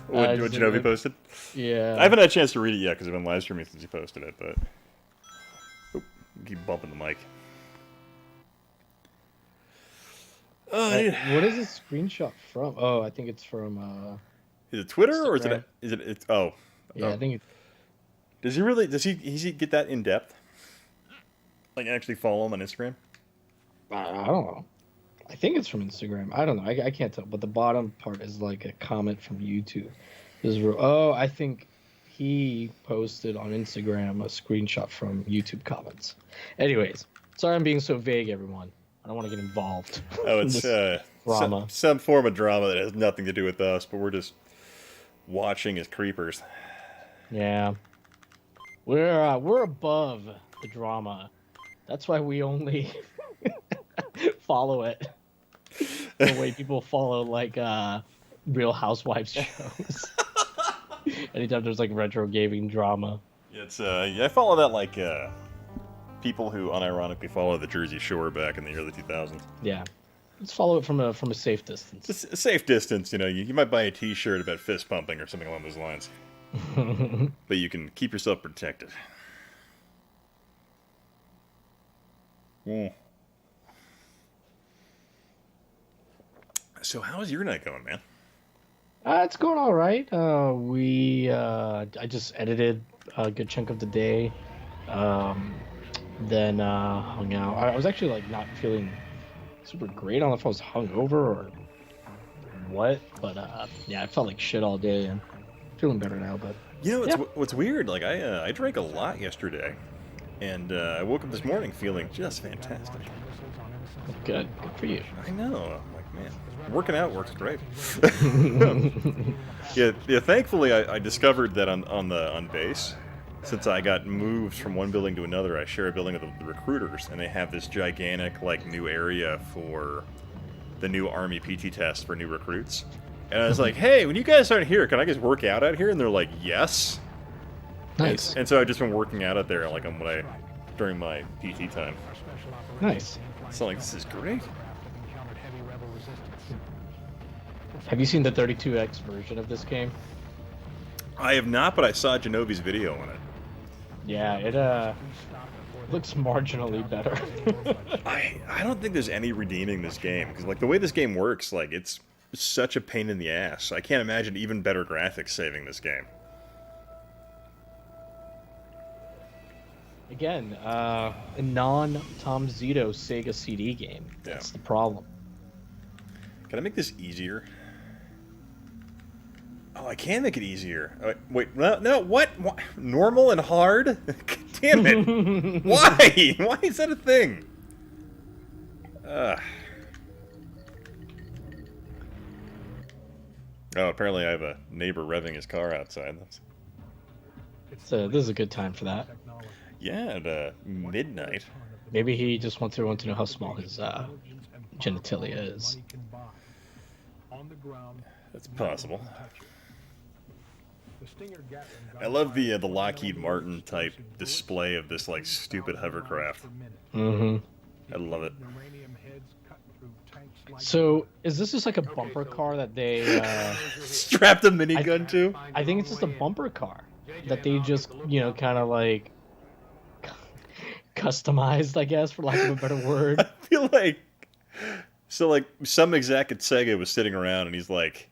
what Genovi posted? Yeah. I haven't had a chance to read it yet because I've been live streaming since he posted it, but... Oop, keep bumping the mic. What is this screenshot from? Oh, I think it's from... Is it Twitter Instagram. or is it... It's oh. Yeah, I think... Does he really... Does he get that in depth? Like, actually follow him on Instagram? I don't know. I think it's from Instagram. I don't know. I can't tell. But the bottom part is like a comment from YouTube. I think he posted on Instagram a screenshot from YouTube comments. Anyways, sorry I'm being so vague, everyone. I don't want to get involved. Oh, it's drama. Some form of drama that has nothing to do with us, but we're just watching as creepers. Yeah. We're above the drama. That's why we only follow it the way people follow like Real Housewives shows. Anytime there's like retro gaming drama. It's I follow that like people who unironically follow the Jersey Shore back in the early 2000s. Yeah. Let's follow it from a safe distance. Just a safe distance, you know. You might buy a T-shirt about fist pumping or something along those lines, but you can keep yourself protected. Mm. So how's your night going, man? It's going all right. I just edited a good chunk of the day. Then hung out. I was actually like not feeling super great. I don't know if I was hungover or what, but yeah, I felt like shit all day and feeling better now. But you know, what's weird? Like I drank a lot yesterday, and I woke up this morning feeling just fantastic. Good for you. I know. I'm like, man, working out works great. yeah. Thankfully, I discovered that on base, since I got moved from one building to another, I share a building with the recruiters, and they have this gigantic like new area for the new Army PT test for new recruits. And I was like, hey, when you guys aren't here, can I just work out here? And they're like, yes. Nice. And so I've just been working out there like during my PT time. Nice. So like, this is great. Have you seen the 32X version of this game? I have not, but I saw Genovi's video on it. Yeah, it looks marginally better. I don't think there's any redeeming this game, because like the way this game works, like it's such a pain in the ass. I can't imagine even better graphics saving this game. Again, a non-Tom Zito Sega CD game. That's the problem. Can I make this easier? Oh, I can make it easier. Wait, no, what? Normal and hard? Damn it! Why? Why is that a thing? Oh, apparently I have a neighbor revving his car outside. So this is a good time for that. Yeah, at midnight. Maybe he just wants everyone to know how small his genitalia is. That's possible. I love the Lockheed Martin type display of this like stupid hovercraft. Mm-hmm. I love it. So is this just like a bumper car that they strapped a minigun to? I think it's just a bumper car that they just, you know, kind of like customized, I guess, for lack of a better word. I feel like so like some exec at Sega was sitting around and he's like,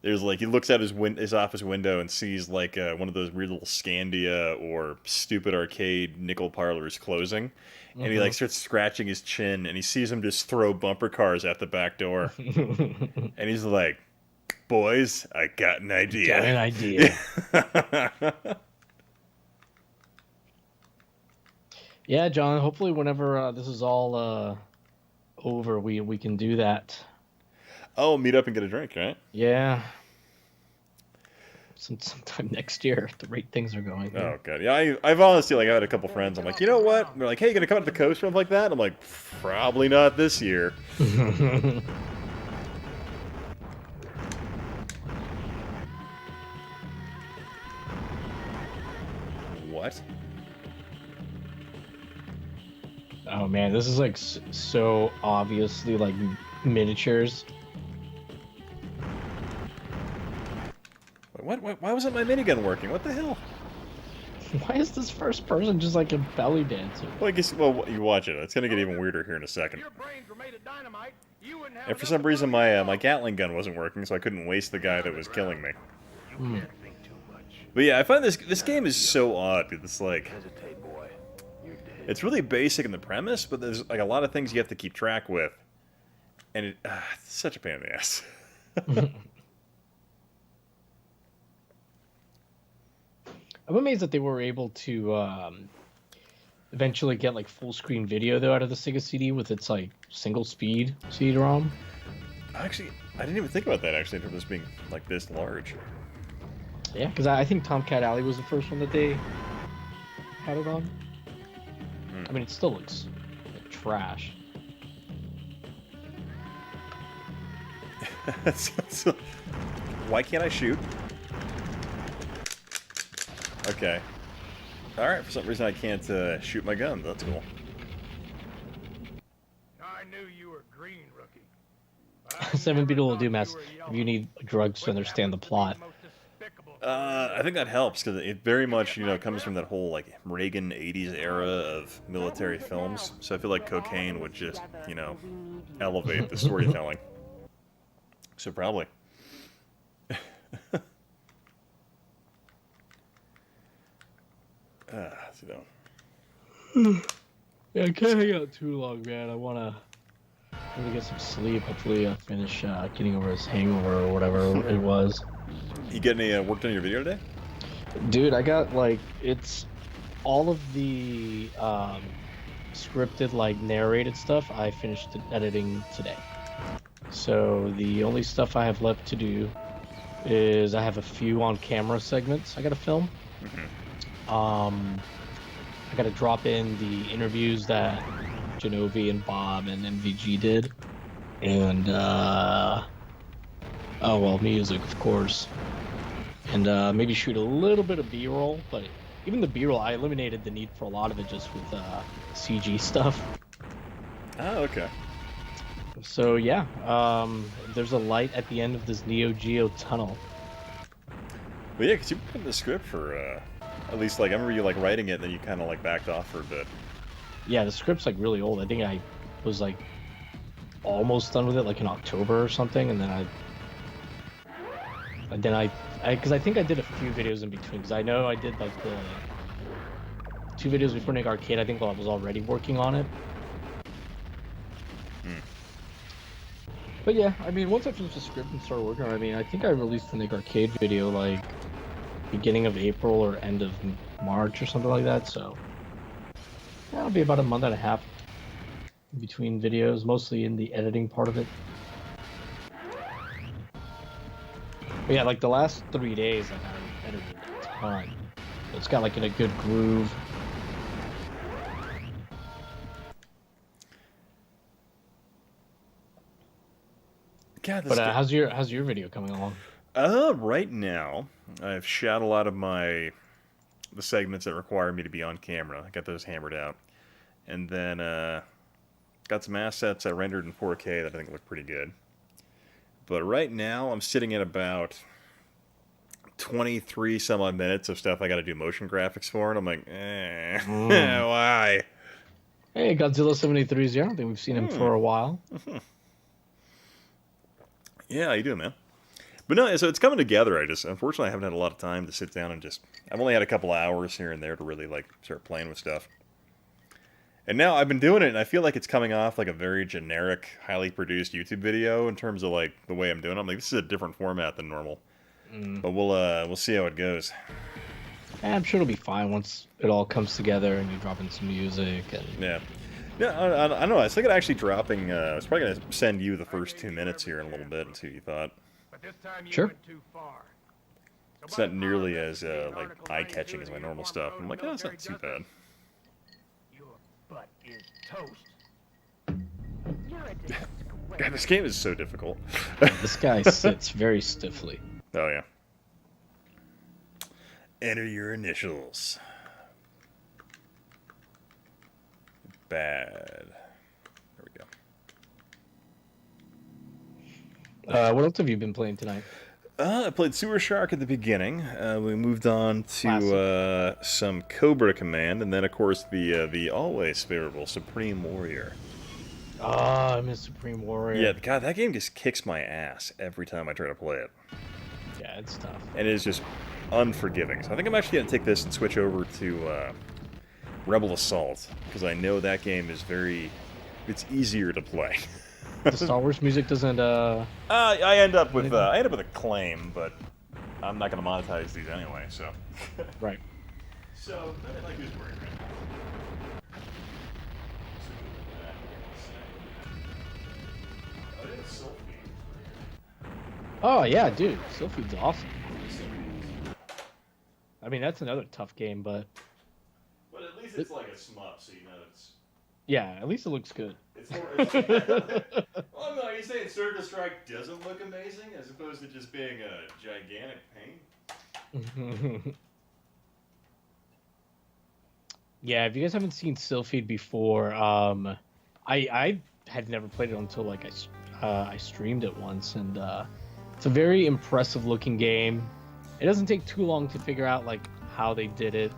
there's like he looks out his office window and sees like one of those weird little Scandia or stupid arcade nickel parlors closing, and he like starts scratching his chin and he sees him just throw bumper cars at the back door, and he's like, "Boys, I got an idea." Got an idea. Yeah, John. Hopefully, whenever this is all over, we can do that. Oh, meet up and get a drink, right? Yeah. Sometime next year, at the rate things are going. Oh god, yeah. I've honestly like I had a couple friends. I'm like, you know what? They're like, hey, you gonna come to the coast or something like that? I'm like, probably not this year. What? Oh man, this is like so obviously like miniatures. What? Why wasn't my minigun working? What the hell? Why is this first person just like a belly dancer? Well, I guess, well, you watch it. It's gonna get even weirder here in a second. And for some reason, my Gatling gun wasn't working, so I couldn't waste the guy that was killing me. But yeah, I find this game is so odd. It's like it's really basic in the premise, but there's like a lot of things you have to keep track with, and it's such a pain in the ass. I'm amazed that they were able to eventually get like full screen video though out of the Sega CD with its like single speed CD-ROM. Actually, I didn't even think about that actually in terms of this being like this large. Yeah, because I think Tomcat Alley was the first one that they had it on. I mean, it still looks like trash. So, why can't I shoot? Okay. Alright, for some reason I can't shoot my gun. That's cool. I knew you were green, rookie. 7 Beetle will do, Mass, if you need drugs to understand the plot. I think that helps, because it very much, you know, comes from that whole, like, Reagan 80s era of military films. So I feel like cocaine would just, you know, elevate the storytelling. So probably. Yeah, I can't hang out too long, man. I wanna get some sleep. Hopefully, I'll finish getting over this hangover or whatever it was. You get any work done on your video today? Dude, I got like it's all of the scripted, like narrated stuff. I finished editing today. So the only stuff I have left to do is I have a few on-camera segments I gotta film. I gotta drop in the interviews that Genovi and Bob and MVG did, and Oh well, music, of course, and maybe shoot a little bit of B-roll. But even the B-roll, I eliminated the need for a lot of it just with CG stuff. Oh, okay. So yeah, there's a light at the end of this Neo Geo tunnel. But yeah, because you put in the script for, at least, like, I remember you, like, writing it, and then you kind of, like, backed off for a bit. Yeah, the script's, like, really old. I think I was, like, almost done with it, like, in October or something, and then because I think I did a few videos in between, because I know I did, like, the 2 videos before Nick Arcade, I think, while I was already working on it. But yeah, I mean, once I finished the script and started working on it, I mean, I think I released the Nick Arcade video, like, beginning of April or end of March or something like that, so that'll be about a month and a half between videos, mostly in the editing part of it. But yeah, like the last 3 days, like, I edited a ton. So it's got like in a good groove. God, But how's your video coming along? Right now, I've shot a lot of the segments that require me to be on camera. I got those hammered out. And then, got some assets I rendered in 4K that I think look pretty good. But right now, I'm sitting at about 23 some odd minutes of stuff I got to do motion graphics for, and I'm like, why? Hey, Godzilla 73 is here. I don't think we've seen him for a while. Yeah, how you doing, man? But no, so it's coming together. Unfortunately, I haven't had a lot of time to sit down and I've only had a couple hours here and there to really, like, start playing with stuff. And now I've been doing it, and I feel like it's coming off like a very generic, highly produced YouTube video in terms of, like, the way I'm doing it. I'm like, this is a different format than normal. But we'll see how it goes. I'm sure it'll be fine once it all comes together and you drop in some music and... Yeah. Yeah, I know. I was thinking of actually dropping... I was probably going to send you the first 2 minutes here in a little bit and see what you thought. But this time you Sure. went too far. It's not nearly as, like, eye-catching as my normal stuff. I'm like, oh, it's not too bad. Your butt is toast. God, this game is so difficult. This guy sits very stiffly. Oh, yeah. Enter your initials. Bad. There we go. What else have you been playing tonight? I played Sewer Shark at the beginning. We moved on to some Cobra Command, and then, of course, the always favorable Supreme Warrior. Oh, I miss Supreme Warrior. Yeah, God, that game just kicks my ass every time I try to play it. Yeah, it's tough. And it is just unforgiving. So I think I'm actually going to take this and switch over to Rebel Assault, because I know that game is it's easier to play. The Star Wars music doesn't, I end up with a claim, but I'm not going to monetize these anyway, so... Right. So, I didn't like who's wearing right now. Oh, yeah, dude. Sylphie's awesome. I mean, that's another tough game, but... But at least it's like a shmup, so you know it's... Yeah, at least it looks good. It's more... Well, no, are you saying Circle Strike doesn't look amazing, as opposed to just being a gigantic pain? Yeah, if you guys haven't seen Sylphie before, I had never played it until, like, I streamed it once, and it's a very impressive looking game. It doesn't take too long to figure out, like, how they did it,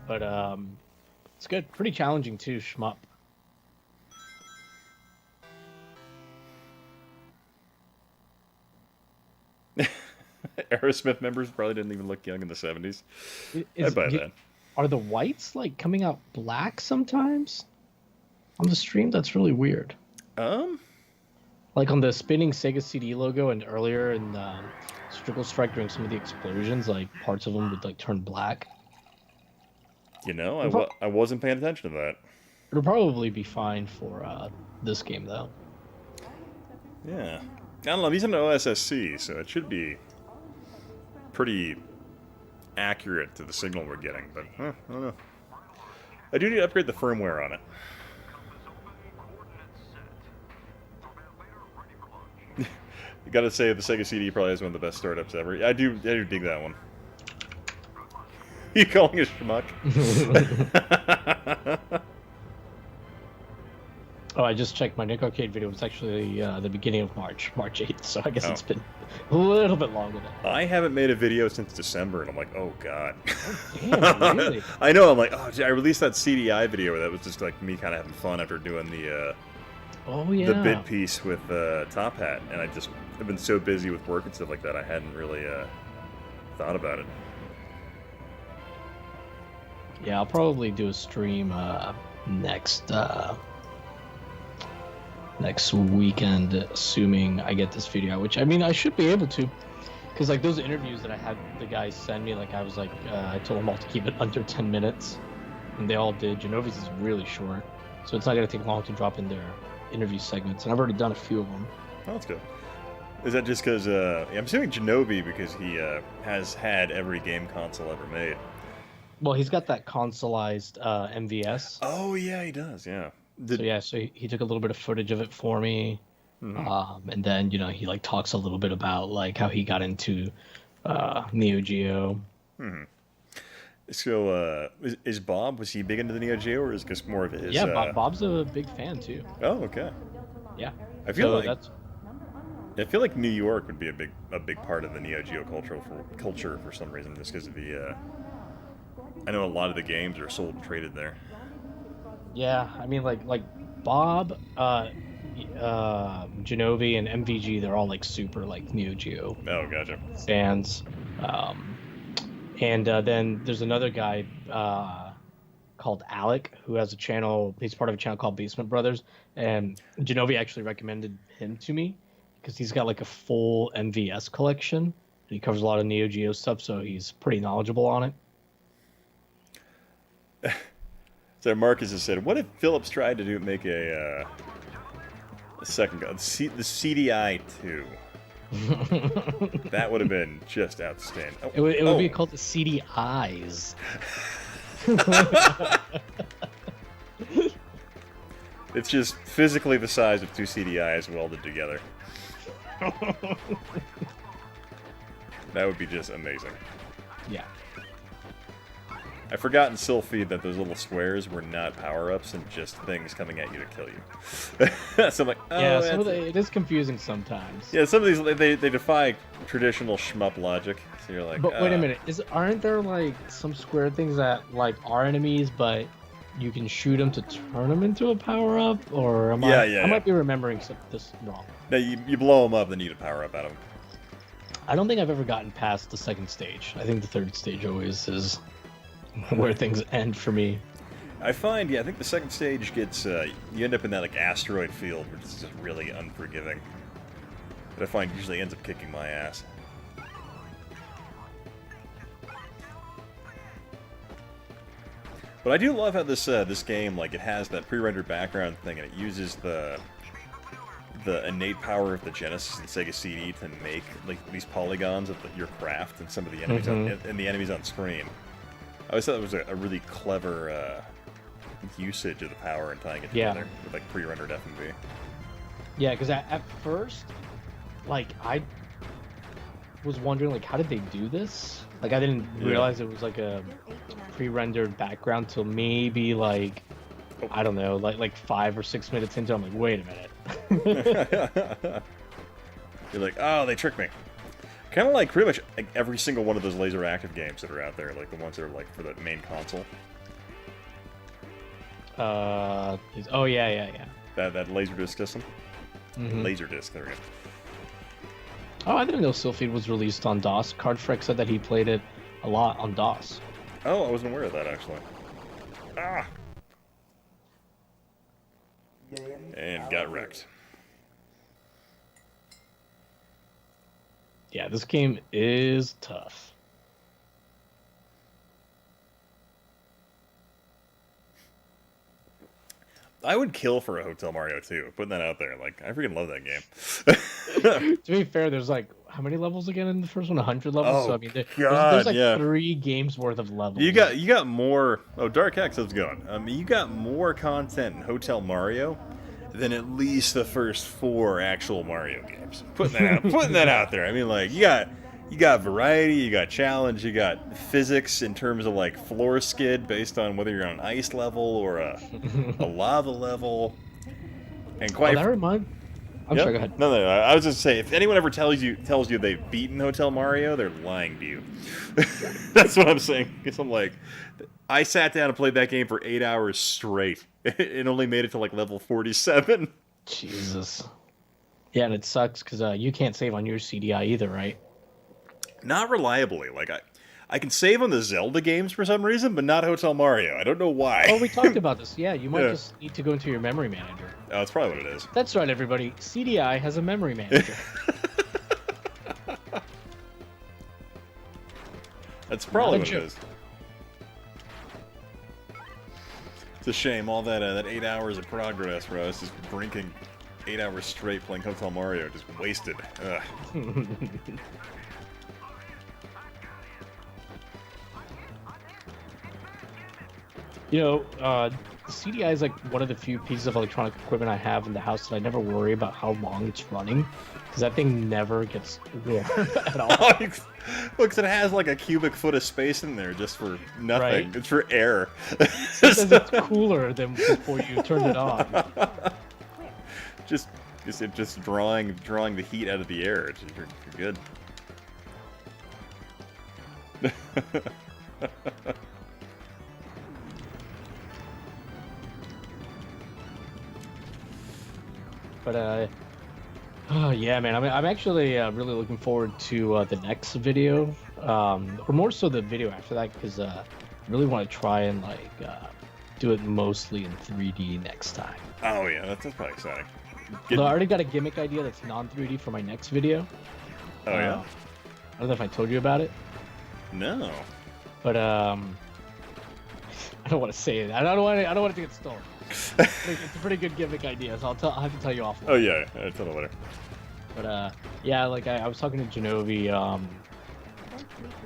but it's good. Pretty challenging too, shmup. Aerosmith members probably didn't even look young in the 70s. I'd buy that. Are the whites, like, coming out black sometimes? On the stream? That's really weird. Like on the spinning Sega CD logo and earlier in Strickle Strike during some of the explosions, like, parts of them would, like, turn black. You know, I wasn't paying attention to that. It'll probably be fine for this game, though. Yeah. I don't know, he's an OSSC, so it should be pretty accurate to the signal we're getting, but I don't know. I do need to upgrade the firmware on it. You gotta say the Sega CD probably has one of the best startups ever. I do dig that one. You calling a schmuck? Oh, I just checked my Nick Arcade video. It's actually the beginning of March 8th, so I guess it's been a little bit longer than that. I haven't made a video since December, and I'm like, oh god. Damn, really? I know, I'm like, oh, I released that CDI video where that was just like me kind of having fun after doing the the bid piece with Top Hat, and I've been so busy with work and stuff like that, I hadn't really thought about it. Yeah, I'll probably do a stream next weekend, assuming I get this video out, which, I mean, I should be able to, because, like, those interviews that I had the guys send me, like, I was like, I told them all to keep it under 10 minutes, and they all did. Genovi's is really short, so it's not going to take long to drop in their interview segments, and I've already done a few of them. Oh, that's good. Is that just because, I'm assuming Genovi, because he has had every game console ever made. Well, he's got that consoleized MVS. Oh, yeah, he does, yeah. So he took a little bit of footage of it for me, and then, you know, he, like, talks a little bit about, like, how he got into Neo Geo. So, is Bob, was he big into the Neo Geo, or is it just more of his... Yeah, Bob's a big fan, too. Oh, okay. Yeah. I feel like New York would be a big part of the Neo Geo culture for some reason, just because of the... I know a lot of the games are sold and traded there. Yeah, I mean, like Bob, Genovi, and MVG, they're all, like, super, like, Neo Geo gotcha. fans. And then there's another guy called Alec who has a channel. He's part of a channel called Basement Brothers, and Genovi actually recommended him to me because he's got, like, a full MVS collection. He covers a lot of Neo Geo stuff, so he's pretty knowledgeable on it. So Marcus has said, what if Philips tried to make a second gun, the CDI 2? That would have been just outstanding. Oh, it would be called the CDIs. It's just physically the size of two CDIs welded together. That would be just amazing. Yeah. I forgot in Sylphid that those little squares were not power-ups and just things coming at you to kill you. So I'm like, oh, yeah, it is confusing sometimes. Yeah, some of these, they defy traditional shmup logic. So you're like, but wait a minute, aren't there, like, some square things that, like, are enemies, but you can shoot them to turn them into a power-up? Or I might be remembering this wrong. No, you blow them up, then you get a power-up out of them. I don't think I've ever gotten past the second stage. I think the third stage always is where things end for me. I find, I think the second stage gets, you end up in that, like, asteroid field, which is just really unforgiving. That I find usually ends up kicking my ass. But I do love how this game, like, it has that pre-rendered background thing, and it uses the innate power of the Genesis and Sega CD to make, like, these polygons of your craft and some of the enemies and the enemies on screen. I always thought it was a really clever usage of the power and tying it together with, like, pre-rendered FMV. Yeah, because at first, like, I was wondering, like, how did they do this? Like, I didn't realize it was, like, a pre-rendered background till maybe, like, I don't know, like 5 or 6 minutes into it. I'm like, wait a minute. You're like, oh, they tricked me. Kind of like pretty much like every single one of those laser active games that are out there, like the ones that are like for the main console. Oh yeah. That Laserdisc system. Laserdisc. There we go. Oh, I didn't know Sylphid was released on DOS. Cardfreck said that he played it a lot on DOS. Oh, I wasn't aware of that actually. Ah. And got wrecked. Yeah, this game is tough. I would kill for a Hotel Mario 2. Putting that out there, like, I freaking love that game. To be fair, there's like how many levels again in the first one? 100 levels. Oh, so I mean, God, there's like 3 games worth of levels. You got more. Oh, Dark X, how's it going? You got more content in Hotel Mario than at least the first 4 actual Mario games. Putting that out there. I mean, like, you got variety, you got challenge, you got physics in terms of like floor skid based on whether you're on an ice level or a lava level. And quite. I'm sorry, go ahead. No, I was just saying, if anyone ever tells you they've beaten Hotel Mario, they're lying to you. That's what I'm saying. Because I'm like, I sat down and played that game for 8 hours straight. It only made it to like level 47. Jesus. Yeah, and it sucks because you can't save on your CDI either, right? Not reliably. Like I can save on the Zelda games for some reason, but not Hotel Mario. I don't know why. Oh, we talked about this. Yeah, you might just need to go into your memory manager. Oh, that's probably what it is. That's right, everybody. CDI has a memory manager. That's probably what it is. It's a shame, all that 8 hours of progress where I was just drinking 8 hours straight playing Hotel Mario, just wasted. Ugh. You know, the CDI is like one of the few pieces of electronic equipment I have in the house that I never worry about how long it's running, because that thing never gets warm at all. Look, it has like a cubic foot of space in there just for nothing. Right? It's for air. It says it's cooler than before you turned it on. Just drawing the heat out of the air. You're good. But oh yeah, man. I'm actually really looking forward to the next video, or more so the video after that, because I really want to try and like do it mostly in 3D next time. Oh yeah, that's probably exciting. I already got a gimmick idea that's non-3D for my next video. Oh yeah. I don't know if I told you about it. No. But I don't want to say it. I don't want it to get stolen. It's a pretty good gimmick idea, so I'll have to tell you off. Oh yeah, I'll tell you later. But yeah, like I was talking to Genovi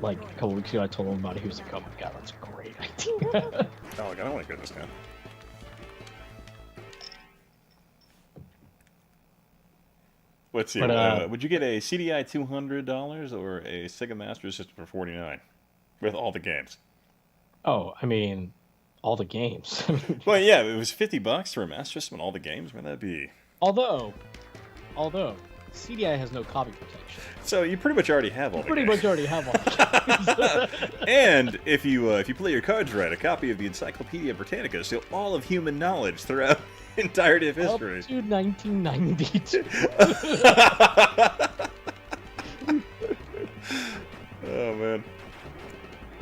like a couple weeks ago. I told him about it. He was like, "Oh my god, that's a great idea." Oh, I don't want to go this now. Let's see. Would you get a CDI $200 or a Sega Master System for $49 with all the games? Oh, I mean, all the games. Well, yeah, it was $50 for a Master System and all the games. Man, that'd be. Although, CDI has no copy protection. So you pretty much already have all the games. Pretty much already have all the games. And if you play your cards right, a copy of the Encyclopedia Britannica steal all of human knowledge throughout the entirety of history. Up to 1992. Oh man.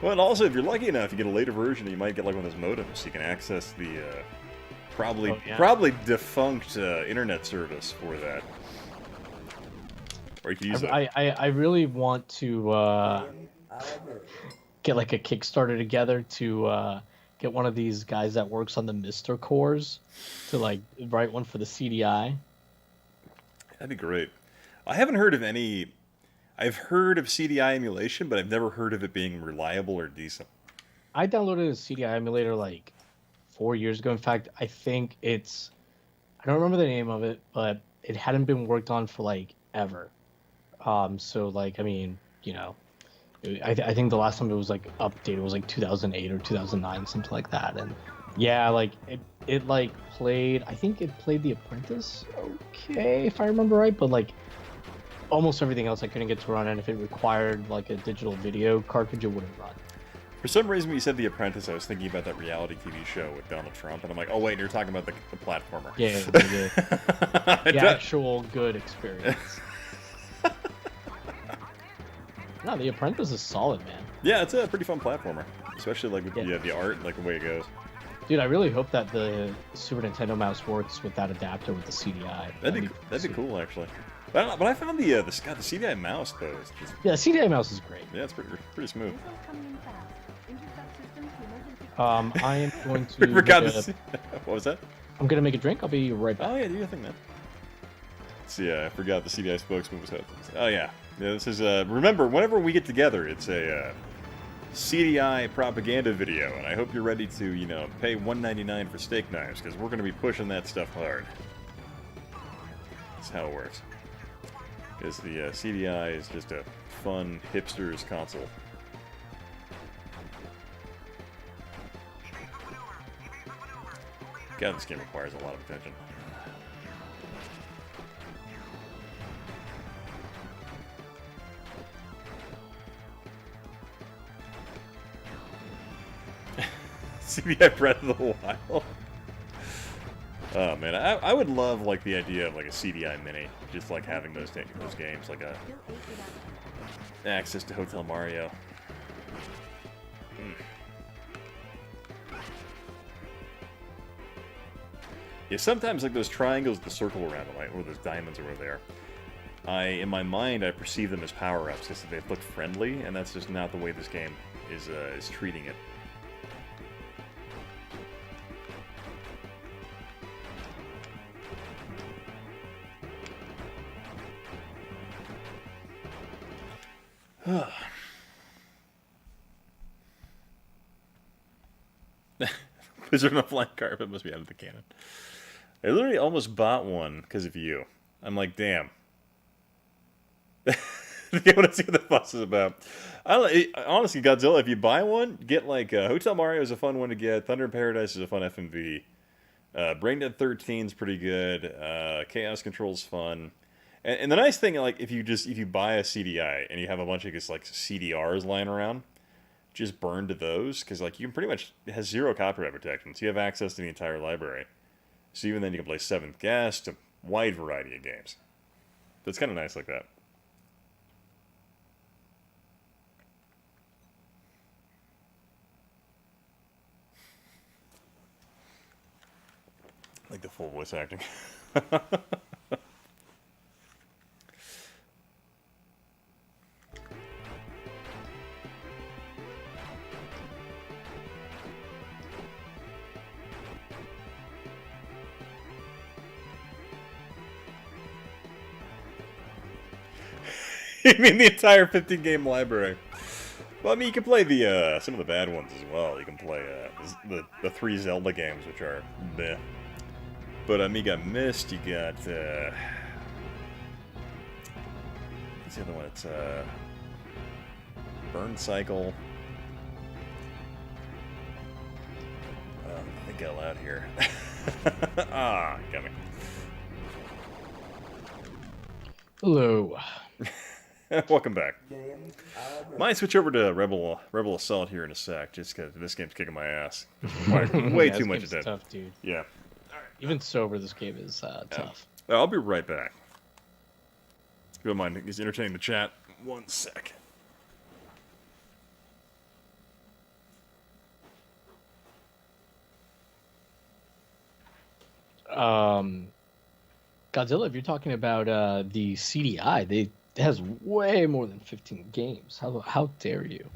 Well, and also, if you're lucky enough, you get a later version, you might get like one of those modems, so you can access the probably defunct internet service for that. Or you can use it. I really want to get like a Kickstarter together to get one of these guys that works on the Mr. cores to like write one for the CDI. That'd be great. I haven't heard of any. I've heard of CDI emulation, but I've never heard of it being reliable or decent. I downloaded a CDI emulator like 4 years ago. In fact, I think I don't remember the name of it, but it hadn't been worked on for like ever. So like, I mean, you know, I think the last time it was like updated was like 2008 or 2009, something like that. And yeah, like it like played, I think it played The Apprentice, okay, if I remember right, but like almost everything else I couldn't get to run, and if it required like a digital video cartridge, it wouldn't run. For some reason, when you said The Apprentice, I was thinking about that reality TV show with Donald Trump, and I'm like, oh wait, you're talking about the platformer. Yeah, the actual good experience. No, The Apprentice is solid, man. Yeah, it's a pretty fun platformer, especially like with the art and like the way it goes. Dude, I really hope that the Super Nintendo mouse works with that adapter with the CDI. That'd be cool, actually. But I found the CDI mouse though. Yeah, the CDI mouse is great. Yeah, it's pretty smooth. I am going to. What was that? I'm gonna make a drink. I'll be right back. Oh yeah, do your thing, man. So yeah, I forgot the CDI spokesman was. Oh yeah, this is remember, whenever we get together, it's a CDI propaganda video, and I hope you're ready to pay $1.99 for steak knives because we're gonna be pushing that stuff hard. That's how it works. Because the CDI is just a fun hipster's console. God, this game requires a lot of attention. CDI Breath of the Wild. Oh man, I would love like the idea of like a CDI Mini, just like having those games, like a access to Hotel Mario. Yeah, sometimes like those triangles, the circle around them, right, or those diamonds over there. In my mind, I perceive them as power-ups because they look friendly, and that's just not the way this game is treating it. Wizard on a Flying Carpet must be out of the canon. I literally almost bought one because of you. I'm like, damn. I want to see what the fuss is about. Honestly, Godzilla, if you buy one, get like Hotel Mario is a fun one to get. Thunder in Paradise is a fun FMV. Braindead 13 is pretty good. Chaos Control's fun. And the nice thing, like, if you buy a CDI and you have a bunch of just like CDRs lying around, just burn to those because like you can pretty much, it has zero copyright protection, so you have access to the entire library. So even then, you can play Seventh Guest, a wide variety of games. So it's kind of nice like that. Like the full voice acting. You mean the entire 15-game library? Well, I mean, you can play the some of the bad ones as well. You can play the 3 Zelda games, which are meh. But you got Myst, you got what's the other one? It's Burn Cycle. Think out loud here. Ah, got me. Hello. Welcome back. Might switch over to Rebel Assault here in a sec, just because this game's kicking my ass. Way too much attention. Tough, dude. Yeah. Even sober, this game is tough. I'll be right back. If you don't mind, he's entertaining the chat. 1 sec. Godzilla, if you're talking about the CDI, it has way more than 15 games. How dare you?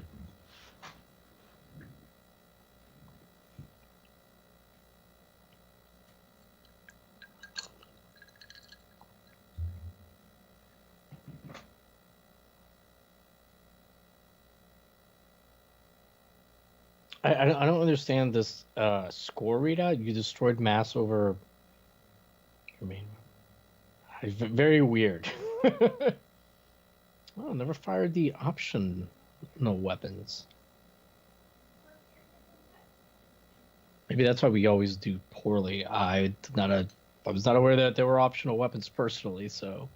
I don't understand this score readout. You destroyed mass over. I mean, very weird. Oh, never fired the option. No weapons. Maybe that's why we always do poorly. I was not aware that there were optional weapons personally, so.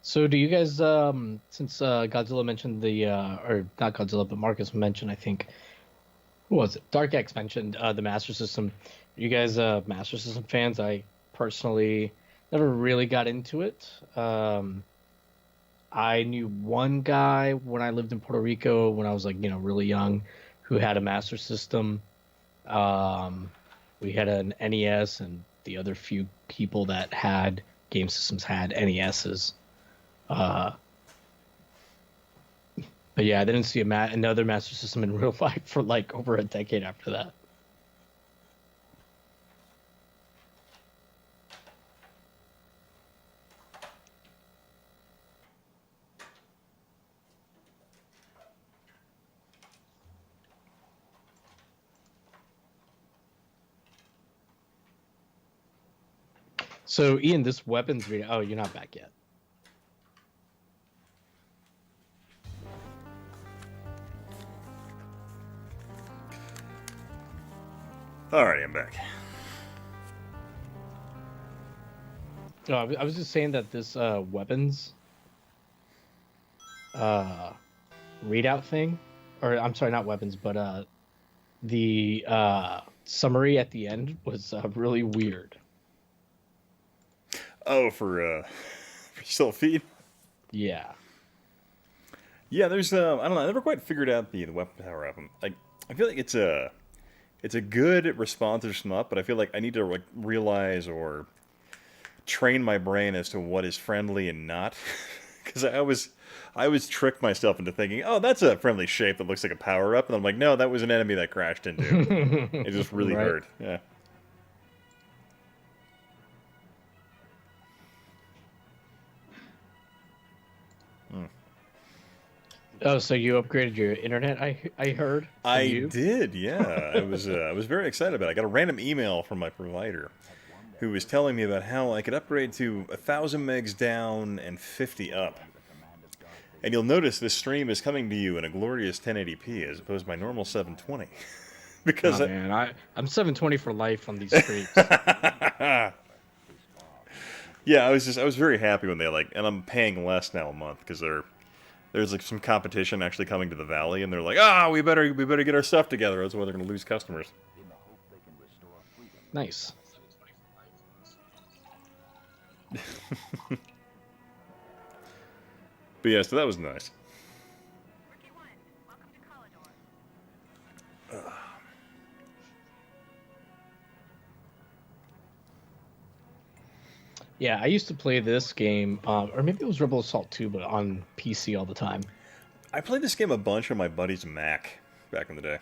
So do you guys, since Godzilla mentioned or not Godzilla, but Marcus mentioned, I think, who was it? Dark X mentioned the Master System. Are you guys Master System fans? I personally never really got into it. I knew one guy when I lived in Puerto Rico when I was really young, who had a Master System. We had an NES, and the other few people that had game systems had NESs. But yeah, I didn't see another Master System in real life for like over a decade after that. So Ian, this weapons video. Oh, you're not back yet. Alrighty, I'm back. No, I was just saying that this weapons readout thing, or I'm sorry, not weapons, but the summary at the end was really weird. Oh, for still feed? Yeah. Yeah, there's I don't know. I never quite figured out the weapon power up. Like, I feel like it's a good responsive shmup, but I feel like I need to like realize or train my brain as to what is friendly and not, because I always trick myself into thinking, oh, that's a friendly shape that looks like a power up, and I'm like, no, that was an enemy that crashed into. It just really Right. hurt. Yeah. Oh, so you upgraded your internet? I heard. From I you? did, yeah. I was very excited about it. I got a random email from my provider who was telling me about how I could upgrade to 1,000 megs down and 50 up. And you'll notice this stream is coming to you in a glorious 1080p as opposed to my normal 720. Because Oh, man, I'm 720 for life on these streams. yeah, I was very happy when they and I'm paying less now a month because there's like some competition actually coming to the valley, and they're like, we better get our stuff together, otherwise they're going to lose customers. Nice. But yeah, so that was nice. Yeah, I used to play this game, or maybe it was Rebel Assault 2, but on PC all the time. I played this game a bunch on my buddy's Mac back in the day.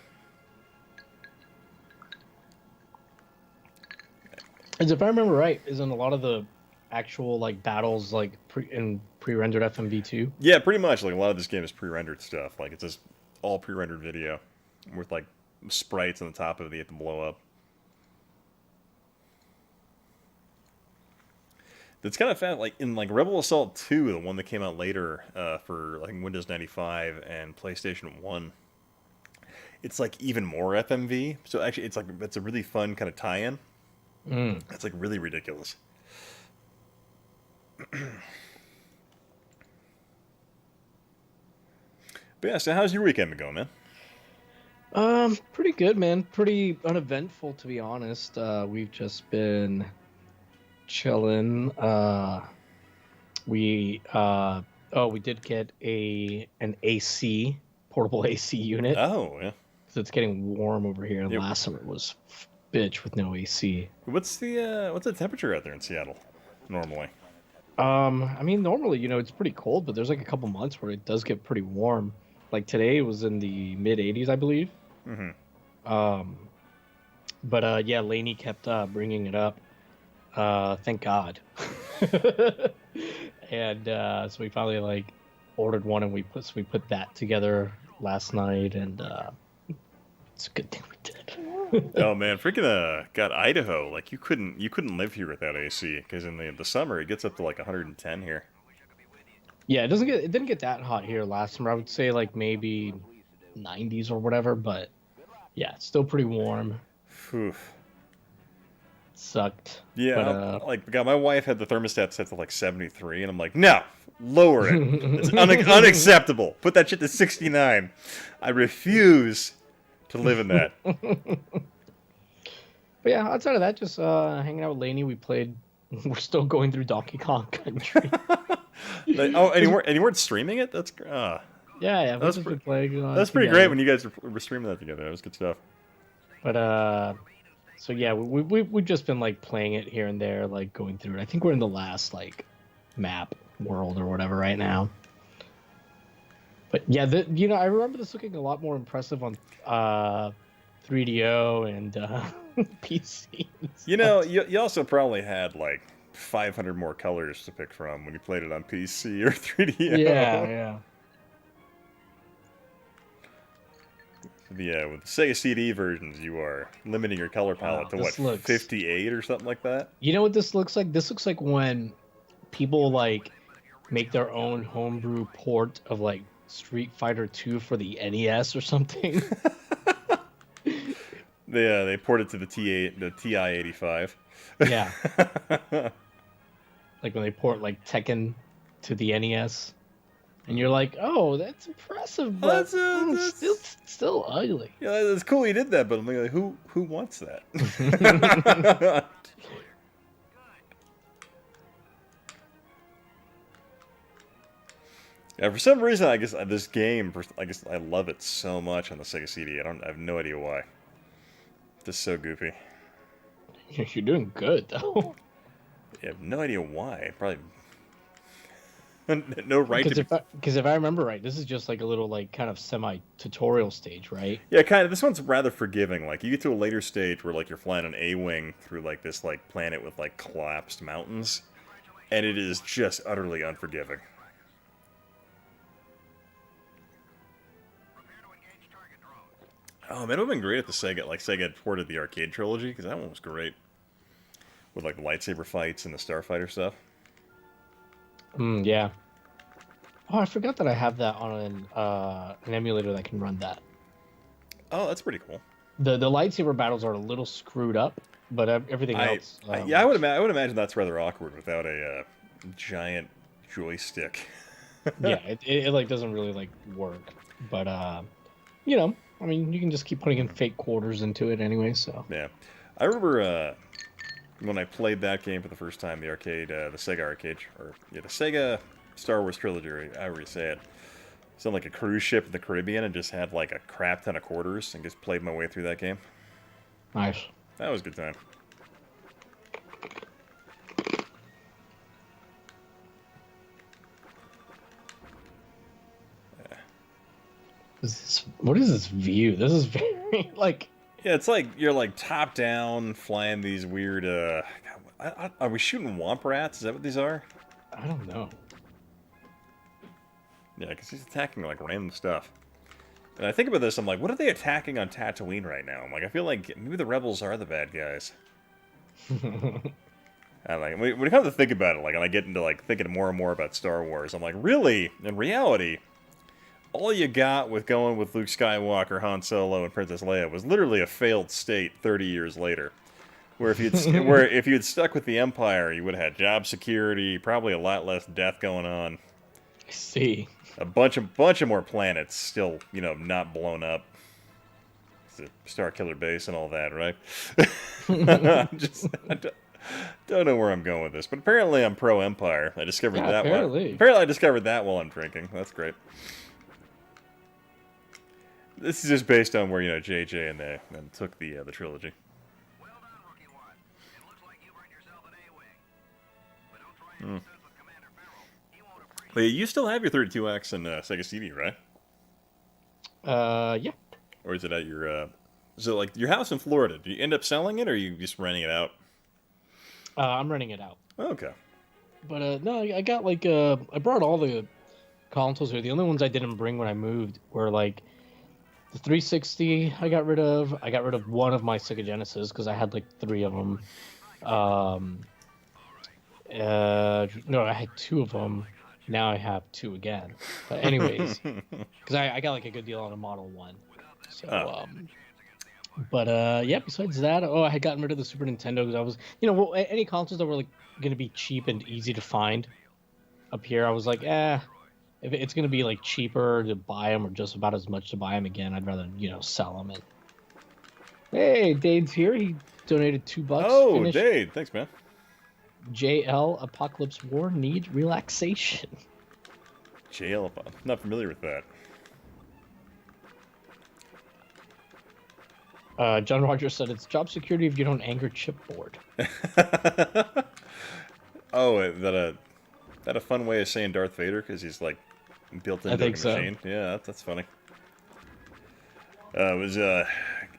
As if I remember right, isn't a lot of the actual like battles like pre-rendered FMV2? Yeah, pretty much. Like a lot of this game is pre-rendered stuff. Like it's just all pre-rendered video with like sprites on the top of it that you have to blow up. It's kind of fast. Like in like Rebel Assault 2, the one that came out later for like Windows 95 and PlayStation 1. It's like even more FMV. So actually, it's a really fun kind of tie-in. It's like really ridiculous. But yeah, so how's your weekend been going, man? Pretty good, man. Pretty uneventful, to be honest. We've just been chilling. We did get an AC, portable AC unit. Oh, yeah. So it's getting warm over here. And Yep. last summer was bitch with no AC. What's the temperature out there in Seattle normally? I mean, normally, it's pretty cold, but there's like a couple months where it does get pretty warm. Like today, it was in the mid 80s, I believe. Mm-hmm. But yeah, Lainey kept bringing it up. Thank God. And so we finally like ordered one, and we put that together last night, and it's a good thing we did. Oh man, freaking God, Idaho! Like you couldn't live here without AC because in the summer it gets up to like 110 here. Yeah, it didn't get that hot here last summer. I would say like maybe 90s or whatever, but yeah, it's still pretty warm. Oof. Sucked. Yeah, but, God, my wife had the thermostat set to like 73, and I'm like, no, lower it. It's unacceptable. Put that shit to 69. I refuse to live in that. But yeah, outside of that, just hanging out with Lainey. We're still going through Donkey Kong Country. And you weren't streaming it? That's Yeah, we've just been playing. That's pretty great when you guys were streaming that together. That was good stuff. But so yeah, we've just been like playing it here and there, like going through it. I think we're in the last like map world or whatever right now. But yeah, I remember this looking a lot more impressive on 3DO and PC. You also probably had like 500 more colors to pick from when you played it on PC or 3DO. Yeah. with the Sega CD versions, you are limiting your color palette to this what, looks- 58 or something like that. You know what this looks like? This looks like when people like make their own homebrew port of like Street Fighter 2 for the NES or something. They ported to the TI-85. Yeah. Like when they port like Tekken to the NES. And you're like, oh, that's impressive, but That's- still ugly. Yeah, it's cool he did that, but I'm like, who wants that? Yeah, for some reason, I guess this game, I love it so much on the Sega CD. I have no idea why. Just so goofy. You're doing good though. I have no idea why. Probably no right to. Because if I remember right, this is just like a little like kind of semi-tutorial stage, right? Yeah, kind of. This one's rather forgiving. Like you get to a later stage where like you're flying an A-wing through like this like planet with like collapsed mountains, and it is just utterly unforgiving. Oh man, it would have been great if the Sega had ported the arcade trilogy, because that one was great. With like the lightsaber fights and the starfighter stuff. Yeah. Oh, I forgot that I have that on an emulator that can run that. Oh, that's pretty cool. The lightsaber battles are a little screwed up, but everything else. Yeah, I would imagine that's rather awkward without a giant joystick. Yeah, it like doesn't really like work, but you know, I mean, you can just keep putting in fake quarters into it anyway. So Yeah, I remember when I played that game for the first time, the arcade, the Sega arcade, the Sega Star Wars trilogy, however you say it. It's on like a cruise ship in the Caribbean and just had like a crap ton of quarters and just played my way through that game. nice. That was a good time. What is this view? This is very like. Yeah, it's like you're like top down flying these weird. Are we shooting womp rats? Is that what these are? I don't know. Yeah, because he's attacking like random stuff. And I think about this, I'm like, what are they attacking on Tatooine right now? I'm like, I feel like maybe the rebels are the bad guys. And like when you come to think about it, like, and I get into like thinking more and more about Star Wars, I'm like, really? In reality, all you got with going with Luke Skywalker, Han Solo, and Princess Leia was literally a failed state 30 years later. Where if you'd stuck with the Empire, you would have had job security, probably a lot less death going on. I see. A bunch of more planets still, not blown up. It's a Star Killer base and all that, right? I don't know where I'm going with this, but apparently I'm pro Empire. I discovered that. Apparently I discovered that while I'm drinking. That's great. This is just based on where JJ and them took the trilogy. Well done, Rookie One. It looks like you've earned yourself an A-wing. But don't try your success with Commander Farrell. He won't appreciate But you still have your 32X and Sega CD, right? Yeah. Or is it at your? Is it like your house in Florida? Do you end up selling it, or are you just renting it out? I'm renting it out. Okay. But no, I got like I brought all the consoles here. The only ones I didn't bring when I moved were like the 360. I got rid of one of my Sega Genesis because I had like 3 of them. No, I had 2 of them. Now I have 2 again. But anyways, because I got like a good deal on a Model 1. So but yeah, besides that, I had gotten rid of the Super Nintendo because I was, any consoles that were like going to be cheap and easy to find up here, I was like, if it's going to be like cheaper to buy them or just about as much to buy them again, I'd rather, sell them. And hey, Dade's here. He donated $2. Oh, Dade, thanks, man. JL Apocalypse War need relaxation. JL, I'm not familiar with that. John Rogers said it's job security if you don't anger chipboard. Oh, is that a fun way of saying Darth Vader because he's like built into a machine? So. Yeah, that's funny. It was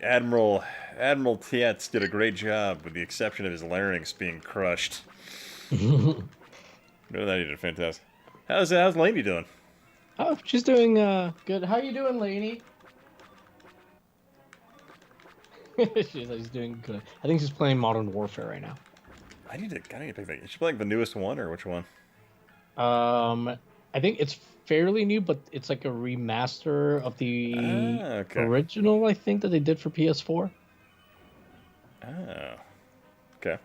Admiral Tietz did a great job with the exception of his larynx being crushed. No, that he did fantastic. How's Lainey doing? Oh, she's doing good. How you doing, Lainey? He's doing good. I think he's playing Modern Warfare right now. I need to pick that. You should play like the newest one or which one? I think it's fairly new, but it's like a remaster of the Okay. original. I think that they did for PS4. Oh. Okay.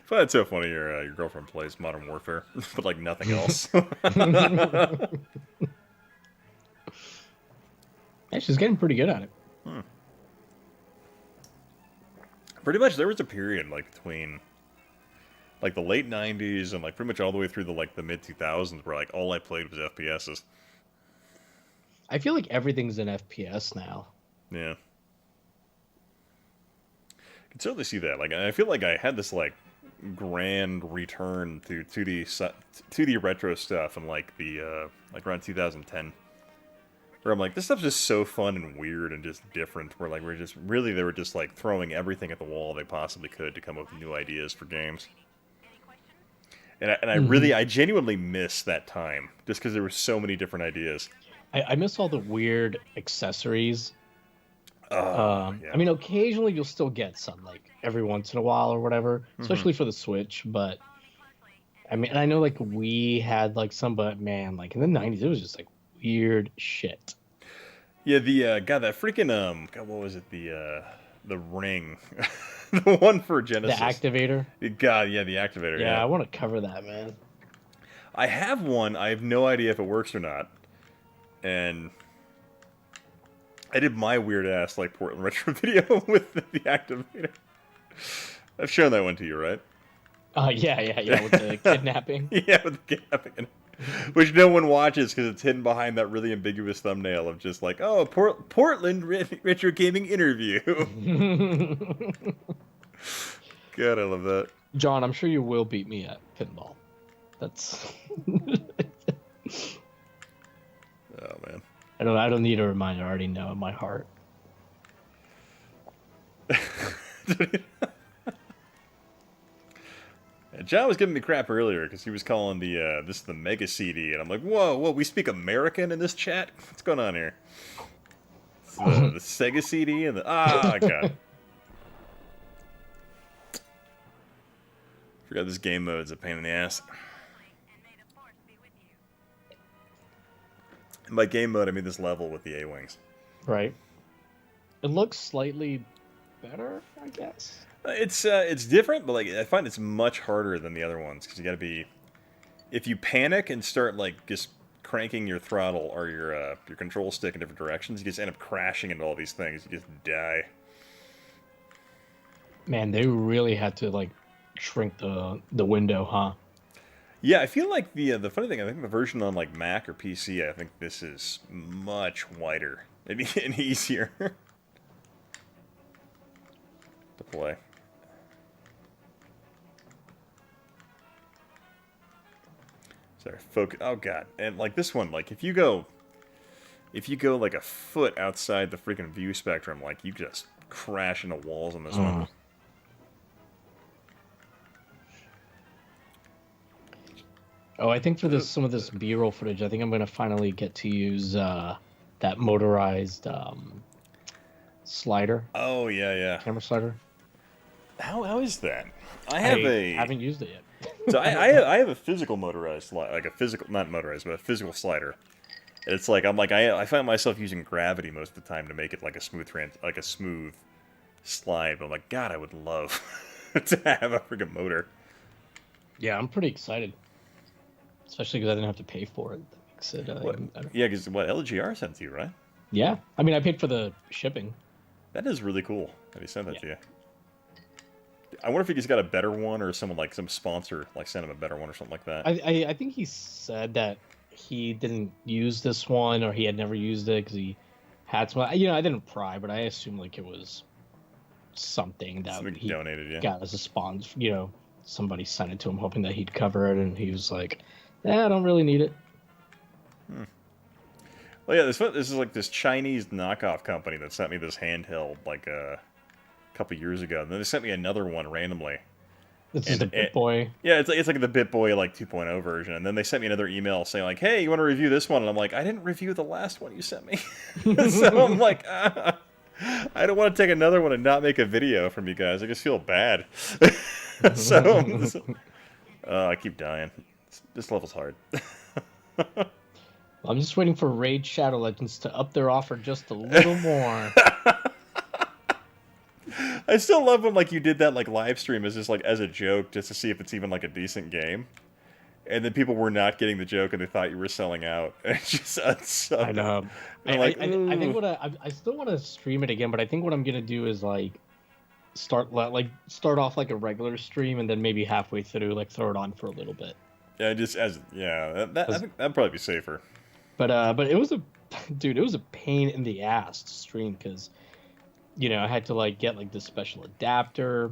But it's so funny your girlfriend plays Modern Warfare, but like nothing else. Yeah, she's getting pretty good at it. Pretty much, there was a period like between like the late '90s and like pretty much all the way through the mid 2000s where like all I played was FPSs. I feel like everything's in FPS now. Yeah. I can certainly see that. Like, I feel like I had this like grand return to 2D retro stuff in like the like around 2010, where I'm like, this stuff's just so fun and weird and just different. Where like they were just like throwing everything at the wall they possibly could to come up with new ideas for games. And I genuinely miss that time just because there were so many different ideas. I miss all the weird accessories. Yeah. I mean, occasionally you'll still get some, like every once in a while or whatever, especially for the Switch. But I mean, I know like we had like some, but man, like in the '90s, it was just like weird shit. Yeah, the God, that freaking God, what was it? The ring, the one for Genesis. The activator. God, yeah, the activator. Yeah, Yeah, I want to cover that, man. I have one. I have no idea if it works or not, and I did my weird ass like Portland retro video with the activator. I've shown that one to you, right? Yeah, with the kidnapping. Yeah, with the kidnapping. Which no one watches because it's hidden behind that really ambiguous thumbnail of just like, oh, Portland retro gaming interview. God, I love that. John, I'm sure you will beat me at pinball. That's. Oh man. I don't need a reminder. I already know in my heart. John was giving me crap earlier because he was calling this the Mega CD, and I'm like, whoa, we speak American in this chat? What's going on here? It's the Sega CD and God. Forgot this game mode's a pain in the ass. And by game mode, I mean this level with the A-Wings. Right. It looks slightly better, I guess. It's different, but like I find it's much harder than the other ones because you got to be. If you panic and start like just cranking your throttle or your control stick in different directions, you just end up crashing into all these things. You just die. Man, they really had to like shrink the window, huh? Yeah, I feel like the funny thing, I think the version on like Mac or PC, I think this is much wider, maybe and easier to play. Sorry, focus. Oh god, and like this one, like if you go like a foot outside the freaking view spectrum, like you just crash into walls on this one. Oh, I think for some of this B-roll footage, I think I'm gonna finally get to use that motorized slider. Oh yeah. Camera slider. How is that? I haven't used it yet. So I have a physical motorized like a physical, not motorized, but a physical slider. And it's like I find myself using gravity most of the time to make it like a smooth slide. But I'm like, God, I would love to have a freaking motor. Yeah, I'm pretty excited, especially because I didn't have to pay for it. That makes it even better. Yeah, because LGR sent to you, right? Yeah, I mean, I paid for the shipping. That is really cool that he sent that to you. I wonder if he's got a better one or someone like some sponsor like sent him a better one or something like that. I think he said that he didn't use this one or he had never used it because he had some. You know, I didn't pry, but I assumed like it was something that he donated. Yeah, got as a sponsor. You know, somebody sent it to him hoping that he'd cover it, and he was like, "I don't really need it." Well, yeah, this is like this Chinese knockoff company that sent me this handheld like a couple years ago. And then they sent me another one randomly. This is the BitBoy. Yeah, it's like the BitBoy like 2.0 version. And then they sent me another email saying like, "Hey, you want to review this one?" And I'm like, "I didn't review the last one you sent me." So I'm like, I don't want to take another one and not make a video from you guys. I just feel bad. So I keep dying. This level's hard. I'm just waiting for Raid Shadow Legends to up their offer just a little more. I still love when like you did that like live stream as just like as a joke just to see if it's even like a decent game, and then people were not getting the joke and they thought you were selling out. It's just unsubbed. I know. I think I still want to stream it again, but I think what I'm gonna do is like start off like a regular stream and then maybe halfway through like throw it on for a little bit. Yeah, just as I think that'd probably be safer. But it was it was a pain in the ass to stream because, you know, I had to like get like this special adapter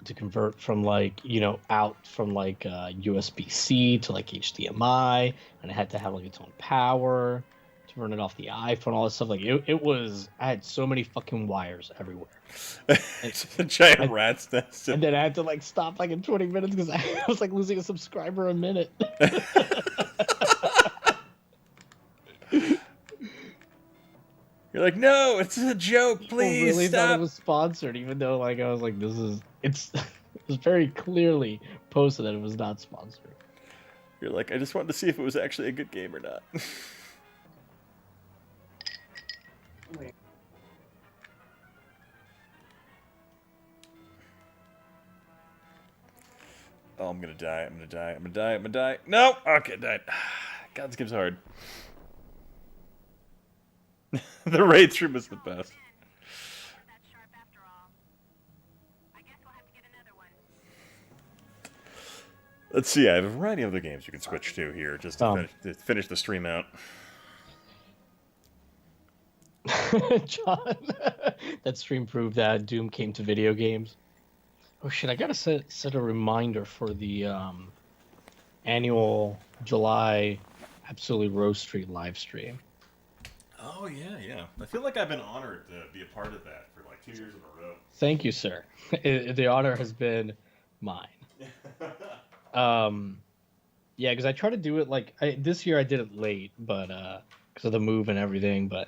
to convert from like, you know, out from like USB-C to like HDMI, and it had to have like its own power to run it off the iPhone, all this stuff. Like I had so many fucking wires everywhere. It's a giant rat's nest. And then I had to like stop like in 20 minutes because I was like losing a subscriber a minute. You're like, no, it's a joke, please People really stop. thought it was sponsored, even though like I was like, it was very clearly posted that it was not sponsored. You're like, I just wanted to see if it was actually a good game or not. Oh, I'm gonna die. I'm gonna die. No! Okay, died. God, this game's hard. The raid stream is the best. Let's see, I have a variety of other games you can switch to here, just to finish the stream out. John, that stream proved that Doom came to video games. Oh shit, I gotta set a reminder for the annual July Absolutely Rose Street live stream. Oh, yeah. I feel like I've been honored to be a part of that for like 2 years in a row. Thank you, sir. The honor has been mine. Yeah, because I try to do it like this year I did it late, but because of the move and everything. But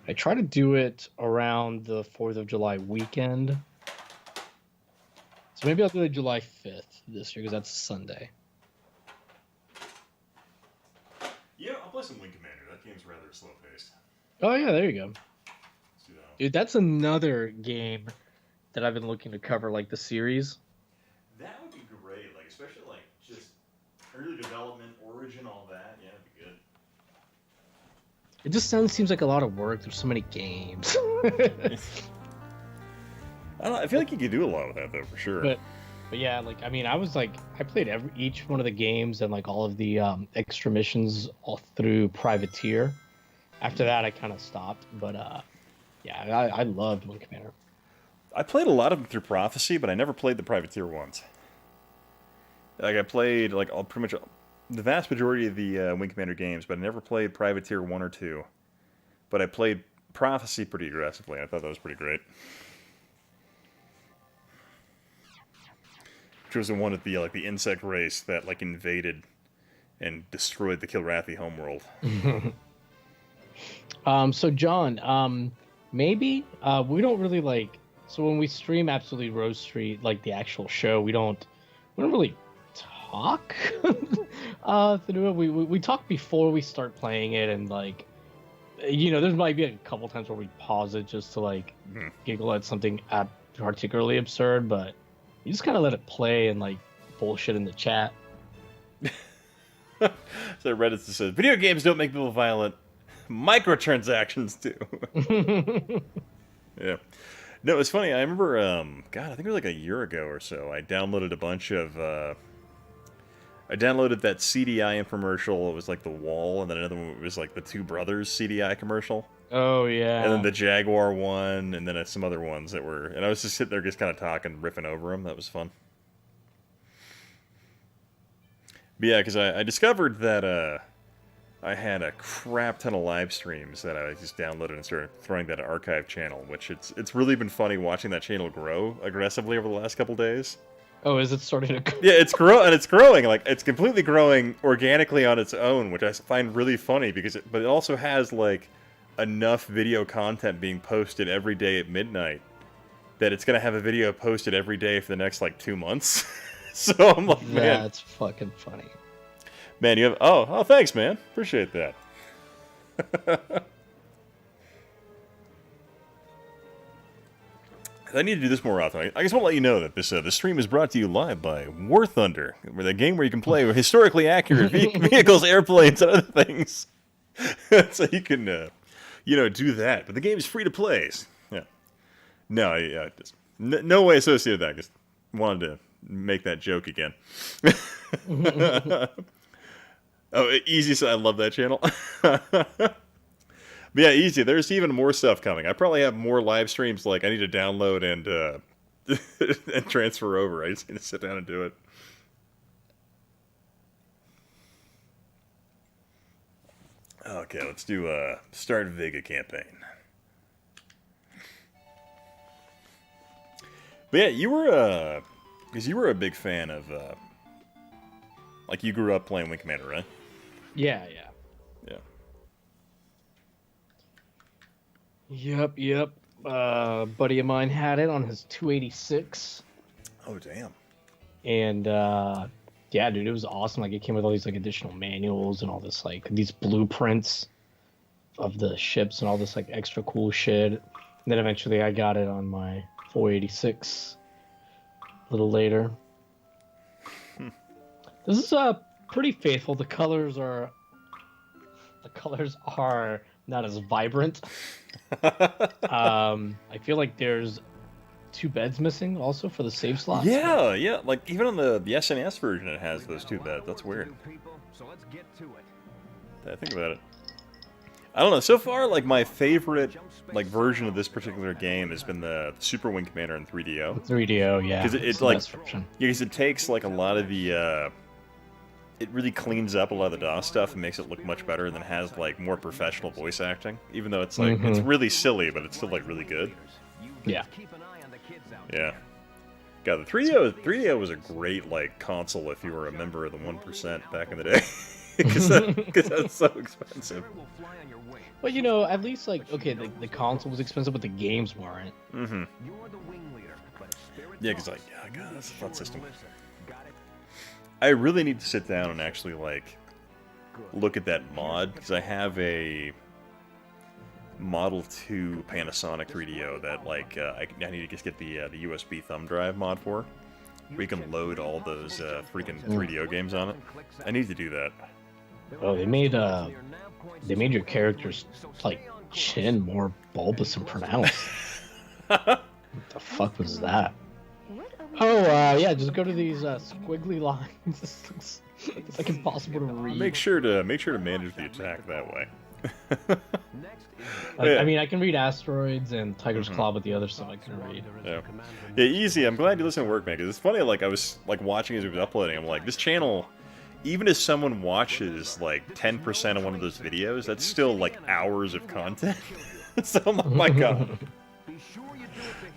I try to do it around the 4th of July weekend. So maybe I'll do it July 5th this year because that's Sunday. Yeah, I'll play some Wing Commander. That game's rather slow paced. Oh yeah, there you go. Dude, that's another game that I've been looking to cover, like the series. That would be great, like especially like just early development, origin, all that. Yeah, that'd be good. It just seems like a lot of work. There's so many games. I don't know, I feel like you could do a lot with that though, for sure. But yeah, like I mean, I played each one of the games and like all of the extra missions all through Privateer. After that, I kind of stopped. But yeah, I loved Wing Commander. I played a lot of them through Prophecy, but I never played the Privateer ones. Like I played like pretty much the vast majority of the Wing Commander games, but I never played Privateer 1 or 2. But I played Prophecy pretty aggressively. I thought that was pretty great. Which was the one of the like the insect race that like invaded and destroyed the Kilrathi homeworld. So John, maybe we don't really like. So when we stream Absolutely Rose Street, like the actual show, we don't really talk through it. We talk before we start playing it, and like, you know, there might be a couple times where we pause it just to like giggle at something particularly absurd, but you just kind of let it play and like bullshit in the chat. So Reddit says, video games don't make people violent. Microtransactions do. Yeah. No, it's funny. I remember, God, I think it was like a year ago or so. I downloaded a bunch of, I downloaded that CDI infomercial. It was like The Wall, and then another one was like the Two Brothers CDI commercial. Oh, yeah. And then the Jaguar one, and then some other ones that were, and I was just sitting there just kind of talking, riffing over them. That was fun. But yeah, because I discovered that, I had a crap ton of live streams that I just downloaded and started throwing that archive channel, which it's really been funny watching that channel grow aggressively over the last couple days. Oh, is it starting to? Yeah, it's growing. Like it's completely growing organically on its own, which I find really funny because but it also has like enough video content being posted every day at midnight that it's gonna have a video posted every day for the next like 2 months. So I'm like, man, That's fucking funny. man, you have oh thanks, man, appreciate that. I need to do this more often. I just want to let you know that this stream is brought to you live by War Thunder, where the game where you can play with historically accurate vehicles, airplanes, and other things. So you can, do that. But the game is free to play. Yeah. No, just, no way associated with that. Just wanted to make that joke again. Oh, Easy. So I love that channel. But yeah, Easy. There's even more stuff coming. I probably have more live streams like I need to download and and transfer over. I just need to sit down and do it. Okay, let's do start Vega campaign. But yeah, you were because you were a big fan of like you grew up playing Wing Commander, right? Yeah. Yep. Buddy of mine had it on his 286. Oh, damn. And, yeah, dude, it was awesome. Like, it came with all these, like, additional manuals and all this, like, these blueprints of the ships and all this, like, extra cool shit. And then eventually I got it on my 486 a little later. This is, pretty faithful. The colors are not as vibrant. I feel like there's 2 beds missing also for the save slots. Yeah. Like even on the SNES version, it has those 2 beds. That's weird. I think about it. I don't know. So far, like my favorite like version of this particular game has been the Super Wing Commander in 3DO. 3DO, yeah. Because it's like because it takes like a lot of the. It really cleans up a lot of the DOS stuff and makes it look much better, and then has like more professional voice acting. Even though it's like it's really silly, but it's still like really good. Yeah. Yeah. God, the 3DO was a great like console if you were a member of the 1% back in the day, because that's so expensive. But you know, at least like okay, the console was expensive, but the games weren't. Mm-hmm. Yeah, because like God, that's a fun system. I really need to sit down and actually like look at that mod because I have a Model 2 Panasonic 3DO that like I need to just get the USB thumb drive mod for, where you can load all those freaking 3DO games on it. I need to do that. Oh, they made your character's like chin more bulbous and pronounced. What the fuck was that? Oh, yeah, just go to these squiggly lines. It's like impossible to read. Make sure to manage the attack that way. I mean, I can read Asteroids and Tiger's Claw, but the other stuff I can read. Yeah, Easy. I'm glad you listen to work, man, because it's funny, like, I was, like, watching as he was uploading. I'm like, this channel, even if someone watches, like, 10% of one of those videos, that's still, like, hours of content. So I'm like, oh my god.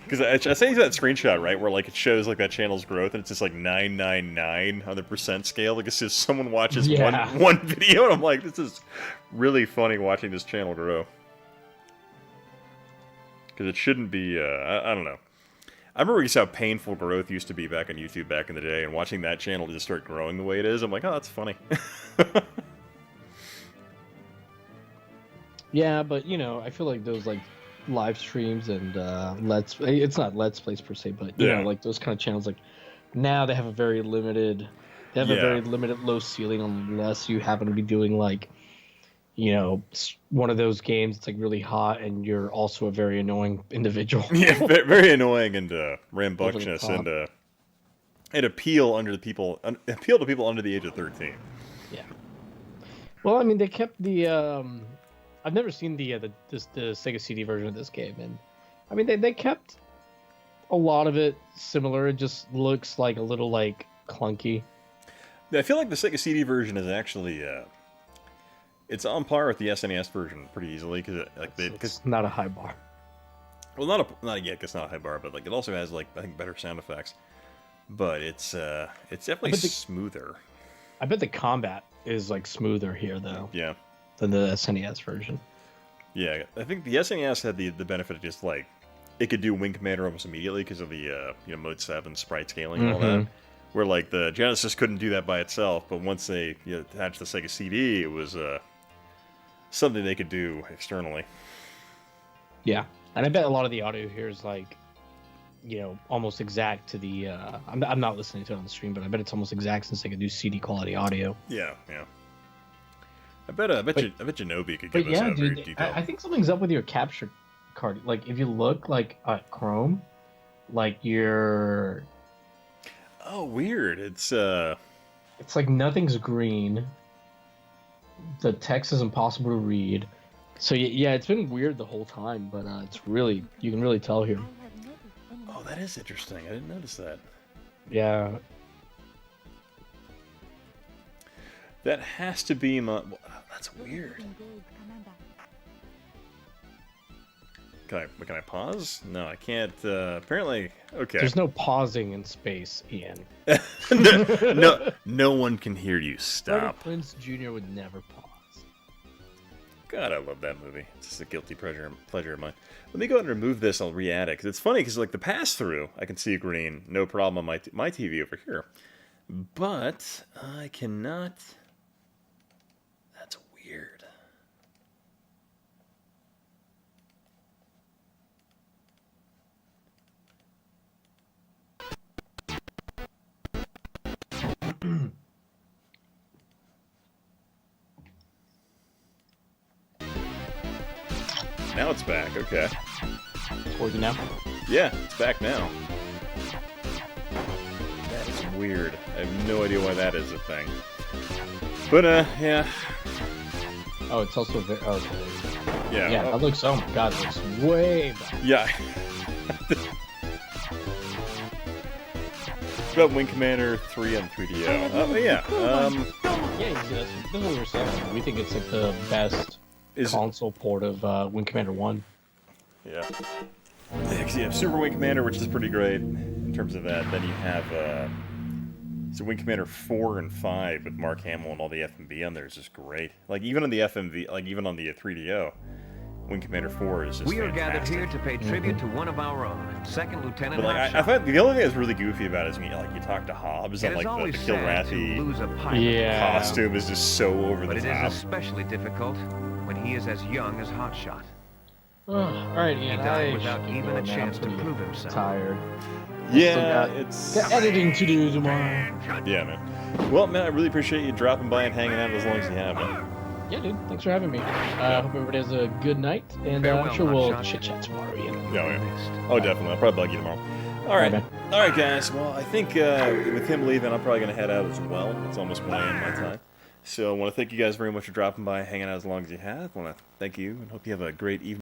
Because I sent you that screenshot, right, where, like, it shows, like, that channel's growth, and it's just, like, 999 on the percent scale. Like, it's just someone watches one video, and I'm like, this is really funny watching this channel grow. Because it shouldn't be, I don't know. I remember just how painful growth used to be back on YouTube back in the day, and watching that channel just start growing the way it is, I'm like, oh, that's funny. Yeah, but, you know, I feel like those, like, live streams and it's not let's plays per se, but you know, like those kind of channels, like now they have a very limited low ceiling unless you happen to be doing like, you know, one of those games that's like really hot and you're also a very annoying individual. Yeah, very annoying and rambunctious and appeal to people under the age of 13. Yeah. Well, I mean, they kept the I've never seen the Sega CD version of this game, and I mean they kept a lot of it similar. It just looks like a little like clunky. I feel like the Sega CD version is actually it's on par with the SNES version pretty easily because it's not a high bar. Well, not yet. It's not a high bar, but like it also has like I think better sound effects. but it's definitely smoother. I bet the combat is like smoother here though. Yeah. Than the SNES version. Yeah, I think the SNES had the benefit of just like it could do Wing Commander almost immediately because of the Mode 7 sprite scaling and all that. Where like the Genesis couldn't do that by itself, but once they attached the Sega CD, it was something they could do externally. Yeah, and I bet a lot of the audio here is like, almost exact to the. I'm not listening to it on the stream, but I bet it's almost exact since they could do CD quality audio. Yeah. I bet Nobi could give us a very detailed. I think something's up with your capture card. Like if you look like at Chrome, like your. Oh, weird! It's like nothing's green. The text is impossible to read. So yeah, it's been weird the whole time, but it's really you can really tell here. Oh, that is interesting. I didn't notice that. Yeah. That has to be my. That's weird. Can I pause? No, I can't. Apparently, okay. There's no pausing in space, Ian. no one can hear you. Stop. Prince Jr. would never pause. God, I love that movie. It's just a guilty pleasure of mine. Let me go ahead and remove this. I'll re-add it because it's funny because like the pass through, I can see green, no problem on my TV over here, but I cannot. That's weird. Now it's back, okay. It's working now? Yeah, it's back now. That is weird. I have no idea why that is a thing. But, yeah. Oh, it's also very... Oh, yeah. Yeah, that looks... Oh my god, it looks way better. Yeah. It's about Wing Commander 3 on 3DO. Oh, yeah. Yeah, you see, that's what we were saying. We think it's like the best console port of Wing Commander 1. Yeah. Because you have Super Wing Commander, which is pretty great in terms of that. Then you have Wing Commander 4 and 5 with Mark Hamill and all the FMV on there is just great. Like, even on the FMV, like, even on the 3DO, Wing Commander 4 is just We are gathered fantastic. here to pay tribute to one of our own, Second Lieutenant. But like, I find the only thing that's really goofy about it is when you talk to Hobbs and like the Kilrathi costume is just so over the top. But it is especially difficult when he is as young as Hotshot. All right, Ian. He died without even a chance to prove himself. Tired. Yeah, got editing to do tomorrow. Yeah, man. Well, man, I really appreciate you dropping by and hanging out as long as you have, man. Yeah, dude. Thanks for having me. Hope everybody has a good night, and I'm sure we'll chit-chat tomorrow, Ian. Yeah. Oh, definitely. I'll probably bug you tomorrow. All right. All right, guys. Well, I think with him leaving, I'm probably going to head out as well. It's almost 1 a.m. my time. So I want to thank you guys very much for dropping by, hanging out as long as you have. I want to thank you and hope you have a great evening.